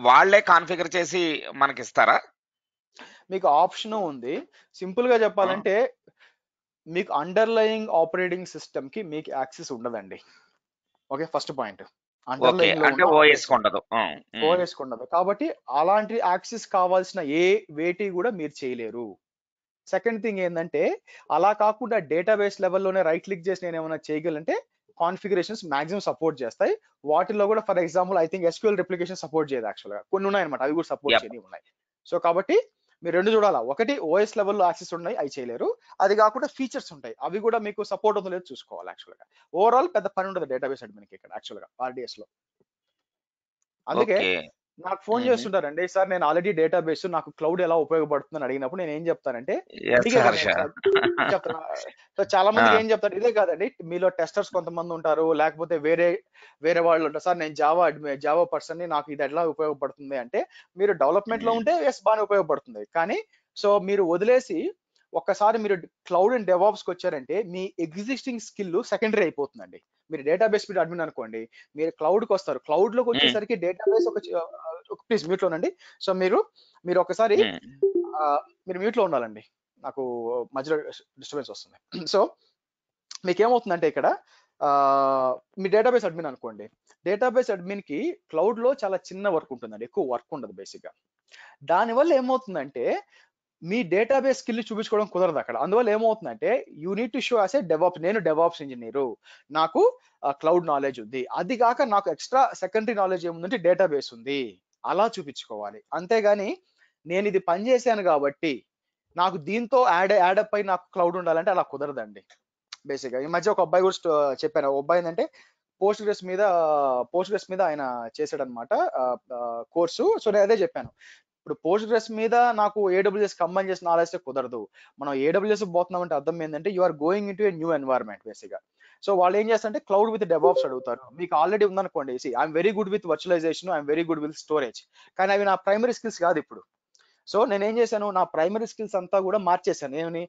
వాళ్ళే కాన్ఫిగర్ చేసి మనకి ఇస్తారా? మీకు ఆప్షన్ ఉంది. సింపుల్ గా చెప్పాలంటే మీకు అండర్లయింగ్ ఆపరేటింగ్ సిస్టమ్ కి మీకు యాక్సెస్ ఉండదండి. Okay, first point. ఓఎస్ ఉండదు కాబట్టి అలాంటి యాక్సెస్ కావాల్సిన వేటి కూడా మీరు చేయలేరు. సెకండ్ థింగ్ ఏంటంటే, అలా కాకుండా డేటాబేస్ లెవెల్లోనే రైట్ క్లిక్ చేసి నేను ఏమైనా చేయగలంటే కాన్ఫిగరేషన్స్ మాక్సిమం సపోర్ట్ చేస్తాయి. వాటిల్లో కూడా for example I think SQL replication support చేయదు, యాక్చువల్ గా కొన్ని ఉన్నాయన్నమాట, అవి కూడా సపోర్ట్ చేయని ఉన్నాయి. సో కాబట్టి మీరు రెండు చూడాలా, ఒకటి ఓఎస్ లెవెల్లో యాక్సెస్ ఉన్నాయి, అవి చేయలేరు. అది కాకుండా ఫీచర్స్ ఉంటాయి, అవి కూడా మీకు సపోర్ట్ అవుతుందో లేదో చూసుకోవాలి. యాక్చువల్ గా ఓవరాల్ పెద్ద పని ఉండదు డేటాబేస్ అడ్మిన్కి ఇక్కడ యాక్చువల్ గా ఆర్డిఎస్ లో. అందుకే నాకు ఫోన్ చేస్తుంటారండి, సార్ నేను ఆల్రెడీ డేటాబేస్, నాకు క్లౌడ్ ఎలా ఉపయోగపడుతుందని అడిగినప్పుడు నేను ఏం చెప్తానంటే, చెప్తాను. సో చాలా మందికి ఏం చెప్తారు, ఇదే కాదండి, మీలో టెస్టర్స్ కొంతమంది ఉంటారు, లేకపోతే వేరే వాళ్ళు ఉంటారు. సార్ నేను జావా పర్సన్ ని, నాకు ఇది ఎట్లా ఉపయోగపడుతుంది అంటే, మీరు డెవలప్మెంట్ లో ఉంటే ఎస్ బాగా ఉపయోగపడుతుంది. కానీ సో మీరు వదిలేసి ఒక్కసారి మీరు క్లౌడ్ అండ్ డెవాప్స్కి వచ్చారంటే మీ ఎగ్జిస్టింగ్ స్కిల్ సెకండరీ అయిపోతుందండి. మీరు డేటాబేస్ మీద అడ్మిన్ అనుకోండి, మీరు క్లౌడ్కి వస్తారు, క్లౌడ్ లోకి వచ్చేసరికి డేటాబేస్ ప్లీజ్ మ్యూట్ లోనండి. సో మీరు ఒకసారి మీరు మ్యూట్ లో ఉండాలండి, నాకు మధ్యలో డిస్టర్బెన్స్ వస్తుంది. సో మీకేమవుతుందంటే ఇక్కడ మీ డేటాబేస్ అడ్మిన్ అనుకోండి, డేటాబేస్ అడ్మిన్కి క్లౌడ్లో చాలా చిన్న వర్క్ ఉంటుందండి, ఎక్కువ వర్క్ ఉండదు బేసిక్గా. దానివల్ల ఏమవుతుందంటే మీ డేటాబేస్ స్కిల్ చూపించుకోవడం కుదరదు అక్కడ. అందువల్ల ఏమవుతుందంటే you need to show as a DevOps, నేను డెవాప్స్ ఇంజనీరు, నాకు క్లౌడ్ నాలెడ్జ్ ఉంది, అది కాక నాకు ఎక్స్ట్రా సెకండరీ నాలెడ్జ్ ఏముందంటే డేటాబేస్ ఉంది, అలా చూపించుకోవాలి. అంతేగాని నేను ఇది పని చేశాను కాబట్టి నాకు దీంతో యాడప్ అయి నాకు క్లౌడ్ ఉండాలంటే అలా కుదరదండి బేసిక్గా. ఈ మధ్య ఒక అబ్బాయి కూడా చెప్పాను, ఒక అబ్బాయి ఏంటంటే పోస్ట్ గ్రెస్ మీద ఆయన చేశాడు అనమాట కోర్సు. సో నేను అదే చెప్పాను, ఇప్పుడు పోస్ట్ గ్రెస్ మీద నాకు AWS కంబైన్ చేసిన నాలెడ్జ్ కుదరదు. మనం AWS పోతున్నామంటే అర్థం ఏంటంటే you are going into a new environment బేసిక్గా. సో వాళ్ళు ఏం చేస్తారంటే క్లౌడ్ విత్ డెవాప్స్ అడుగుతారు. మీకు ఆల్రెడీ ఉందనుకోండి, I'm very good with virtualization, I'm very good with storage, కానీ అవి నా ప్రైమరీ స్కిల్స్ కాదు ఇప్పుడు. సో నేను ఏం చేశాను, నా ప్రైమరీ స్కిల్స్ అంతా కూడా మార్చేశాను. ఏమని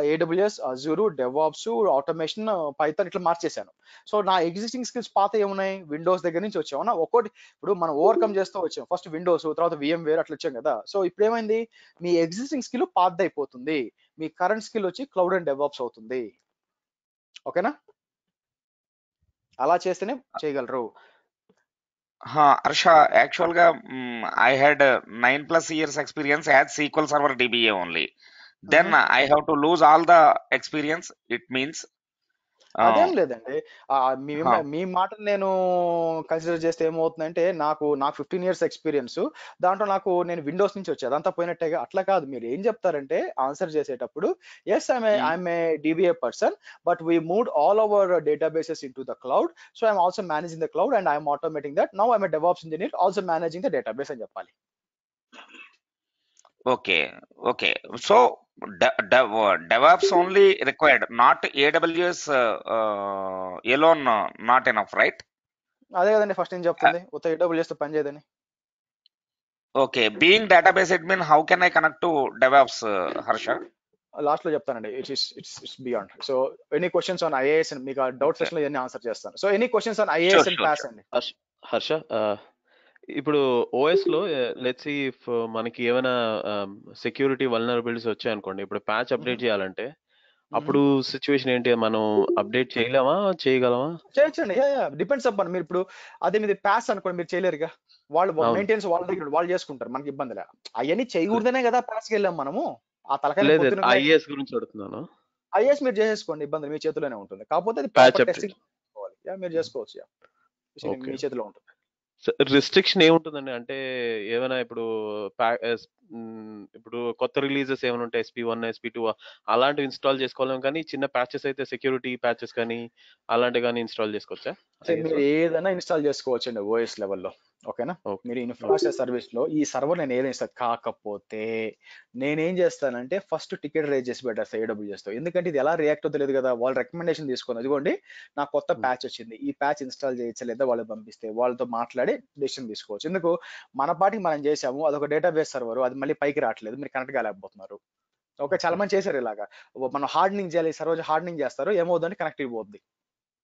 AWS, Azure, DevOps, automation, Python ఇట్లా మార్చేశాను. సో నా ఎగ్జిస్టింగ్ స్కిల్స్ పాత ఏమున్నాయి, విండోస్ దగ్గర నుంచి వచ్చామన్నా ఒక్కోటి. ఇప్పుడు మనం ఓవర్కమ్ చేస్తూ వచ్చాం, ఫస్ట్ విండోస్, తర్వాత VMware అట్లా వచ్చాం కదా. సో ఇప్పుడు ఏమైంది, మీ ఎగ్జిస్టింగ్ స్కిల్ పాత్ అయిపోతుంది, మీ కరెంట్ స్కిల్ వచ్చి క్లౌడ్ అండ్ డెవాప్స్ అవుతుంది. ఓకేనా, అలా చేస్తేనే చేయగలరు. హర్ష, యాక్చువల్గా I had 9+ years experience as SQL Server DBA only. Then I have to lose all the experience. It means అదేం లేదండి, మీ మాట నేను కన్సిడర్ చేస్తే ఏమవుతుందంటే నాకు 15 years ఎక్స్పీరియన్స్, దాంట్లో నేను విండోస్ నుంచి వచ్చేది అదంతా పోయినట్టేగా. అట్లా కాదు, మీరు ఏం చెప్తారంటే ఆన్సర్ చేసేటప్పుడు yes I'm a DBA person but we moved all our databases into the cloud, so I'm also managing the cloud and I'm automating that, now I'm a DevOps engineer also managing the database అని చెప్పాలి. Okay. So DevOps only required, not AWS alone, not enough, right? అదే కదండి first ఏం చెప్తుంది, ఉత్త AWS తో పని చేయదని. Okay, being database admin, how can I connect to DevOps, Harsha? Last లో చెప్తానండి. It's beyond. So any questions on IAS, మీకు డౌట్ సెషన్ లో ఇవన్నీ ఆన్సర్ చేస్తాను. So any questions on IAS and pass అండి. హర్ష, ఇప్పుడు OS లో లెట్స్ సీ ఇఫ్ మనకి ఏమైనా సెక్యూరిటీ వల్నరబిలిటీస్ వచ్చాయనుకోండి, ఇప్పుడు ప్యాచ్ అప్డేట్ చేయాలంటే అప్పుడు సిచ్యువేషన్ ఏంటి, మనం అప్డేట్ చేయగలమా? చేయొచ్చండి, డిపెండ్స్ అప్పాను. మీరు ఇప్పుడు అదే మీది ప్యాస్ అనుకోండి, మీరు చేయలేరుగా, వాళ్ళు మెయింటెనెన్స్ వాళ్ళ దగ్గర వాళ్ళు చేసుకుంటారు, మనకి ఇబ్బంది లేదు. అవన్నీ చేయకూడదనే కదా ప్యాస్కి వెళ్ళాం మనము. ఆ తలకాయ IAS గురించి అడుగుతున్నాను. IAS మీరు చేసేసుకోండి, ఇబ్బంది మీ చేతిలోనే ఉంటుంది. కాకపోతే అది టెస్టింగ్ మీరు చేసుకోవచ్చు, మీ చేతిలో ఉంటుంది. రిస్ట్రిక్షన్ ఏముంటుందండి, అంటే ఏమైనా ఇప్పుడు కొత్త రిలీజెస్ ఏమైనా ఉంటాయి, SP1, SP2 అలాంటివి ఇన్స్టాల్ చేసుకోలేము, కానీ చిన్న ప్యాచెస్ అయితే సెక్యూరిటీ ప్యాచెస్ కానీ అలాంటివి కానీ ఇన్స్టాల్ చేసుకోవచ్చా? మీరు ఏదైనా ఇన్స్టాల్ చేసుకోవచ్చు అండి OS లెవెల్లో. ఓకేనా, మీరు ఇన్ఫ్రాస్ట్రక్చర్ సర్వీస్ లో ఈ సర్వర్ నేను ఏదైనా ఇస్తాను. కాకపోతే నేనేం చేస్తానంటే ఫస్ట్ టికెట్ రేజ్ చేసి పెట్టేస్తాను AWS తో, ఎందుకంటే ఇది ఎలా రియాక్ట్ అవుతుంది తెలియదు కదా. వాళ్ళు రికమెండేషన్ తీసుకుని, అదిగోండి నాకు కొత్త ప్యాచ్ వచ్చింది, ఈ ప్యాచ్ ఇన్స్టాల్ చేయొచ్చా లేదా వాళ్ళకి పంపిస్తే వాళ్ళతో మాట్లాడి డెసిషన్ తీసుకోవచ్చు. ఎందుకు, మన పాటికి మనం చేసాము, అదొక డేటాబేస్ సర్వర్, అది మళ్ళీ పైకి రావట్లేదు, మీరు కనెక్ట్ కాలేకపోతున్నారు. ఓకే, చాలా మంది చేశారు ఇలాగా, మనం హార్డనింగ్ చేయాలి, సర్వర్ హార్డనింగ్ చేస్తారు, ఏమవుతుందంటే కనెక్టివ్ పోద్ది.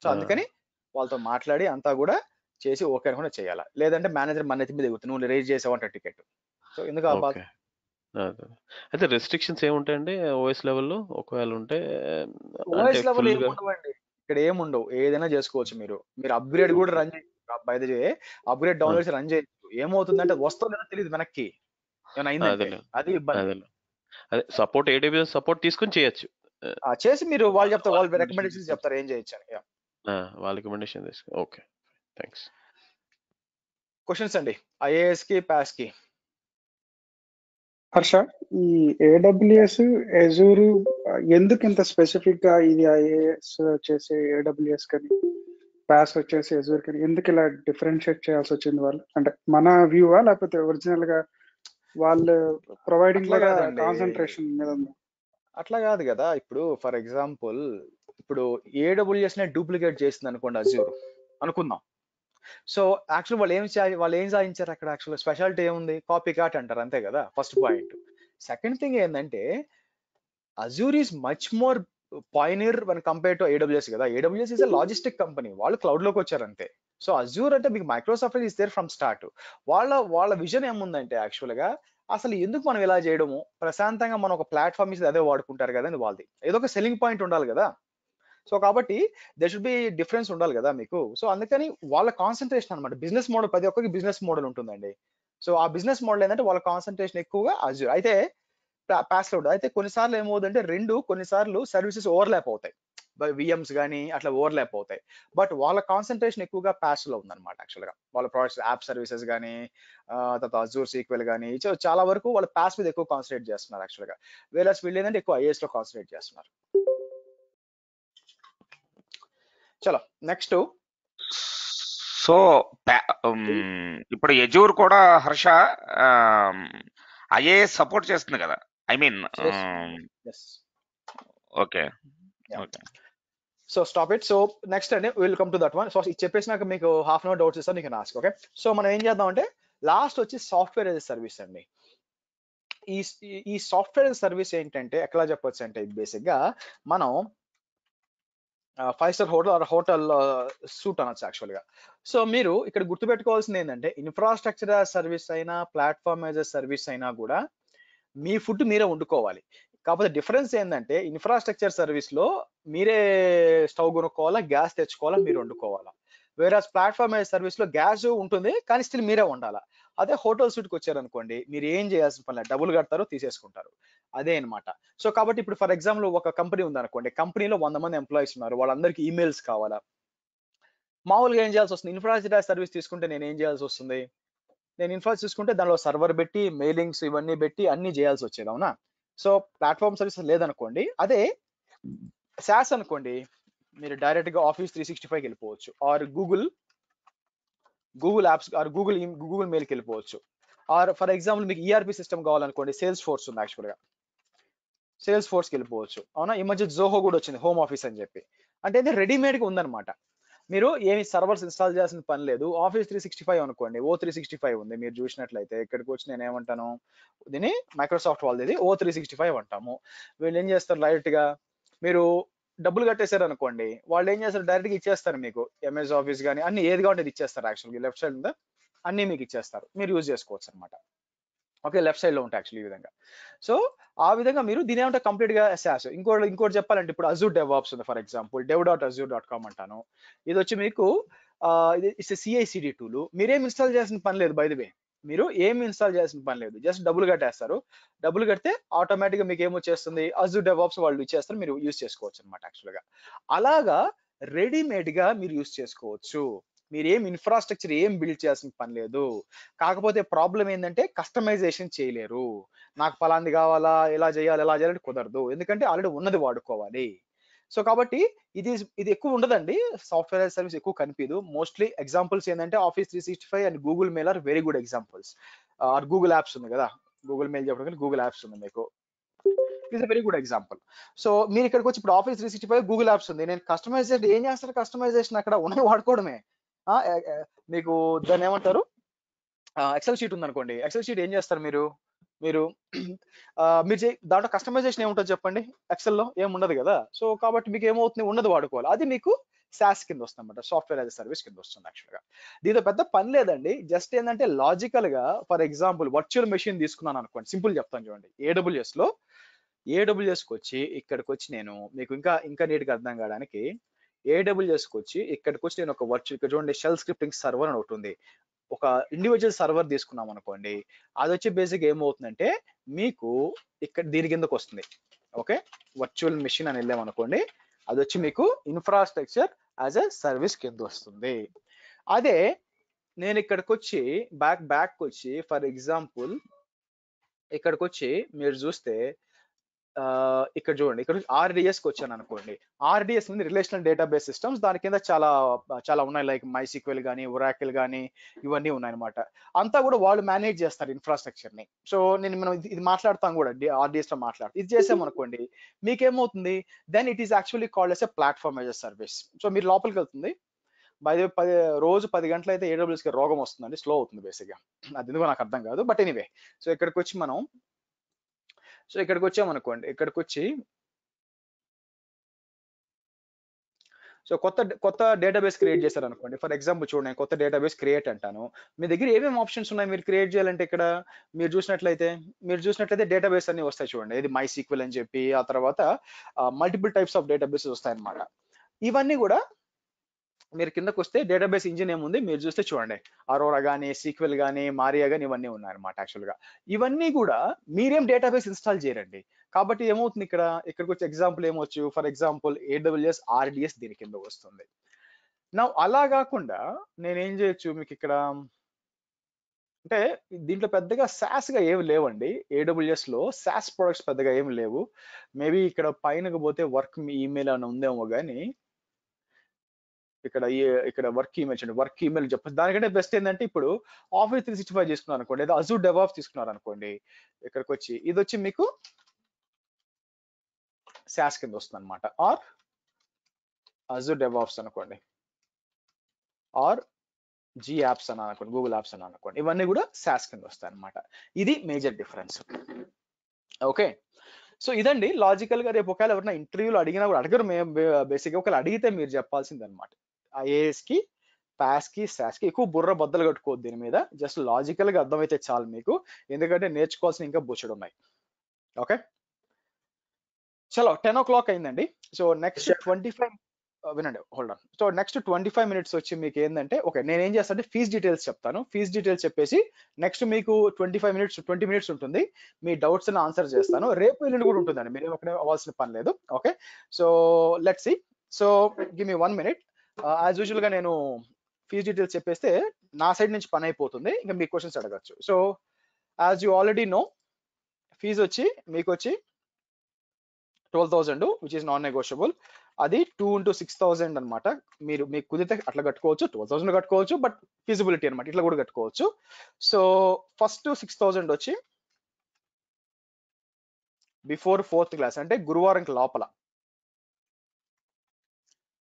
సో అందుకని వాళ్ళతో మాట్లాడి అంతా కూడా చేసి ఓకే అనుకుంటే చేయాలా, లేదంటే మేనేజర్ మన నెత్తి మీద ఎగుతుంది, నువ్వు రేజ్ చేసావంట టికెట్. సో ఎందుకు ఆ బాధ. అయితే రెస్ట్రిక్షన్స్ ఏముంటాయండి OS లెవెల్లో ఒకవేళ ఉంటే? OS లెవెల్ ఏముండవండి, ఇక్కడ ఏముండవు, ఏదైనా చేసుకోవచ్చు. మీరు అప్గ్రేడ్ కూడా రన్ చేయొచ్చు, by the way upgrade download run చేయొచ్చు. ఏమవుతుందంటే వస్తుందో తెలియదు వెనక్కి, ఏమైనా అయిందంటే అది ఇబ్బంది. అదే సపోర్ట్ AWS సపోర్ట్ తీసుకుని చేయొచ్చు, చేసి మీరు వాళ్ళు చెప్తారు, వాళ్ళు రికమెండేషన్స్ చెప్తారు ఏం చేయొచ్చు అని. వాళ్ళ రికమెండేషన్ తీసుకో. Okay, thanks. క్వశ్చన్స్ అండి IAS కి పాస్ కి. హర్ష, ఈ AWS Azure ఎందుకు ఇంత స్పెసిఫిక్ గా ఇది IAS వచ్చేసి AWS కానీ పాస్ వచ్చేసి Azure కానీ ఎందుకు ఇలా డిఫరెన్షియేట్ చేయాల్సి వచ్చింది వాళ్ళు? అంటే మన వ్యూవా లేకపోతే ఒరిజినల్ గా వాళ్ళు ప్రొవైడింగ్ కూడా కాన్సంట్రేషన్ మీద ఉందా? అట్లా కాదు కదా. ఇప్పుడు ఫర్ ఎగ్జాంపుల్ ఇప్పుడు AWS నే డూప్లికేట్ చేసింది అనుకోండి Azure అనుకుందాం. సో యాక్చువల్ వాళ్ళు ఏం సాధించారు అక్కడ, యాక్చువల్ స్పెషాలిటీ ఏముంది, కాపీ కాట్ అంటారు అంతే కదా, ఫస్ట్ పాయింట్. సెకండ్ థింగ్ ఏంటంటే Azure is much more pioneer one compare to AWS కదా. AWS is a logistic company, వాళ్ళు క్లౌడ్ లోకి వచ్చారు అంతే. సో Azure అంటే మీకు Microsoft is there from start. వాళ్ళ విజన్ ఏముందంటే యాక్చువల్ గా అసలు ఎందుకు మనం ఇలా చేయడము, ప్రశాంతంగా మనం ఒక ప్లాట్ఫామ్ ఇస్తే అదే వాడుకుంటారు కదా అని వాళ్ళది. ఏదో ఒక సెల్లింగ్ పాయింట్ ఉండాలి కదా. సో కాబట్టి దే షుడ్ బి డిఫరెన్స్ ఉండాలి కదా మీకు. సో అందుకని వాళ్ళ కాన్సన్ట్రేషన్ అనమాట. బిజినెస్ మోడల్, ప్రతి ఒక్కరికి బిజినెస్ మోడల్ ఉంటుందండి. సో ఆ బిజినెస్ మోడల్ ఏంటంటే వాళ్ళ కాన్సన్ట్రేషన్ ఎక్కువగా అజూర్ అయితే పాస్ క్లౌడ్. అయితే కొన్నిసార్లు ఏమవుతుందంటే కొన్నిసార్లు సర్వీసెస్ ఓవర్లాప్ అవుతాయి, విఎమ్స్ కానీ అట్లా ఓవర్లాప్ అవుతాయి. బట్ వాళ్ళ కాన్సన్ట్రేషన్ ఎక్కువగా పాస్ లో ఉందన్నమాట. యాక్చువల్గా వాళ్ళ ప్రొడక్ట్స్, యాప్ సర్వీసెస్ కానీ తర్వాత అజూర్ సీక్వెల్ కానీ చాలా వరకు వాళ్ళు పాస్ మీద ఎక్కువ కాన్సన్ట్రేట్ చేస్తున్నారు యాక్చువల్గా. వేరే వీళ్ళు ఏంటంటే ఎక్కువ ఐఏఎస్ లో కాన్సన్ట్రేట్ చేస్తున్నారు. చలో నెక్స్ట్. సో ఇప్పుడు యజూర్ కూడా హర్ష ఐఏఎస్ సపోర్ట్ చేస్తుంది కదా, I mean okay okay. So stop it. So next అండి will come to that one. So ఇది చెప్పేసినాక మీకు హాఫ్ అన్ అవర్ డౌట్స్ ఇస్తాను, నీకు ఆస్క్. ఓకే, సో మనం ఏం చేద్దాం అంటే లాస్ట్ వచ్చి సాఫ్ట్వేర్ యాజ్ సర్వీస్ అండి. ఈ సాఫ్ట్వేర్ యాజ్ సర్వీస్ ఏంటంటే ఎట్లా చెప్పొచ్చు అంటే బేసిక్ గా మనం 5 స్టార్ హోటల్ సూట్ అనొచ్చు యాక్చువల్ గా. సో మీరు ఇక్కడ గుర్తుపెట్టుకోవాల్సింది ఏంటంటే ఇన్ఫ్రాస్ట్రక్చర్ యాజ్ సర్వీస్ అయినా ప్లాట్ఫామ్ యాజ్ సర్వీస్ అయినా కూడా మీ ఫుడ్ మీరే వండుకోవాలి. కాకపోతే డిఫరెన్స్ ఏంటంటే ఇన్ఫ్రాస్ట్రక్చర్ సర్వీస్ లో మీరే స్టవ్ కొనుక్కోవాలా, గ్యాస్ తెచ్చుకోవాలా, మీరు వండుకోవాలా. వేరే ప్లాట్ఫామ్ సర్వీస్ లో గ్యాస్ ఉంటుంది కానీ స్టిల్ మీరే వండాలా. అదే హోటల్ సూట్కి వచ్చారనుకోండి మీరు ఏం చేయాల్సిన పని లేదు, డబ్బులు కడతారు, తీసేసుకుంటారు, అదే అనమాట. సో కాబట్టి ఇప్పుడు ఫర్ ఎగ్జాంపుల్ ఒక కంపెనీ ఉందనుకోండి, కంపెనీలో 100 మంది ఎంప్లాయీస్ ఉన్నారు, వాళ్ళందరికీ ఈమెయిల్స్ కావాలా. మామూలుగా ఏం చేయాల్సి వస్తుంది, ఇన్ఫ్రాస్ట్రక్చర్ సర్వీస్ తీసుకుంటే నేను ఏం చేయాల్సి వస్తుంది, నేను ఇన్ఫ్రాస్ట్రక్చర్ తీసుకుంటే దానిలో సర్వర్ పెట్టి మెయిలింగ్స్ ఇవన్నీ పెట్టి అన్ని చేయాల్సి వచ్చేది, అవునా. సో ప్లాట్ఫామ్ సర్వీస్ లేదనుకోండి, అదే SaaS అనుకోండి, మీరు డైరెక్ట్ గా ఆఫీస్ 365కి వెళ్ళిపోవచ్చు, or Google apps, or Google మెయిల్కి వెళ్ళిపోవచ్చు. ఆర్ ఫర్ ఎగ్జాంపుల్ మీకు ERP సిస్టమ్ కావాలనుకోండి, సేల్స్ ఫోర్స్ ఉంది యాక్చువల్గా, సేల్స్ ఫోర్స్కి వెళ్ళిపోవచ్చు, అవునా. ఈ మధ్య జోహో కూడా వచ్చింది, హోమ్ ఆఫీస్ అని చెప్పి. అంటే ఇది రెడీమేడ్గా ఉందన్నమాట. మీరు ఏమి సర్వర్స్ ఇన్స్టాల్ చేయాల్సిన పని లేదు. ఆఫీస్ 365 అనుకోండి, O365 ఉంది, మీరు చూసినట్లయితే ఇక్కడికి వచ్చి నేను ఏమంటాను, దీన్ని మైక్రోసాఫ్ట్ వాళ్ళది O365 అంటాము. వీళ్ళు ఏం చేస్తారు, డైరెక్ట్ గా మీరు డబ్బులు కట్టేశారు అనుకోండి, వాళ్ళు ఏం చేస్తారు, డైరెక్ట్ గా ఇచ్చేస్తారు మీకు. MS ఆఫీస్ కానీ అన్ని ఏది కావాలంటే ఇచ్చేస్తారు యాక్చువల్గా, లెఫ్ట్ సైడ్ ఉందా అన్ని మీకు ఇచ్చేస్తారు, మీరు యూజ్ చేసుకోవచ్చు అనమాట. ఓకే, లెఫ్ట్ సైడ్ లో ఉంటాయి యాక్చువల్లీ ఈ విధంగా. సో ఆ విధంగా మీరు దీని ఏమంటే కంప్లీట్ గా SaaS. ఇంకోటి చెప్పాలంటే ఇప్పుడు అజూర్ DevOps ఉంది, ఫర్ ఎగ్జాంపుల్ dev.azure.com అంటాను. ఇది వచ్చి మీకు ఇది CI/CD టూల్. మీరేం ఇన్స్టాల్ చేయాల్సిన పని లేదు, బై ది వే మీరు ఏం ఇన్స్టాల్ చేయాల్సిన పని లేదు, జస్ట్ డబ్బులు కట్టేస్తారు. డబ్బులు కడితే ఆటోమేటిక్ గా మీకు ఏమొచ్చేస్తుంది, అజూర్ DevOps వాళ్ళు ఇచ్చేస్తారు, మీరు యూజ్ చేసుకోవచ్చు అనమాట యాక్చువల్గా. అలాగా రెడీమేడ్ గా మీరు యూజ్ చేసుకోవచ్చు, మీరు ఏం ఇన్ఫ్రాస్ట్రక్చర్ ఏం బిల్డ్ చేయాల్సిన పని లేదు. కాకపోతే ప్రాబ్లం ఏంటంటే కస్టమైజేషన్ చేయలేరు, నాకు ఫలాంది కావాలా, ఎలా చేయాలంటే కుదరదు, ఎందుకంటే ఆల్రెడీ ఉన్నది వాడుకోవాలి. సో కాబట్టి ఇది ఎక్కువ ఉండదండి, సాఫ్ట్వేర్ సర్వీస్ ఎక్కువ కనిపించదు. మోస్ట్లీ ఎగ్జాంపుల్స్ ఏంటంటే office 365 and Google mail are very good examples. Or Google apps ఉంది కదా, గూగుల్ మెయిల్ చెప్పడం గూగుల్ యాప్స్ ఉంది మీకు, is a very good example. So మీరు ఇక్కడికి వచ్చి ఇప్పుడు ఆఫీస్ 365 గూగుల్ యాప్స్ ఉంది, నేను కస్టమైజేషన్ ఏం చేస్తారు, కస్టమైజేషన్ అక్కడ ఉన్నది వాడుకోవడమే. మీకు దాన్ని ఏమంటారు, ఎక్సెల్ షీట్ ఉందనుకోండి, ఎక్సెల్ షీట్ ఏం చేస్తారు మీరు దాంట్లో కస్టమైజేషన్ ఏముంటుంది చెప్పండి, ఎక్సెల్లో ఏం ఉండదు కదా. సో కాబట్టి మీకు ఏమవుతుంది, ఉన్నది వాడుకోవాలి, అది మీకు SaaS కింద వస్తుంది అనమాట, సాఫ్ట్వేర్ యాజ్ సర్వీస్ కింద వస్తుంది యాక్చువల్గా. దీంతో పెద్ద పని లేదండి, జస్ట్ ఏంటంటే లాజికల్ గా ఫర్ ఎగ్జాంపుల్ వర్చువల్ మెషిన్ తీసుకున్నాను అనుకోండి, సింపుల్ చెప్తాను చూడండి. AWS కి వచ్చి ఇక్కడికి వచ్చి నేను మీకు ఇంకా నీట్గా అర్థం కావడానికి, AWS కి వచ్చి ఇక్కడికి వచ్చి నేను ఒక వర్చువల్, ఇక్కడ చూడండి షెల్ స్క్రిప్టింగ్ సర్వర్ అని ఒకటి ఉంది, ఒక ఇండివిజువల్ సర్వర్ తీసుకున్నాం అనుకోండి, అది వచ్చి బేసిక్ ఏమవుతుందంటే మీకు ఇక్కడ దీని కిందకు వస్తుంది. ఓకే, వర్చువల్ మెషిన్ అని వెళ్ళాం అనుకోండి, అది వచ్చి మీకు ఇన్ఫ్రాస్ట్రక్చర్ యాజ్ ఎ సర్వీస్ కింద వస్తుంది. అదే నేను ఇక్కడికి వచ్చి బ్యాక్ వచ్చి ఫర్ ఎగ్జాంపుల్ ఇక్కడికి వచ్చి మీరు చూస్తే ఇక్కడ చూడండి, ఇక్కడ RDS కి వచ్చాను అనుకోండి, RDS ఉంది రిలేషనల్ డేటాబేస్ సిస్టమ్స్, దాని కింద చాలా ఉన్నాయి, లైక్ MySQL కానీ Oracle కానీ ఇవన్నీ ఉన్నాయన్నమాట. అంతా కూడా వాళ్ళు మేనేజ్ చేస్తారు ఇన్ఫ్రాస్ట్రక్చర్ ని. సో మనం ఇది మాట్లాడతాం కూడా, RDS లో మాట్లాడుతాం, ఇది చేసామనుకోండి మీకేమవుతుంది, then it is actually called as a platform as a service. So మీరు లోపలికి వెళ్తుంది, రోజు 10 గంటలు అయితే AWS కి రోగం వస్తుందండి, స్లో అవుతుంది బేసిక్గా, అది ఎందుకో నాకు అర్థం కాదు, బట్ ఎనీవే. సో ఇక్కడికి వచ్చి ఇక్కడికి వచ్చామనుకోండి, ఇక్కడికి వచ్చి సో కొత్త డేటాబేస్ క్రియేట్ చేశారు అనుకోండి. ఫర్ ఎగ్జాంపుల్ చూడండి, నేను కొత్త డేటాబేస్ క్రియేట్ అంటాను. మీ దగ్గర ఏమేమి ఆప్షన్స్ ఉన్నాయి మీరు క్రియేట్ చేయాలంటే? ఇక్కడ మీరు చూసినట్లయితే డేటాబేస్ అన్ని వస్తాయి చూడండి. ఇది మై సీక్వెల్ అని చెప్పి, ఆ తర్వాత మల్టిపుల్ టైప్స్ ఆఫ్ డేటాబేసెస్ వస్తాయి అన్నమాట. ఇవన్నీ కూడా మీరు కిందకు వస్తే డేటాబేస్ ఇంజిన్ ఏముంది మీరు చూస్తే చూడండి, అరోరా కానీ, సీక్వెల్ కానీ, మారియా కానీ ఇవన్నీ ఉన్నాయన్నమాట. యాక్చువల్గా ఇవన్నీ కూడా మీరేం డేటాబేస్ ఇన్స్టాల్ చేయరండి. కాబట్టి ఏమవుతుంది, ఇక్కడికి వచ్చే ఎగ్జాంపుల్ ఏమొచ్చు, ఫర్ ఎగ్జాంపుల్ AWS RDS దీని కింద వస్తుంది. నా అలా కాకుండా నేనేం చేయొచ్చు మీకు ఇక్కడ అంటే, దీంట్లో పెద్దగా SaaS గా ఏమి లేవండి. AWS లో SaaS ప్రొడక్ట్స్ పెద్దగా ఏమి లేవు. మేబీ ఇక్కడ పైనకు పోతే వర్క్ ఈమెయిల్ అని ఉందేమో కానీ ఇక్కడ వర్క్ ఈమెయిల్ చెప్పచ్చు. దానికంటే బెస్ట్ ఏంటంటే, ఇప్పుడు Office 365 తీసుకున్నారు అనుకోండి, లేదా Azure DevOps తీసుకున్నారు అనుకోండి, ఇక్కడికి వచ్చి ఇది వచ్చి మీకు SaaS కింద వస్తుంది అనమాట. ఆర్ Azure DevOps అనుకోండి, ఆర్ G యాప్స్ అని అనుకోండి, గూగుల్ యాప్స్ అని అనుకోండి, ఇవన్నీ కూడా SaaS కింద వస్తాయి అనమాట. ఇది మేజర్ డిఫరెన్స్. ఓకే, సో ఇదండి లాజికల్ గా. రేపు ఒకవేళ ఎవరైనా ఇంటర్వ్యూలో అడిగినా కూడా అడగరు, మేము బేసిక్గా ఒకవేళ అడిగితే మీరు చెప్పాల్సింది అనమాట. IAS కి, PAS కి, SAS కి ఎక్కువ బుర్ర బద్దలు కట్టుకోవద్దు దీని మీద. జస్ట్ లాజికల్ గా అర్థమైతే చాలు మీకు, ఎందుకంటే నేర్చుకోవాల్సిన ఇంకా బొచ్చుడు ఉన్నాయి. ఓకే, చలో 10 o'clock అయిందండి. సో నెక్స్ట్ 25 వినండి, hold on. So next 25 minutes వచ్చి మీకు ఏంటంటే, ఓకే నేనేం చేస్తానంటే ఫీజ్ డీటెయిల్స్ చెప్తాను. ఫీజ్ డీటెయిల్స్ చెప్పేసి నెక్స్ట్ మీకు 20 minutes ఉంటుంది. మీ డౌట్స్ ని ఆన్సర్ చేస్తాను. రేపు ఎల్లుండి కూడా ఉంటుందండి, మీరు ఒకటే అవ్వాల్సిన పని లేదు. Okay, so let's see. So give me 1 minute. As usual గా నేను ఫీజ్ డీటెయిల్స్ చెప్పేస్తే నా సైడ్ నుంచి పని అయిపోతుంది, ఇంకా మీ క్వశ్చన్స్ అడగచ్చు. So as you already know, fee వచ్చి మీకు వచ్చి 12,000 విచ్ ఇస్ నాన్ నెగోషియబుల్. అది 2 into 6,000 అనమాట. మీకు కుదిరితే అట్లా కట్టుకోవచ్చు, 12,000 కట్టుకోవచ్చు, బట్ ఫీజిబిలిటీ అనమాట, ఇట్లా కూడా కట్టుకోవచ్చు. సో ఫస్ట్ 6,000 వచ్చి బిఫోర్ 4th క్లాస్, అంటే గురువారం లోపల.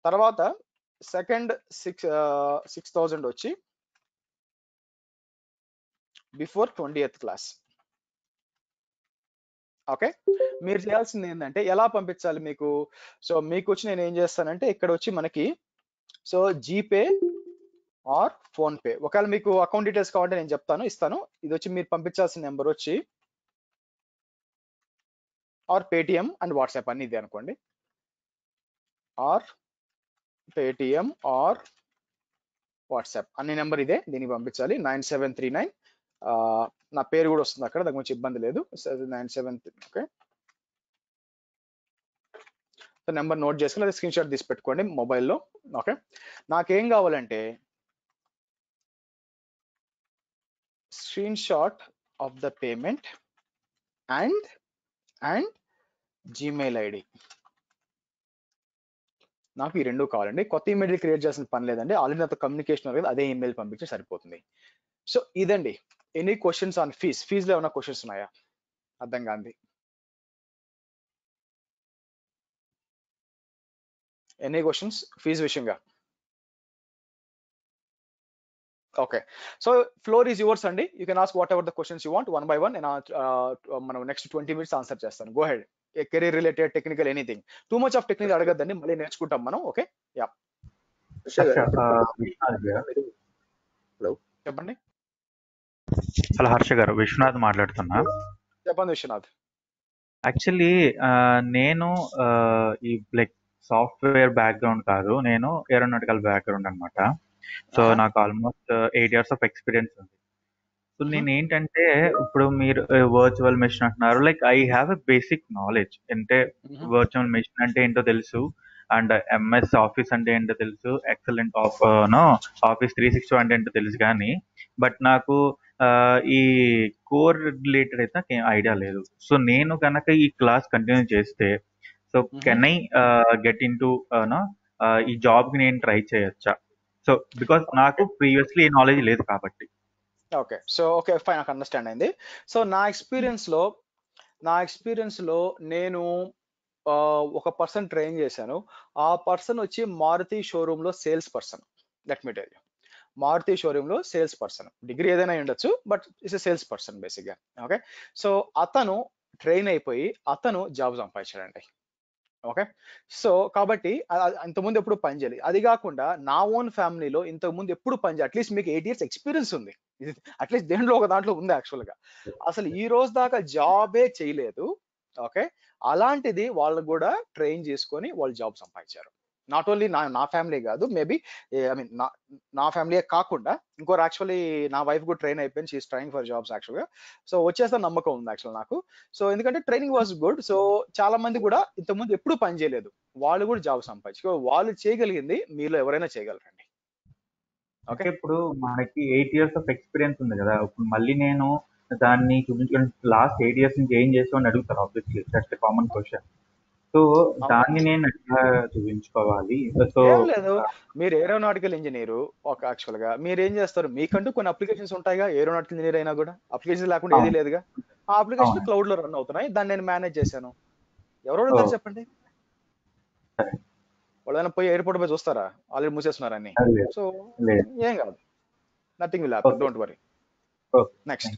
తర్వాత సెకండ్ 6,000 వచ్చి బిఫోర్ 20th క్లాస్. ఓకే, మీరు చేయాల్సింది ఏంటంటే ఎలా పంపించాలి మీకు. సో మీకు వచ్చి నేను ఏం చేస్తానంటే, ఇక్కడ వచ్చి మనకి so GPay or PhonePe, ఒకవేళ మీకు అకౌంట్ డీటెయిల్స్ కావాలంటే నేను ఇస్తాను. ఇది వచ్చి మీరు పంపించాల్సిన నెంబర్ వచ్చి ఆర్ పేటిఎం అండ్ వాట్సాప్ అన్ని ఇదే అనుకోండి, ఆర్ పేటిఎం ఆర్ వాట్సాప్ అన్ని నెంబర్ ఇదే, దీనికి పంపించాలి. 9739 నా పేరు కూడా వస్తుంది అక్కడ, దాని గురించి ఇబ్బంది లేదు. 97. ఓకే, సో నెంబర్ నోట్ చేసుకుని అది స్క్రీన్ షాట్ తీసి పెట్టుకోండి మొబైల్లో. ఓకే, నాకేం కావాలంటే screen shot of the payment and Gmail ID. నాకు ఈ రెండు కావాలండి. కొత్త ఈమెయిల్ క్రియేట్ చేయాల్సిన పని లేదండి, ఆల్రెడీ నాతో కమ్యూనికేషన్ కదా, అదే ఈమెయిల్ పంపించి సరిపోతుంది. సో ఇదండి. ఎనీ క్వశ్చన్స్ ఆన్ ఫీజులో ఏమైనా క్వశ్చన్స్ ఉన్నాయా? అర్థం కాంది. ఎనీ క్వశ్చన్స్ ఫీజు విషయంగా? Okay, so floor is yours అండి. You can ask whatever the questions you want, 1 by 1. నేను మనం నెక్స్ట్ 20 minutes ఆన్సర్ చేస్తాను. Go head. Career related, technical, anything. Too much of technical అడగద్దండి, మళ్ళీ నేర్చుకుంటాం మనం. Okay, yeah చెప్పండి. హలో హర్ష గారు, విశ్వనాథ్ మాట్లాడుతున్నా. చెప్పండి విశ్వనాథ్. యాక్చువల్లీ నేను ఈ లైక్ సాఫ్ట్వేర్ బ్యాక్గ్రౌండ్ కాదు, నేను ఏరోనాటికల్ బ్యాక్గ్రౌండ్ అనమాట. సో నాకు ఆల్మోస్ట్ 8 years ఆఫ్ ఎక్స్పీరియన్స్ ఉంది. సో నేను ఏంటంటే, ఇప్పుడు మీరు వర్చువల్ మెషిన్ అంటున్నారు, like I have a basic knowledge. అంటే వర్చువల్ మెషిన్ అంటే ఏంటో తెలుసు, అండ్ MS ఆఫీస్ అంటే ఏంటో తెలుసు, ఎక్సలెంట్ ఆఫీస్ 365 అంటే ఏంటో తెలుసు. కానీ బట్ నాకు ఈ కోర్ రిలేటెడ్ అయితే నాకు ఏం ఐడియా లేదు. సో నేను కనుక ఈ క్లాస్ కంటిన్యూ చేస్తే, so can I get into ఈ జాబ్ కి నేను ట్రై చేయొచ్చా? సో బికాస్ నాకు ప్రీవియస్లీ నాలెడ్జ్ లేదు కాబట్టి. ఓకే, సో ఓకే ఫైన్, నాకు అండర్స్టాండ్ అయింది. సో నా ఎక్స్పీరియన్స్ లో నేను ఒక పర్సన్ ట్రైన్ చేశాను. ఆ పర్సన్ వచ్చి మారుతి షోరూమ్ లో sales person. Let me tell you, Maruti showroom లో సేల్స్ పర్సన్, డిగ్రీ ఏదైనా ఉండొచ్చు, but it's a sales person basic గా. ఓకే, సో అతను ట్రైన్ అయిపోయి అతను జాబ్ సంపాదించాడండి. ఓకే. సో కాబట్టి ఇంతకుముందు ఎప్పుడు పని చేయలేదు. అది కాకుండా నా ఓన్ ఫ్యామిలీలో ఇంతకుముందు ఎప్పుడు పని చేయాలి, అట్లీస్ట్ మీకు 8 ఇయర్స్ ఎక్స్పీరియన్స్ ఉంది, ఇది అట్లీస్ట్ దేంట్లో ఒక దాంట్లో ఉంది యాక్చువల్గా. అసలు ఈ రోజు దాకా జాబే చేయలేదు. ఓకే, అలాంటిది వాళ్ళు కూడా ట్రైన్ చేసుకొని వాళ్ళు జాబ్ సంపాదించారు. నాట్ ఓన్లీ నా ఫ్యామిలీ కాదు, మేబీ ఐ మీన్ నా ఫ్యామిలీ కాకుండా ఇంకోరు యాక్చువల్లీ నా వైఫ్ కూడా ట్రైన్ అయిపోయింది, షీఈస్ ట్రైనింగ్ ఫర్ జాబ్స్ యాక్చువల్గా. సో వచ్చేస్తా నమ్మకం ఉంది యాక్చువల్ నాకు. సో ఎందుకంటే ట్రైనింగ్ వాజ్ గుడ్. సో చాలా మంది కూడా ఇంతకుముందు ఎప్పుడు పని చేయలేదు, వాళ్ళు కూడా జాబ్ సంపాదించు, వాళ్ళు చేయగలిగింది మీలో ఎవరైనా చేయగలరండి. ఓకే, ఇప్పుడు మనకి 8 years ఆఫ్ ఎక్స్పీరియన్స్ ఉంది కదా, ఇప్పుడు మళ్ళీ నేను దాన్ని చూపించడం లాస్ట్ 8 years నుంచి ఏం చేసావు అని అడుగుతారు. Obviously that's a common question. So దాన్ని నేను ఎట్లా చూపించుకోవాలి? సో ఏం లేదు, మీరు ఏరోనాటికల్ ఇంజనీరు ఒక యాక్చువల్ గా మీరు ఏం చేస్తారు, మీకంటూ కొన్ని అప్లికేషన్స్ ఉంటాయిగా, ఏరోనాటికల్ ఇంజనీర్ అయినా కూడా అప్లికేషన్ లేకుండా ఏది లేదుగా. ఆ అప్లికేషన్ క్లౌడ్ లో రన్ అవుతున్నాయి, దాన్ని నేను మేనేజ్ చేశాను. ఎవరు అడుగుతారు చెప్పండి? వాళ్ళైనా పోయి ఎయిర్పోర్ట్ పోయి చూస్తారా ఆల్రెడీ మూసేస్తున్నారు అన్ని? సో ఏం కాదు, nothing will happen, don't worry. Next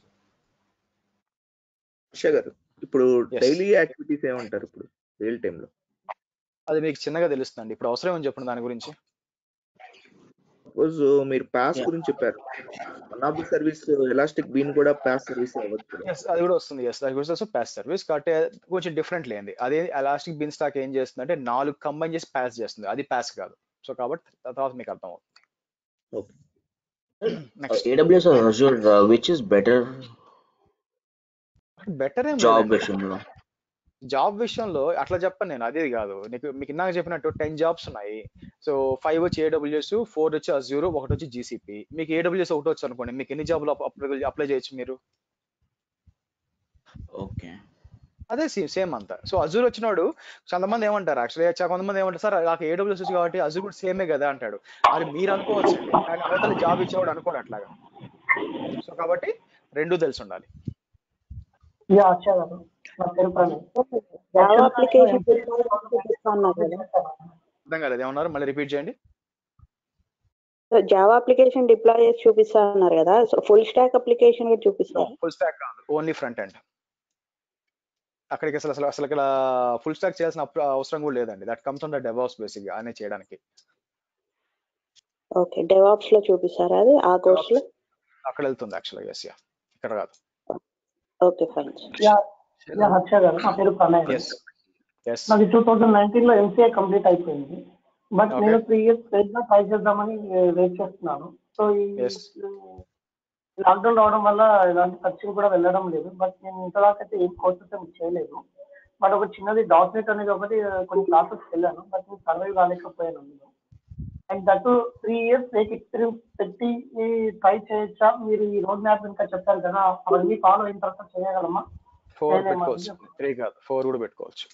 Harsha గారు, ఇప్పుడు డైలీ యాక్టివిటీస్ ఏమంటారు ఇప్పుడు రియల్ టైమ్ లో? అది మీకు చిన్నగా తెలుస్తుందండి, ఇప్పుడు అవసరం ఏమని చెప్పండి దాని గురించి. సపోజ్ మీరు పాస్ గురించి చెప్పారు, one of the service elastic bean కూడా పాస్ సర్వీస్ అవ్వచ్చు. అది కూడా వస్తుంది, అది కూడా పాస్ సర్వీస్. కాబట్టి కొంచెం డిఫరెంట్ లేండి. అదే ఎలాస్టిక్ బీన్ స్టాక్ ఏం చేస్తుంది అంటే 4 కంబైన్ చేసి పాస్ చేస్తుంది, అది పాస్ కాదు. సో కాబట్టి తర్వాత మీకు అర్థం అవుతుంది. AWS or Azure, which is better? Better ఏం జాబ్ విషయంలో అట్లా చెప్పను నేను, అదే కాదు. మీకు ఇందాక చెప్పినట్టు 10 జాబ్స్ ఉన్నాయి. సో 5 వచ్చి AWS, 4 వచ్చి Azure, 1 వచ్చి GCP. మీకు AWS ఒకటి వచ్చు అనుకోండి, మీకు ఎన్ని జాబ్లు అప్లై చేయొచ్చు మీరు? ఓకే, అదే సేమ్ అంతా. సో Azure వచ్చినాడు కొంతమంది ఏమంటారు, యాక్చువల్లీ కొంతమంది ఏమంటారు, సార్ నాకు AWS వచ్చి కాబట్టి Azure కూడా సేమే కదా అంటాడు. అది మీరు అనుకోవచ్చు, కానీ అవతల జాబ్ ఇచ్చేవాడు అనుకోడు అట్లాగా. సో కాబట్టి రెండు తెలిసి ఉండాలి. అర్థం కాలేదు, ఏమన్నారు? మళ్ళీ రిపీట్ చేయండి. జావా అప్లికేషన్ డిప్లాయ్ చేసి చూపిస్తా అన్నారు కదా, సో ఫుల్ స్టాక్ అప్లికేషన్ కూడా చూపిస్తారు? ఫుల్ స్టాక్ కాదు, ఓన్లీ ఫ్రంట్ ఎండ్. అక్కడికి అసలు ఇక్కడ ఫుల్ స్టాక్ చేయాల్సిన అవసరం కూడా లేదండి. That comes on the DevOps basic గా అనే చేయడానికి. ఓకే, డెవాప్స్ లో చూపిస్తారా అది ఆ కోర్స్ లో? అక్కడ వెళ్తుంది యాక్చువల్గా. ఎస్, యా, ఇక్కడ కాదు. Okay, fine. హర్ష గారు, నా పేరు ప్రణయ్. నాకు 2019 లో MCA కంప్లీట్ అయిపోయింది. బట్ నేను 3 years ట్రై చేద్దామని వెయిట్ చేస్తున్నాను. సో ఈ లాక్డౌన్ రావడం వల్ల ఇలాంటి ఖర్చులు కూడా వెళ్ళడం లేదు. బట్ నేను ఇంతదాకా అయితే ఏం కోర్సెస్ ఏమి చేయలేదు. బట్ ఒక చిన్నది .NET అనేది ఒకటి కొన్ని క్లాసెస్ వెళ్ళాను, బట్ నేను సర్వైవ్ కాలేకపోయాను అందులో. అండ్ దట్ 3 years ఎక్స్పీరియన్స్ పెట్టి ట్రై చేయొచ్చా? మీరు ఈ రోడ్ మ్యాప్ ఇంకా చెప్పారు కదా, అవన్నీ ఫాలో అయిన తర్వాత చేయగలమా? 4 పెట్టుకోవచ్చు, 3 కాదు 4 కూడా పెట్టుకోవచ్చు.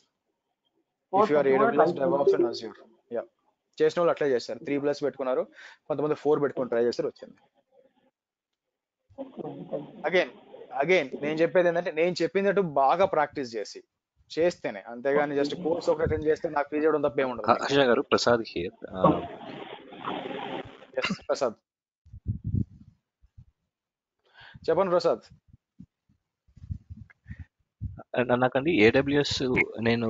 If you are AWS, DevOps and Azure, yeah, చేసిన వాళ్ళు అట్లే చేస్తారు. 3+ పెట్టుకున్నారు, కొంతమంది 4 పెట్టుకొని ట్రై చేస్తారు, వచ్చింది. అగైన్ నేను చెప్పేది ఏంటంటే, నేను చెప్పినట్టు బాగా ప్రాక్టీస్ చేస్తేనే, అంతేగాని జస్ట్ కోర్స్ ఒకటి అటెండ్ చేస్తే నాకు ఫీజు చేయడం తప్ప ఏముండదు. హర్ష గారు, ప్రసాద్ హియర్. ప్రసాద్ చెప్పండి. ప్రసాద్, నాకండి AWS నేను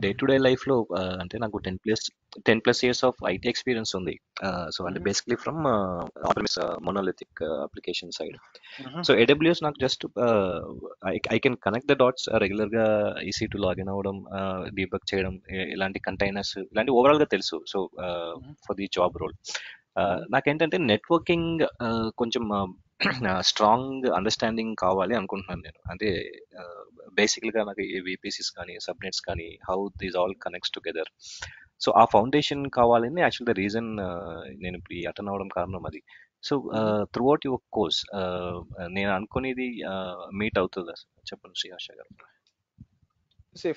డే టు డే లైఫ్ లో అంటే నాకు 10+ years ఆఫ్ IT ఎక్స్పీరియన్స్ ఉంది. సో అంటే basically from monolithic application side. So AWS నాకు just I can connect the dots regular గా EC2 లాగిన్ అవ్వడం, డీబగ్ చేయడం, ఇలాంటి కంటైనర్స్ ఇలాంటి ఓవరాల్ గా తెలుసు. So for the job role నాకేంటంటే నెట్వర్కింగ్ కొంచెం స్ట్రాంగ్ అండర్స్టాండింగ్ కావాలి అనుకుంటున్నాను నేను. అంటే బేసిక్గా నాకు VPCs కానీ సబ్నెట్స్ కానీ how these all connects together. So ఆ ఫౌండేషన్ కావాలని యాక్చువల్ ద రీజన్ నేను ఇప్పుడు అటెండ్ అవ్వడం కారణం అది. So through out your course నేను అనుకునేది మీట్ అవుతుందా? చెప్పండి శ్రీ హర్ష గారు.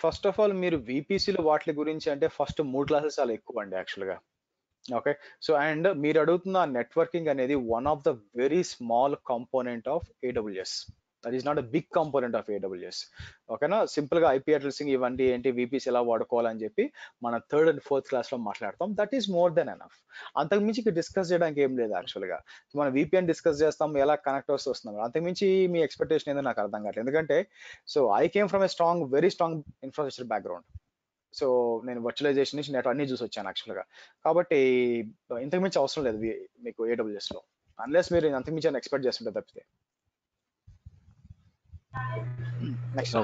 ఫస్ట్ ఆఫ్ ఆల్ మీరు VPCలు వాటి గురించి అంటే ఫస్ట్ 3 క్లాసెస్ చాలా ఎక్కువ అండి యాక్చువల్గా. ఓకే, సో అండ్ మీరు అడుగుతున్న నెట్వర్కింగ్ అనేది one of the very small component of AWS. That is not a big component of AWS. ఓకేనా, సింపుల్ గా IP అడ్రసింగ్ ఇవన్నీ ఏంటి, VPC ఎలా వాడుకోవాలని చెప్పి మన 3rd and 4th క్లాస్ లో మాట్లాడతాం. That is more than enough. అంతకుమించి డిస్కస్ చేయడానికి ఏం లేదు యాక్చువల్గా. మనం VPN డిస్కస్ చేస్తాం, ఎలా కనెక్ట్ వస్తున్నాం, అంతకుమించి మీ ఎక్స్పెక్టేషన్ ఏందో నాకు అర్థం కావట్లేదు. ఎందుకంటే so I came from a very strong infrastructure background. So నేను వర్చువలైజేషన్ నుంచి నేను అన్ని చూసి వచ్చాను యాక్చువల్గా. కాబట్టి ఇంతకు మించి అవసరం లేదు మీకు AWS లో, అన్లెస్ మీరు అంతకు మించి అని ఎక్స్పెక్ట్ చేస్తుంటే తప్పితే. నెక్స్ట్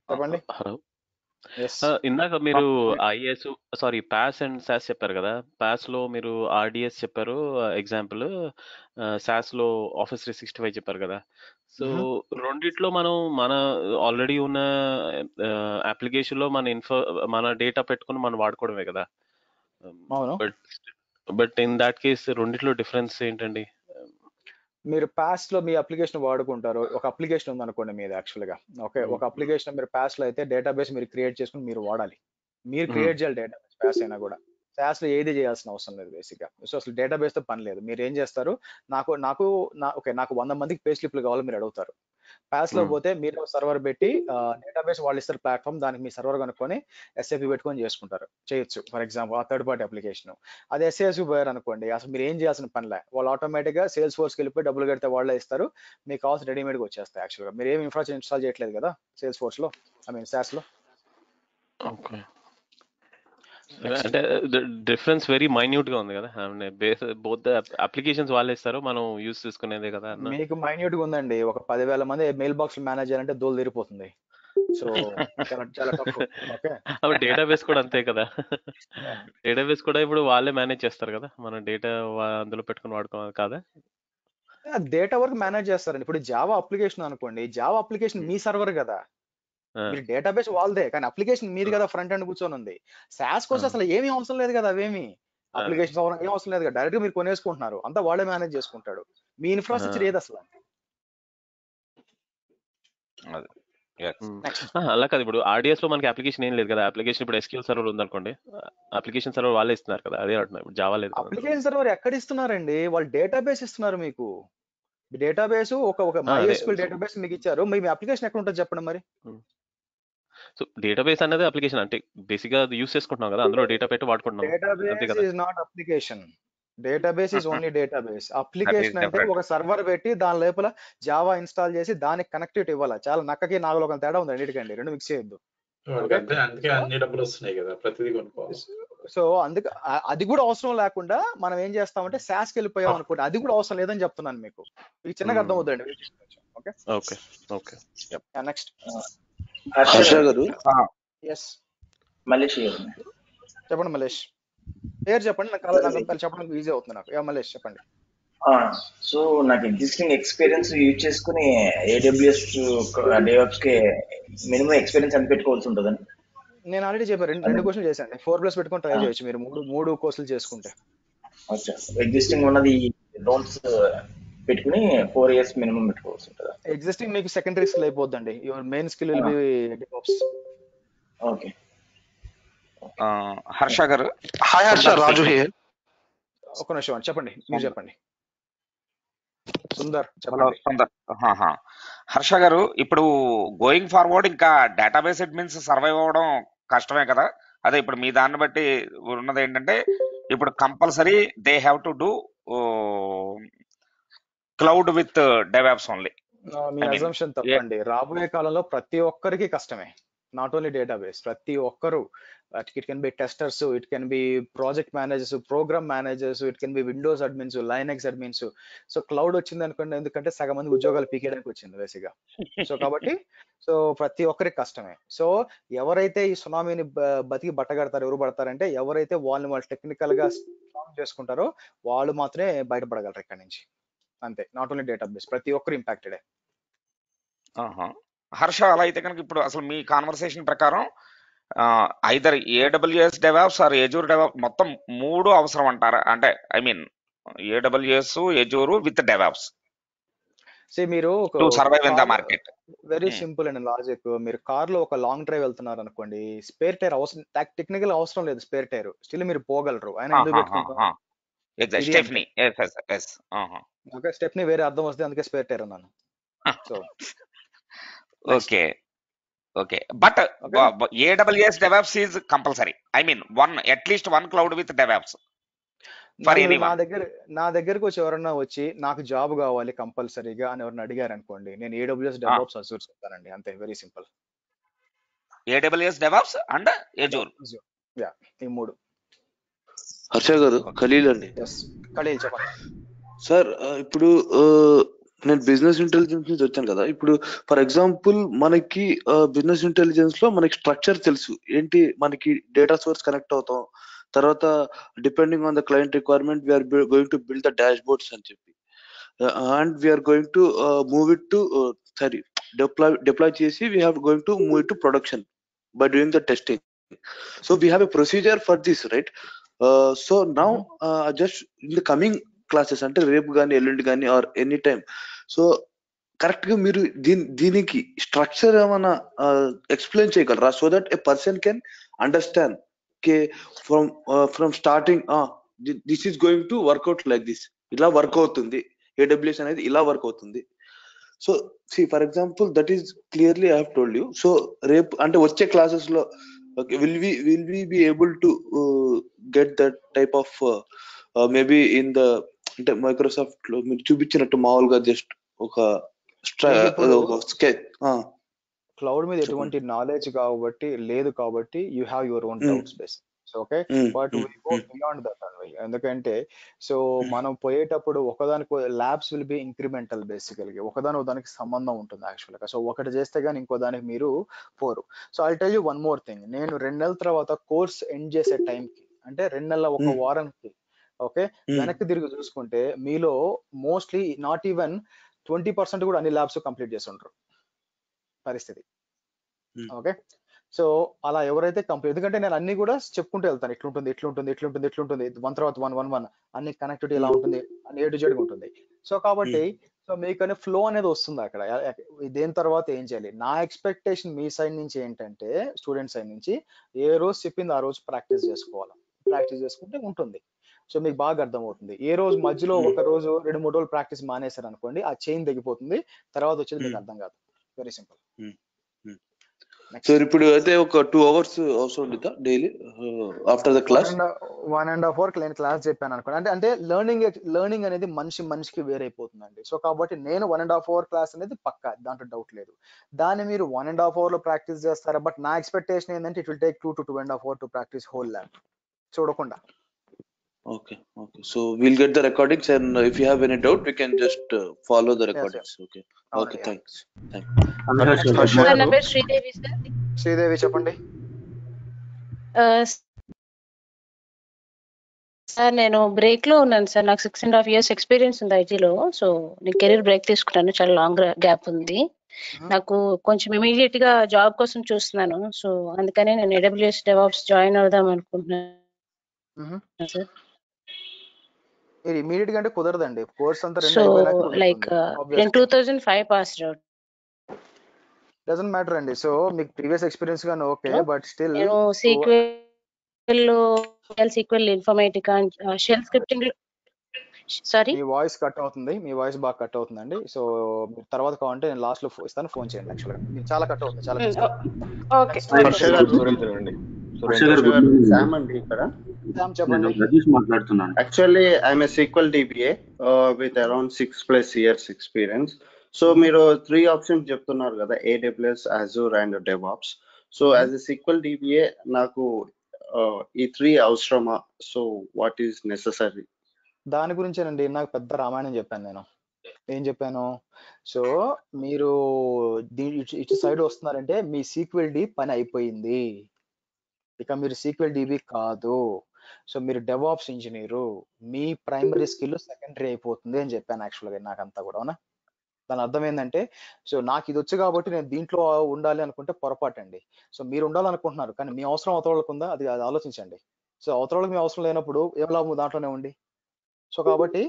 చెప్పండి. హలో, ఎస్ ఇందాక మీరు IAS sorry pass and sauce చెప్పారు కదా. పాస్ లో మీరు ఆర్డిఎస్ చెప్పారు ఎగ్జాంపుల్, సాస్ లో ఆఫీస్ 365 చెప్పారు కదా. సో రెండిట్లో మన ఆల్రెడీ ఉన్న అప్లికేషన్ లో మన డేటా పెట్టుకుని మనం వాడుకోవడమే కదా. అవును. బట్ ఇన్ దాట్ కేస్ రెండిట్లో డిఫరెన్స్ ఏంటండి? మీరు పాస్ట్ లో మీ అప్లికేషన్ వాడుకుంటారు. ఒక అప్లికేషన్ ఉంది అనుకోండి మీది యాక్చువల్ గా. ఓకే, ఒక అప్లికేషన్ మీరు పాస్ట్ లో అయితే డేటాబేస్ మీరు క్రియేట్ చేసుకుని మీరు వాడాలి. మీరు క్రియేట్ చేయాలి డేటాబేస్ పాస్ అయినా కూడా. సాస్ లో ఏది చేయాల్సిన అవసరం లేదు బేసిక్ గా. సో అసలు డేటాబేస్ తో పని లేదు. మీరు ఏం చేస్తారు, నాకు 100 మందికి పే స్లిప్లు కావాలి మీరు అడుగుతారు. పాస్ లో పోతే మీరు సర్వర్ పెట్టి డేటాబేస్ వాళ్ళు ఇస్తారు ప్లాట్ఫామ్, దానికి మీ సర్వర్ కనుక్కొని SAP పెట్టుకొని చేయొచ్చు ఫర్ ఎగ్జాంపుల్ ఆ థర్డ్ పార్టీ అప్లికేషన్. అదే SAS పోయారు అనుకోండి, అసలు మీరు ఏం చేయాల్సిన పనిలే. వాళ్ళు ఆటోమేటిక్ గా సేల్స్ ఫోర్స్కి వెళ్ళిపోయి డబ్బులు కడితే వాళ్ళే ఇస్తారు, మీకు కావాల్సిన రెడీమేడ్ గా వచ్చేస్తాయి. యాక్చువల్ గా మీరు ఏం ఇన్ఫ్రాస్ట్రక్చర్ ఇన్స్టాల్ చేయట్లేదు కదా సేల్స్ ఫోర్స్ లో, SAS లో. ఓకే, అంటే డిఫరెన్స్ వెరీ మైన్యూట్ గా ఉంది కదా. బోత్ అప్లికేషన్స్ వాళ్ళే ఇస్తారు, మనం యూస్ చేసుకునేదే కదా అన్న. మీకు మైన్యూట్ గా ఉందండి. ఒక 10,000 మంది మెయిల్ బాక్స్ మేనేజ్ చేయాలంటే దోలు తీరిపోతుంది. సో చాలా టఫ్. ఓకే, అప్పుడు డేటాబేస్ కూడా అంతే కదా. డేటాబేస్ కూడా ఇప్పుడు వాళ్ళే మేనేజ్ చేస్తారు కదా, మన డేటా అందులో పెట్టుకుని వాడుకోవాలి కాదా. డేటా వరకు మేనేజ్ చేస్తారండి. ఇప్పుడు జావా అప్లికేషన్ అనుకోండి, జావా అప్లికేషన్ మీ సర్వర్ కదా, మీరు డేటాబేస్ వాళ్ళదే, కానీ అప్లికేషన్ మీది కదా, ఫ్రంట్ ఎండ్ కూర్చొని ఉంది. సాస్ కోసం అసలు ఏమీ అవసరం లేదు కదా, అవేమి అప్లికేషన్ ఏం అవసరం లేదు కదా, డైరెక్ట్ గా మీరు కొనేసుకుంటున్నారు, అంతా వాళ్ళే మేనేజ్ చేసుకుంటాడు. మీ ఇన్ఫ్రాస్ట్రక్చర్ ఏది అసలు? అలా కాదు, ఇప్పుడు ఆర్డిఎస్ లో మనకి అప్లికేషన్ ఏం లేదు కదా. అప్లికేషన్ ఇప్పుడు SQL సర్వర్ ఉందనుకోండి, అప్లికేషన్ సర్వర్ వాళ్ళే ఇస్తున్నారు కదా, అదే అంటున్నా. ఇప్పుడు జావా లేదు. అప్లికేషన్ సర్వర్ ఎక్కడ ఇస్తున్నారండి? వాళ్ళు డేటాబేస్ ఇస్తున్నారు మీకు. డేటాబేస్ ఒక MySQL డేటాబేస్ మీకు ఇచ్చారు, మీ అప్లికేషన్ ఎక్కడ ఉంటుంది చెప్పండి మరి. సో డేటాబేస్ అనేది అప్లికేషన్ అంటే బేసిక్ గా యూస్ చేసుకుంటున్నాం కదా, అందులో డేటా పెట్టి వాడుకుంటున్నాం. Database is not application. Database is only database. Application అంటే ఒక సర్వర్ పెట్టి దాని లోపల జావా ఇన్స్టాల్ చేసి దానికి కనెక్టివిటీ ఇవ్వాలి. చాలా నక్కకి నాగలోకం తేడా ఉంది అన్నిటికండి, రెండు మిక్స్ చేయొద్దు. అందుకే అన్ని డబ్బులు వస్తున్నాయి కదా, ప్రతిదీ కొనుక్కోవాలి. సో అందుకే అది కూడా అవసరం లేకుండా మనం ఏం చేస్తామంటే సాస్కి వెళ్ళిపోయాం అనుకోండి, అది కూడా అవసరం లేదని చెప్తున్నాను మీకు. మీకు చిన్నగా అర్థం అవుతుందండి. Okay okay okay, next Harsha గారు. ఎస్ మలేష్ చెప్పండి. మలేష్ పేరు చెప్పండి, నాకు చెప్పడానికి ఈజీ అవుతుంది నాకు. మలేష్ చెప్పండి. సో నాకు ఎగ్జిస్టింగ్ ఎక్స్పీరియన్స్ యూజ్ చేసుకుని AWS DevOps కి మినిమం ఎక్స్పీరియన్స్ ఎంత పెట్టుకోవాల్సి ఉంటుందని నేను ఆల్రెడీ చెప్పాను, రెండు కోర్సులు చేశాను. 4+ పెట్టుకొని ట్రై చేయొచ్చు మీరు, మూడు కోర్సులు చేసుకుంటే. ఎగ్జిస్టింగ్ ఉన్నది డోంట్స్ పెట్టుకుని 4 years మినిమం పెట్టుకోవాల్సి ఉంటుంది. ఎగ్జిస్టింగ్ మీకు సెకండరీ స్కిల్ అయిపోద్దండి. Your main skill will be DevOps. Okay. Harsha గారు. Hi Harsha, Raju here. ఒక నిమిషం చెప్పండి, మీరు చెప్పండి. సుందర్ చెప్పండి. హర్ష గారు, ఇప్పుడు గోయింగ్ ఫార్వర్డ్ ఇంకా డేటాబేస్ అడ్మిన్స్ సర్వైవ్ అవ్వడం కష్టమే కదా. అదే ఇప్పుడు మీ దాన్ని బట్టి ఉన్నది ఏంటంటే, ఇప్పుడు compulsory they have to do cloud with DevOps only. Me assumption తప్పండి. రాబోయే కాలంలో ప్రతి ఒక్కరికి కష్టమే, నాట్ ఓన్లీ డేటాబేస్. ప్రతి ఒక్కరు, it can be testers, it can be project managers, program managers, it can be Windows admins, Linux admins. So cloud వచ్చింది అనుకోండి, ఎందుకంటే సగం మంది ఉద్యోగాలు పీకేయడానికి వచ్చింది బేసిక్గా. సో కాబట్టి ప్రతి ఒక్కరికి కష్టమే. సో ఎవరైతే ఈ సునామీని బతికి బట్టగడతారు, ఎవరు పడతారంటే ఎవరైతే వాళ్ళు టెక్నికల్ గా స్ట్రాంగ్ చేసుకుంటారో వాళ్ళు మాత్రమే బయటపడగలరు ఇక్కడ నుంచి. అంతే, నాట్ ఓన్లీ డేటాబేస్, ప్రతి ఒక్కరు ఇంపాక్టెడ్. హర్ష, అలా అయితే కనుక ఇప్పుడు అసలు మీ కాన్వర్సేషన్ ప్రకారం either AWS DevOps or Azure DevOps మొత్తం 3 అవసరం అంటారా? అంటే I mean AWS, Azure with DevOps మీరు to survive in the market. Very simple అండి లాజిక్. మీరు కార్ లో ఒక లాంగ్ డ్రైవ్ వెళ్తున్నారు అనుకోండి, స్పేర్ టైర్ అవసరం, టెక్నికల్ అవసరం లేదు స్పేర్ టైర్, స్టిల్ మీరు పోగలరు. ఆయన ఎందుకు పెట్టుకుంటారు? స్టెప్ని వేరే అర్థం వస్తుంది, అందుకే స్పేర్ టైర్ అన్నాను. So okay okay, but AWS DevOps is compulsory. I mean at least one cloud with DevOps for anyone. నా దగ్గరకు వచ్చి ఎవరన్నా వచ్చి నాకు జాబ్ కావాలి కంపల్సరీగా అని ఎవరైనా అడిగారు అనుకోండి, నేను AWS DevOps Azure చెప్తానండి. అంతే, very simple. AWS DevOps and Azure. Yeah ఈ మూడు. హర్ష గారు, ఖలీల్ అండి. ఖలీల్ చెప్పండి సార్. ఇప్పుడు నేను బిజినెస్ ఇంటెలిజెన్స్ నుంచి వచ్చాను కదా. ఇప్పుడు ఫర్ ఎగ్జాంపుల్ మనకి బిజినెస్ ఇంటెలిజెన్స్ లో మనకి స్ట్రక్చర్ తెలుసు ఏంటి, మనకి డేటా సోర్స్ కనెక్ట్ అవుతాం, తర్వాత depending on the client requirement we're going to build the dashboards అని చెప్పి, and we're going to move it to deploy చేసి we have going to move it to production by doing the testing. So we have a procedure for this, right? So now just in the coming classes అంటే రేపు కానీ ఎల్లుండి కానీ or any time, so correct గా మీరు దీనికి structure ఏమైనా explain చేయగలరా, so that a person can understand కే from starting this is going to work out like this, ఇలా వర్క్ అవుతుంది, AWS అనేది ఇలా వర్క్ అవుతుంది. So see for example that is clearly I have told you. So రేపు అంటే వచ్చే క్లాసెస్ లో will we be able to get that type of maybe in the అంటే మైక్రోసాఫ్ట్ లో మీరు చూపించినట్టు మామూలుగా జస్ట్ ఒక స్కెచ్. క్లౌడ్ మీద ఎటువంటి నాలెడ్జ్ కాబట్టి లేదు కాబట్టి you have your own doubts base. Okay, but we go beyond that Anvay. ఎందుకంటే సో మనం పోయేటప్పుడు ఒకదానికి ల్యాబ్స్ విల్ బి ఇంక్రిమెంటల్ బేసికల్గా, ఒకదానికి సంబంధం ఉంటుంది యాక్చువల్గా. సో ఒకటి చేస్తే గానీ ఇంకో దానికి మీరు పోరు. So I tell you one more thing, నేను 2 నెలల తర్వాత కోర్స్ ఎండ్ చేసే టైంకి, అంటే 2 నెలల ఒక వారానికి ఓకే వెనక్కి తిరిగి చూసుకుంటే మీలో మోస్ట్లీ నాట్ ఈవెన్ 20% కూడా అన్ని ల్యాబ్స్ కంప్లీట్ చేసి ఉంటారు పరిస్థితి. ఓకే, సో అలా ఎవరైతే కంప్లీట్, ఎందుకంటే నేను అన్ని కూడా చెప్పుకుంటూ వెళ్తాను, ఇట్లుంటుంది ఇట్లుంటుంది ఇట్లుంటుంది ఇట్లుంటుంది, 1 తర్వాత 1 అన్ని కనెక్టివిటీ ఎలా ఉంటుంది అని A to Z ఉంటుంది. సో కాబట్టి సో మీకు ఫ్లో అనేది వస్తుంది అక్కడ, దేని తర్వాత ఏం చేయాలి. నా ఎక్స్పెక్టేషన్ మీ సైడ్ నుంచి ఏంటంటే, స్టూడెంట్ సైడ్ నుంచి ఏ రోజు చెప్పింది ఆ రోజు ప్రాక్టీస్ చేసుకోవాలి. ప్రాక్టీస్ చేసుకుంటే ఉంటుంది. సో మీకు బాగా అర్థమవుతుంది. ఏ రోజు మధ్యలో ఒక రోజు 2-3 రోజులు ప్రాక్టీస్ మానేశారు అనుకోండి, ఆ చైన్ తెగిపోతుంది, తర్వాత వచ్చేది మీకు అర్థం కాదు. Very simple. సో ఇప్పుడు అయితే ఒక 2 hours అవసరం ఉంటుందా daily after the class? 1.5 hour నేను క్లాస్ చెప్పాను అనుకోండి. అంటే లెర్నింగ్ అనేది మనిషికి వేరైపోతుందండి. సో కాబట్టి నేను 1.5 hour క్లాస్ అనేది పక్కా, దాంట్లో డౌట్ లేదు. దాన్ని మీరు 1.5 hour లో ప్రాక్టీస్ చేస్తారా, బట్ నా ఎక్స్పెక్టేషన్ ఏంటంటే it will take 2 to 2.5 hours to practice whole lab చూడకుండా. Okay. So we'll get the recordings, and if you have any doubt, we can just follow the recordings. Yes, okay. Thanks. నా పేరు Sridevi sir. Sridevi చెప్పండి. Sir నేను break లో ఉన్నాను sir. నాకు 6.5 years experience ఉంది ఐటీలో. సో నేను కెరీర్ బ్రేక్ తీసుకున్నాను, చాలా లాంగ్ గ్యాప్ ఉంది నాకు. కొంచెం ఇమీడియట్ గా జాబ్ కోసం చూస్తున్నాను. సో అందుకనే నేను AWS DevOps జాయిన్ అవుదాం అనుకుంటున్నాను సార్. మీరు ఇమీడియట్ గా అంటే కుదరదండి, కోర్స్ అంతా సో లైక్ నేను 2005 పాస్డ్ అవుట్. డజంట్ మ్యాటర్ అండి. సో మీకు ప్రీవియస్ ఎక్స్పీరియన్స్ గానీ ఓకే, బట్ స్టిల్ నేను SQL Informatica shell scripting. Sorry, మీ వాయిస్ కట్ అవుతుంది, మీ వాయిస్ బాగా కట్ అవుతుందండి. సో మీరు తర్వాత కావాలంటే నేను లాస్ట్ లో ఇస్తాను, ఫోన్ చేయండి. యాక్చువల్గా మీకు చాలా కట్ అవుతుంది, చాలా. ఓకే, శామ్ అండి ఇక్కడ. చెప్పండి. రజీష్ మాట్లాడుతున్నాను. Actually I'm a SQL DBA with around 6+ years experience. So మీరు 3 options చెప్తున్నారు కదా, AWS, Azure and DevOps. So as a SQL DBA నాకు ఈ 3 అవసరమా? So what is necessary? దాని గురించేనండి నాకు పెద్ద రామాయణం చెప్పాను నేను. ఏం చెప్పాను? సో మీరు ఇటు సైడ్ వస్తున్నారంటే మీ SQL D పని అయిపోయింది, ఇక మీరు SQL DB కాదు. సో మీరు DevOps ఇంజనీరు, మీ ప్రైమరీ స్కిల్ సెకండరీ అయిపోతుంది అని చెప్పాను యాక్చువల్గా నాకంతా కూడా. అవునా? దాని అర్థం ఏంటంటే, సో నాకు ఇది వచ్చు కాబట్టి నేను దీంట్లో ఉండాలి అనుకుంటే పొరపాటు అండి. సో మీరు ఉండాలనుకుంటున్నారు, కానీ మీ అవసరం అవతలకి ఉందా, అది ఆలోచించండి. సో అవతలకి మీ అవసరం లేనప్పుడు ఏం లాభం దాంట్లోనే ఉండి. సో కాబట్టి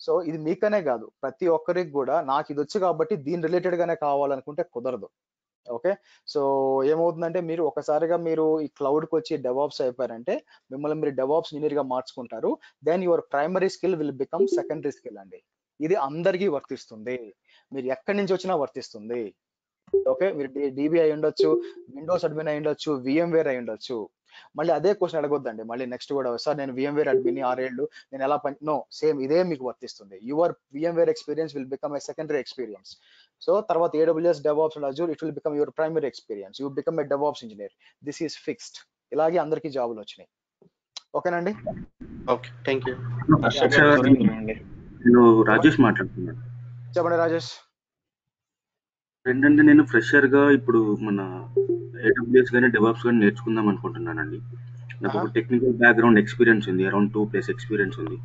సో ఇది మీకనే కాదు, ప్రతి ఒక్కరికి కూడా నాకు ఇది వచ్చు కాబట్టి దీని రిలేటెడ్ గానే కావాలనుకుంటే కుదరదు. ఓకే, సో ఏమవుతుందంటే మీరు ఒకసారిగా మీరు ఈ క్లౌడ్కి వచ్చి DevOps అయిపోయారంటే మిమ్మల్ని మీరు DevOps ఇంజనీర్ గా మార్చుకుంటారు. Then your primary skill will become secondary skill అండి. ఇది అందరికీ వర్తిస్తుంది, మీరు ఎక్కడి నుంచి వచ్చినా వర్తిస్తుంది. ఓకే, మీరు DB అయి ఉండొచ్చు, విండోస్ అడ్మిన్ అయి ఉండొచ్చు, VMware అయి ఉండొచ్చు. మళ్ళీ అదే క్వశ్చన్ అడగొద్దండి మళ్ళీ నెక్స్ట్ కూడా సార్ నేను VMware అడ్మిన్ 6 ఏళ్ళు నేను ఎలా నో సేమ్ ఇదే మీకు వర్తిస్తుంది. Your VMware experience will become a secondary experience. So తర్వాత AWS DevOps and Azure it will become your primary experience. You become a DevOps engineer. This is fixed. ఇలాగే అందరికీ జాబులు వచ్చినాయి. ఓకేనండి. Okay thank you. నేను రాజేష్ మాట్లాడుతున్నాను. చెప్పండి రాజేష్. ఏంటంటే నేను ఫ్రెషర్ గా ఇప్పుడు మన AWS కానీ DevOps కానీ నేర్చుకుందాం అనుకుంటున్నానండి. నాకు ఒక టెక్నికల్ బ్యాక్గ్రౌండ్ ఎక్స్పీరియన్స్ ఉంది, అరౌండ్ 2+ ఎక్స్పీరియన్స్ ఉంది.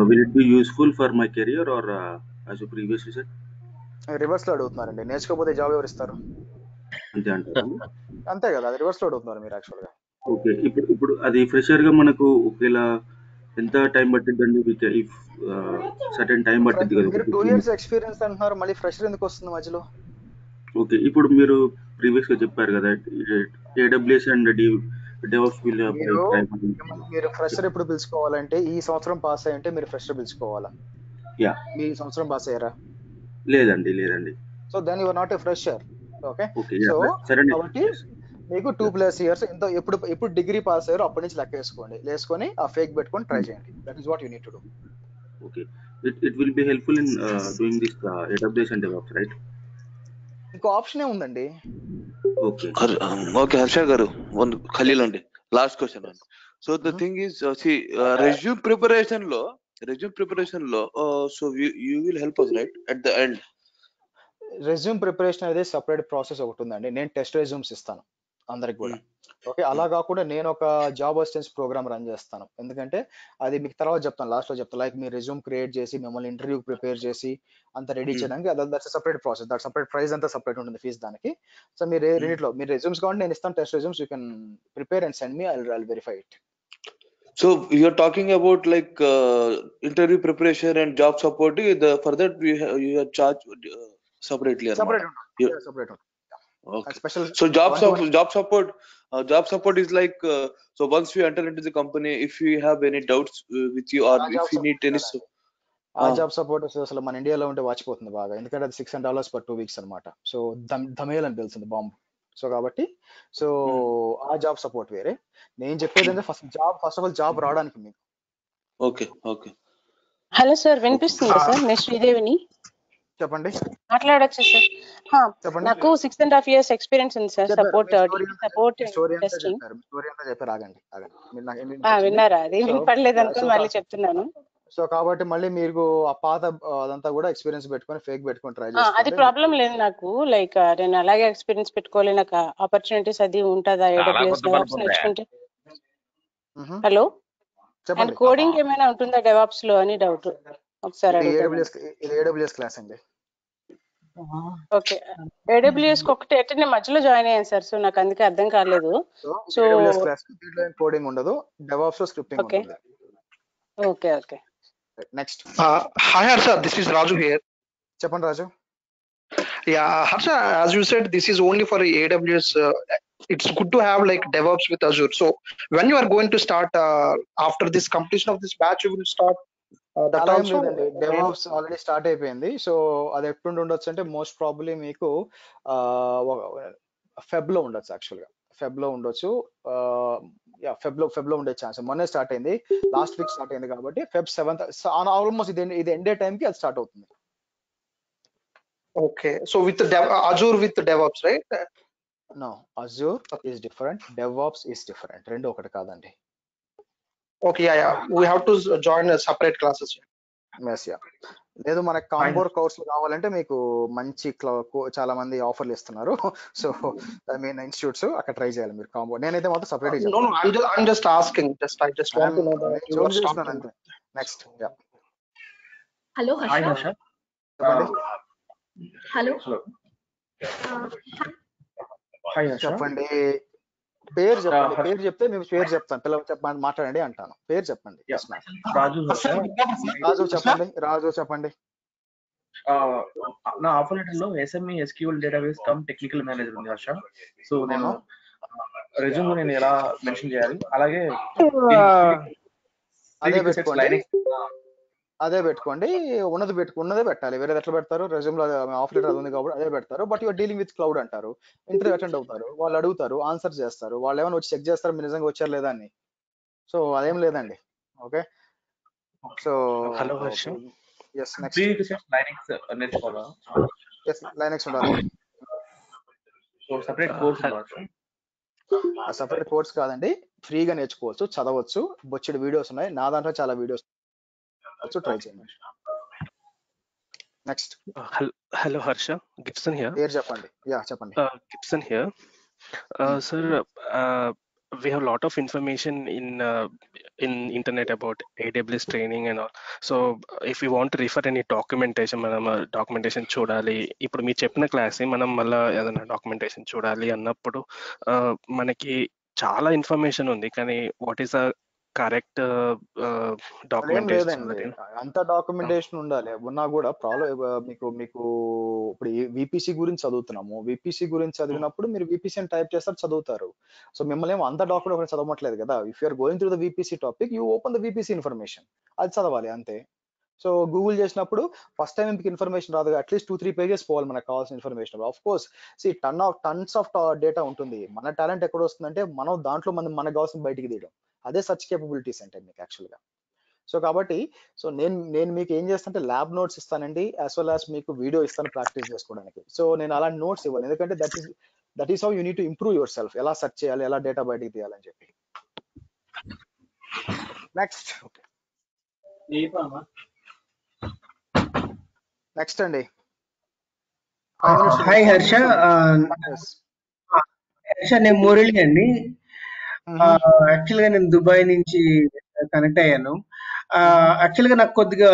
Will it be useful for my career or as you previously said? Reverse లో అడుగుతున్నారండి. నేర్చుకోకపోతే జాబ్ ఎవరు ఇస్తారు? అంతే అంటారు. అంతే కదా, అది రివర్స్ లో అడుగుతున్నారు మీరు యాక్చువల్ గా. ఓకే, ఇప్పుడు అది ఫ్రెషర్ గా మనకు ఒకవేళ ఎంత టైం పట్టిద్దండి? ఇఫ్ సర్టెన్ టైం పట్టిద్ది కదా. మీరు 2 years ఎక్స్పీరియన్స్ అంటున్నారు, మళ్ళీ ఫ్రెషర్ ఎందుకు వస్తుంది మధ్యలో? ఓకే, ఇప్పుడు మీరు ప్రీవియస్ గా చెప్పారు కదా AWS and DevOps will time. మీరు ఫ్రెషర్ ఎప్పుడు పిలుచుకోవాలంటే ఈ సంవత్సరం పాస్ అయ్యి ఉంటే మీరు ఫ్రెషర్ పిలుచుకోవాలా? యా. మీ సంవత్సరం పాస్ అయ్యారా? లేదండి. So then you are not a fresher. Okay, so కాబట్టి మీకు 2+ years ఎంతో ఎప్పుడు డిగ్రీ పాస్ అయ్యారో అప్పటి నుంచి లెక్క వేసుకొని ఆ ఫేక్ పెట్టుకొని ట్రై చేయండి. That is what you need to do. Okay, it will be helpful in doing this AWS and DevOps, right? ఇంకో ఆప్షన్ ఏ ఉందండి. ఓకే హర్ష గారు, ఖలీల్ అండి, లాస్ట్ క్వశ్చన్ అండి. So the thing is resume preparation లో so you will help us right at the end. Resume preparation అనేది separate process ఒకటి ఉందండి. నేను టెస్ట్ రెజ్యూమ్స్ ఇస్తాను అందరికి కూడా. ఓకే, అలా కాకుండా నేను ఒక జాబ్ అసిస్టెన్స్ ప్రోగ్రామ్ రన్ చేస్తాను. ఎందుకంటే అది మీకు తర్వాత చెప్తాను, లాస్ట్ లో చెప్తాను. లైక్ మీ రెజ్యూమ్ క్రియేట్ చేసి మిమ్మల్ని ఇంటర్వ్యూ ప్రిపేర్ చేసి అంత రెడీ చేయడానికి that's separate process. That separate price అంతా సెపరేట్ ఉంటుంది, ఫీజ్ దానికి. సో మీరు రెండిట్లో మీరు రెజ్యూమ్స్ కావాలి, నేను ఇస్తాను test resumes. You can prepare and send me, I will verify it. So you are talking about like interview preparation and job support. For that you are charged separately. Separate. Okay. So job support is like so once we enter into the company, if we have any doubts with you or if you need any job support అసలు మన ఇండియాలో ఉంటే వాచిపోతుంది బాగా. ఎందుకంటే అది $600 per 2 weeks అనమాట. So ధమేల్ అని పిలుస్తుంది, బాంబు. సో కాబట్టి ఆ జాబ్ సపోర్ట్ వేరే. నేను చెప్పేది అంటే ఫస్ట్ ఆఫ్ ఆల్ జాబ్ రావడానికి మీకు. ఓకే. హలో సార్, వినిపిస్తుంది సార్? నేను శ్రీదేవిని. చెప్పండి, మాట్లాడొచ్చు సార్? నాకు 6.5 years ఎక్స్పీరియన్స్ ఉంది సార్. Support testing. విన్నారా? అది వినపడలేదు అనుకుని మళ్ళీ చెప్తున్నాను. సో కాబట్టి మళ్ళీ మీరు ఆ పాత అదంతా కూడా ఎక్స్పీరియన్స్ పెట్టుకొని ఫేక్ పెట్టుకొని ట్రై చేయండి. అది ప్రాబ్లం లేదు నాకు. లైక్ నేను అలాగే ఎక్స్పీరియన్స్ పెట్టుకోవాలి, నాకు ఆపర్చునిటీస్ అది ఉంటుందా AWS DevOps నేర్చుకుంటే? హలో, అండ్ కోడింగ్ ఏమైనా ఉంటుందా DevOps లో అని డౌట్. ఒకసారి AWS క్లాస్ అండి. ఓకే, AWS ఒకటి అటెండ్ మధ్యలో జాయిన్ అయ్యాను సార్. సో నాకు అందుకే అర్థం కాలేదు. సో దీంట్లో కోడింగ్ ఉండదు, DevOps లో స్క్రిప్టింగ్ ఉంటుంది. Okay. Next. Hi Harsha, this is Raju here. Chappan Raju. Yeah, Harsha, as you said, this is only for AWS. It's good to have like DevOps with Azure. So when you are going to start after this completion of this batch, you will start that also. DevOps already start అయిపోయింది. So అది ఎప్పుడు ఉండొచ్చు అంటే most probably మీకు Feb లో ఉండొచ్చు. Actual గా Feb లో ఉండొచ్చు. ఫెబ్ లో ఉండే ఛాన్స్. మొన్నే స్టార్ట్ అయింది, లాస్ట్ వీక్ స్టార్ట్ అయింది కాబట్టి Feb 7th ఆల్మోస్ట్ ఇది ఎండే టైం కి అది స్టార్ట్ అవుతుంది. Okay, so with the Azure with the DevOps, right? No, Azure is different, DevOps is different. రెండు ఒకటి కాదండి. Okay, yeah, we have to join a separate classes. Yes, yeah. లేదు, మనకి కాంబో కోర్సులు కావాలంటే మీకు మంచి చాలా మంది ఆఫర్లు ఇస్తున్నారు. సో ఐ మీన్ ఇన్స్టిట్యూట్స్ అక్కడ ట్రై చేయాలి మీరు కాంబో. నేనైతే మాత్రం separate No, I'm just asking. I just want to know that you are starting. Next, yeah. Hello Harsha. Hi Harsha. చెప్పండి. Hello. Hi Harsha. చెప్పండి, పేరు చెప్పండి. పేరు చెప్తే మేము పేరు చెప్తాను, పిల్లలు చెప్పండి, మాట్లాడండి అంటాను. పేరు చెప్పండి. రాజు చెప్పండి. నా ఆఫర్ లెటర్ లో SME SQL database come technical manager ఉంది హర్ష. సో నేను రెజ్యూమ్ నేను ఎలా మెన్షన్ చేయాలి, అలాగే అదే పెట్టుకోండి. అదే పెట్టుకోండి. ఉన్నదే పెట్టాలి. వేరేది ఎట్లా పెడతారు? రెజ్యూమ్‌లో ఆఫర్ లెటర్ అది ఉంది కాబట్టి అదే పెడతారు. But you are dealing with cloud అంటారు. ఇంటర్వ్యూ అటెండ్ అవుతారు. వాళ్ళు అడుగుతారు, ఆన్సర్ చేస్తారు. వాళ్ళేమైనా వచ్చి చెక్ చేస్తారా మీరు నిజంగా వచ్చారా లేదా అని. సో అదేం లేదండి. Okay. So hello Harsha, yes next. Linux నేర్చుకోవాలా? యెస్ లైనక్స్ ఉండాలి. సో సెపరేట్ కోర్స్ ఉందా హర్ష? ఆ సెపరేట్ కోర్స్ కాదండి. ఫ్రీగా నేర్చుకోవచ్చు, చదవచ్చు. బొచ్చెడు వీడియోస్ ఉన్నాయి. నా దాంట్లో చాలా వీడియోస్ ట్రై చేయండి. Next. Hello Harsha, Gibson here. పేరు చెప్పండి. యా చెప్పండి. Gibson here. Sir, we have a lot of information in internet about AWS training and all. So if we want to refer any documentation, మనం documentation చూడాలి. ఇప్పుడు మీరు చెప్పిన class మనం మళ్ళీ ఏదైనా డాక్యుమెంటేషన్ చూడాలి అన్నప్పుడు మనకి చాలా ఇన్ఫర్మేషన్ ఉంది, కానీ వాట్ ఈస్ ద కరెక్ట్ అదేం డాక్యుమెంటేషన్? లేదండి. అంత డాక్యుమెంటేషన్ ఉండాలి. ఉన్నా కూడా ప్రాబ్లం మీకు మీకు ఇప్పుడు విపిసి గురించి చదువుతున్నాము. విపిసి గురించి చదివినప్పుడు మీరు విపిసి అని టైప్ చేస్తారు, చదువుతారు. సో మిమ్మల్ని ఏమో అంత డాక్యుమెంట్ చదవట్లేదు కదా. If you're going through the VPC topic, you open the VPC information, అది చదవాలి అంతే. సో గూగుల్ చేసినప్పుడు ఫస్ట్ టైం మీకు ఇన్ఫర్మేషన్ రాదు, అట్లీస్ట్ 2-3 పేజెస్ పోవాలి మనకు కావాల్సిన information. Of course tons of data ఉంటుంది. మన టాలెంట్ ఎక్కడ వస్తుందంటే మనం దాంట్లో మనకు కావాల్సిన బయటికి తీయడం. అదే సర్చ్ కేపబిలిటీస్ అంటే మీకు యాక్చువల్గా. సో కాబట్టి నేను మీకు ఏం చేస్తానంటే ల్యాబ్ నోట్స్ ఇస్తానండి, యాజ్ వెల్ యాజ్ మీకు వీడియో ఇస్తాను ప్రాక్టీస్ చేసుకోవడానికి. సో నేను అలాంటి నోట్స్ ఇవ్వను, ఎందుకంటే that is how you need to improve your self. ఎలా సెర్చ్ చేయాలి, ఎలా డేటా బయటికి తీయాలని చెప్పి. నెక్స్ట్ నెక్స్ట్ అండి. హాయ్ హర్ష. హర్ష నేను మురళి అండి. యాక్చువల్ గా నేను దుబాయ్ నుంచి కనెక్ట్ అయ్యాను. యాక్చువల్ గా నాకు కొద్దిగా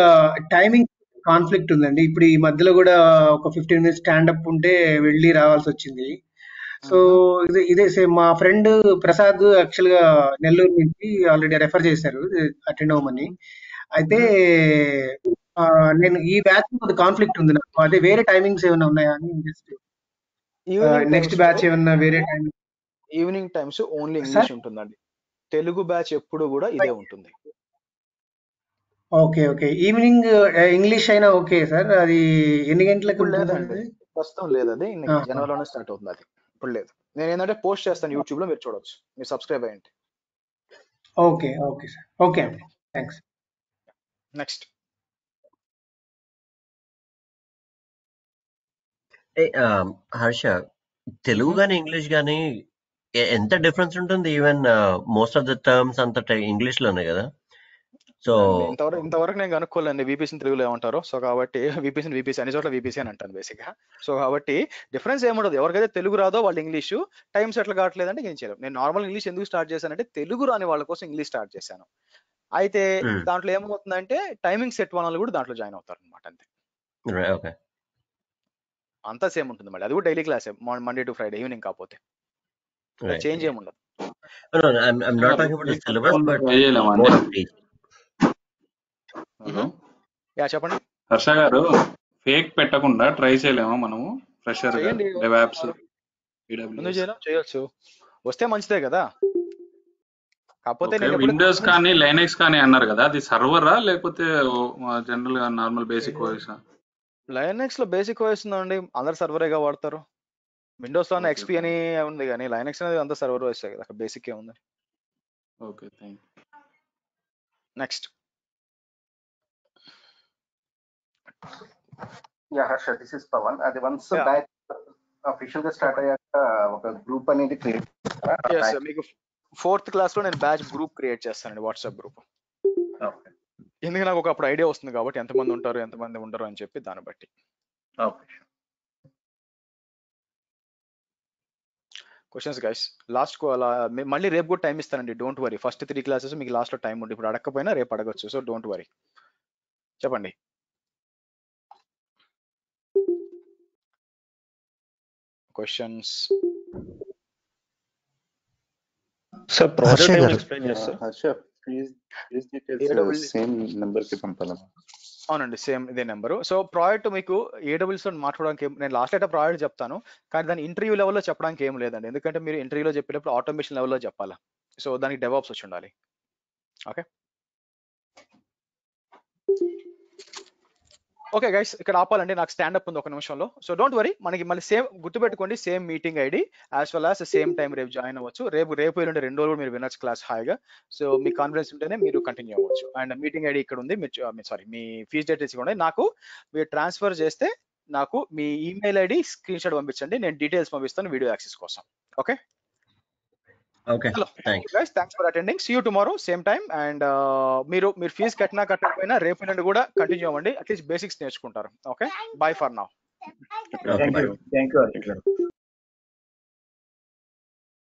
టైమింగ్ కాన్ఫ్లిక్ట్ ఉందండి. ఇప్పుడు ఈ మధ్యలో కూడా ఒక 15 మినిట్స్ స్టాండప్ ఉంటే వెళ్ళి రావాల్సి వచ్చింది. సో ఇదే సేమ్ మా ఫ్రెండ్ ప్రసాద్ యాక్చువల్ గా నెల్లూరు నుంచి ఆల్రెడీ రెఫర్ చేశారు అటెండ్ అవ్వమని. అయితే నేను ఈ బ్యాచ్ కొద్ది కాన్ఫ్లిక్ట్ ఉంది నాకు. అదే వేరే టైమింగ్స్ ఏమైనా ఉన్నాయా అని జస్ట్ నెక్స్ట్ బ్యాచ్ ఏమన్నా వేరే timing? Evening times only English ఉంటుందండి. తెలుగు బ్యాచ్ ఎప్పుడు కూడా ఇదే ఉంటుంది. Okay okay. ఈవినింగ్ ఇంగ్లీష్ అయినా ఓకే సార్. అది ఎన్ని గంటలకు లేదండి, ప్రస్తుతం లేదు. అది జనవరిలోనే స్టార్ట్ అవుతుంది. అది ఇప్పుడు లేదు. నేను ఏంటంటే పోస్ట్ చేస్తాను యూట్యూబ్ లో, మీరు చూడొచ్చు, మీరు సబ్స్క్రైబ్ అయ్యండి. Okay okay sir. ఓకే అండి, థ్యాంక్స్. నెక్స్ట్. హర్ష, తెలుగు కానీ ఇంగ్లీష్ కానీ ఎంత డిఫరెన్స్ ఉంటుంది? Even most of the terms అంతా ఇంగ్లీష్ లోనే కదా. సో ఇంతవరకు నేను కనుక్కోలేండి విపిసి తెలుగులో ఏమంటారో. సో కాబట్టి విపిసి అన్ని చోట్ల విపిసి అని అంటాను బేసిక్ గా. సో కాబట్టి డిఫరెన్స్ ఏముండదు. ఎవరికైతే తెలుగు రాదో వాళ్ళు ఇంగ్లీషు, టైమ్స్ ఎట్లా కావట్లేదంటే ఏం చేయలేం. నేను నార్మల్ ఇంగ్లీష్ ఎందుకు స్టార్ట్ చేశానంటే తెలుగు రాని వాళ్ళ కోసం ఇంగ్లీష్ స్టార్ట్ చేశాను. అయితే దాంట్లో ఏమవుతుందంటే టైమింగ్ సెట్ వాళ్ళు కూడా దాంట్లో జాయిన్ అవుతారు అనమాట. అంతే, అంతా సేమ్ ఉంటుంది. మళ్ళీ అది కూడా daily class, Monday to Friday evening. కాకపోతే చేంజ్ ఏముండదు. చెప్పండి హర్ష గారు. ఫేక్ పెట్టకుండా ట్రై చేయలేమా మనము? ఫ్రెషర్ డెవాప్స్ చేయొచ్చు, వస్తే మంచిదే కదా. కాకపోతే విండోస్ కానీ లైనక్స్ కానీ అన్నారు కదా, అది సర్వరా లేకపోతే జనరల్ గా నార్మల్ బేసిక్ ఓఎస్? లైనక్స్ లో బేసిక్ ఓఎస్ ఉందండి, అందరు సర్వరేగా వాడతారు. విండోస్ లో ఎక్స్పీ అని ఉంది, కానీ లైనక్స్ అనేది అంతా సర్వర్ ఓఎస్ కదా, బేసిక్ ఏ ఉంది. Okay, thank you. Next. Yeah Harsha, this is Pavan. అది వన్స్ బ్యాచ్ అఫీషియల్ గా స్టార్ట్ అయ్యాక ఒక గ్రూప్ అనేది క్రియేట్ చేస్తారా? మీకు 4th క్లాస్ లో నేను బ్యాచ్ గ్రూప్ క్రియేట్ చేస్తానండి, వాట్సాప్ గ్రూప్. ఎందుకంటే నాకు ఒకప్పుడు ఐడియా వస్తుంది కాబట్టి ఎంతమంది ఉంటారు ఎంతమంది ఉండరు అని చెప్పి, దాన్ని బట్టి. Questions guys. లాస్ట్ మళ్ళీ రేపు కూడా టైం ఇస్తానండి, డోంట్ వరీ. ఫస్ట్ 3 క్లాసెస్ మీకు లాస్ట్ లో టైం ఉంటుంది. ఇప్పుడు అడగకపోయినా రేపు అడగచ్చు, సో డోంట్ వరీ. చెప్పండి. క్వశ్చన్స్. సార్ ప్రాజెక్ట్ ఏమో ఎక్స్ప్లెయిన్ చేస్తారు. Harsha, please details same number కి పంపాలా? అవునండి, సేమ్ ఇదే నెంబరు. సో ప్రాజెక్ట్ మీకు AWS లో మాట్లాడడానికి నేను లాస్ట్ అయితే ప్రాజెక్ట్ చెప్తాను, కానీ దాని ఇంటర్వ్యూ లెవెల్లో చెప్పడానికి ఏం లేదండి. ఎందుకంటే మీరు ఇంటర్వ్యూలో చెప్పేటప్పుడు ఆటోమేషన్ లెవెల్లో చెప్పాలా. సో దానికి డెవాప్స్ వచ్చి ఉండాలి. ఓకే. ఓకే గైస్, ఇక్కడ ఆపాలండి, నాకు స్టాండప్ ఉంది ఒక నిమిషంలో. సో డోంట్ వరీ, మనకి మళ్ళీ సేమ్ గుర్తుపెట్టుకోండి, same meeting ID as well as same time రేపు జాయిన్ అవ్వచ్చు. రేపు ఎల్లుండి 2 రోజులు మీరు వినొచ్చు క్లాస్ హాయిగా. సో మీ కాన్ఫిడెన్స్ ఉంటేనే మీరు కంటిన్యూ అవ్వచ్చు. అండ్ మీటింగ్ ఐడి ఇక్కడ ఉంది, సారీ మీ ఫీజ్ డీటెయిల్స్ కూడా నాకు మీరు ట్రాన్స్ఫర్ చేస్తే నాకు మీ ఈమెయిల్ ఐడి స్క్రీన్ షాట్ పంపించండి, నేను డీటెయిల్స్ పంపిస్తాను వీడియో యాక్సెస్ కోసం. Okay thanks for attending. See you tomorrow same time. And మీరు ఫీజు కట్టకపోయినా రేపు నుండి కూడా కంటిన్యూ అవ్వండి, అట్లీస్ట్ బేసిక్స్ నేర్చుకుంటారు. Okay, bye for now. Thank you.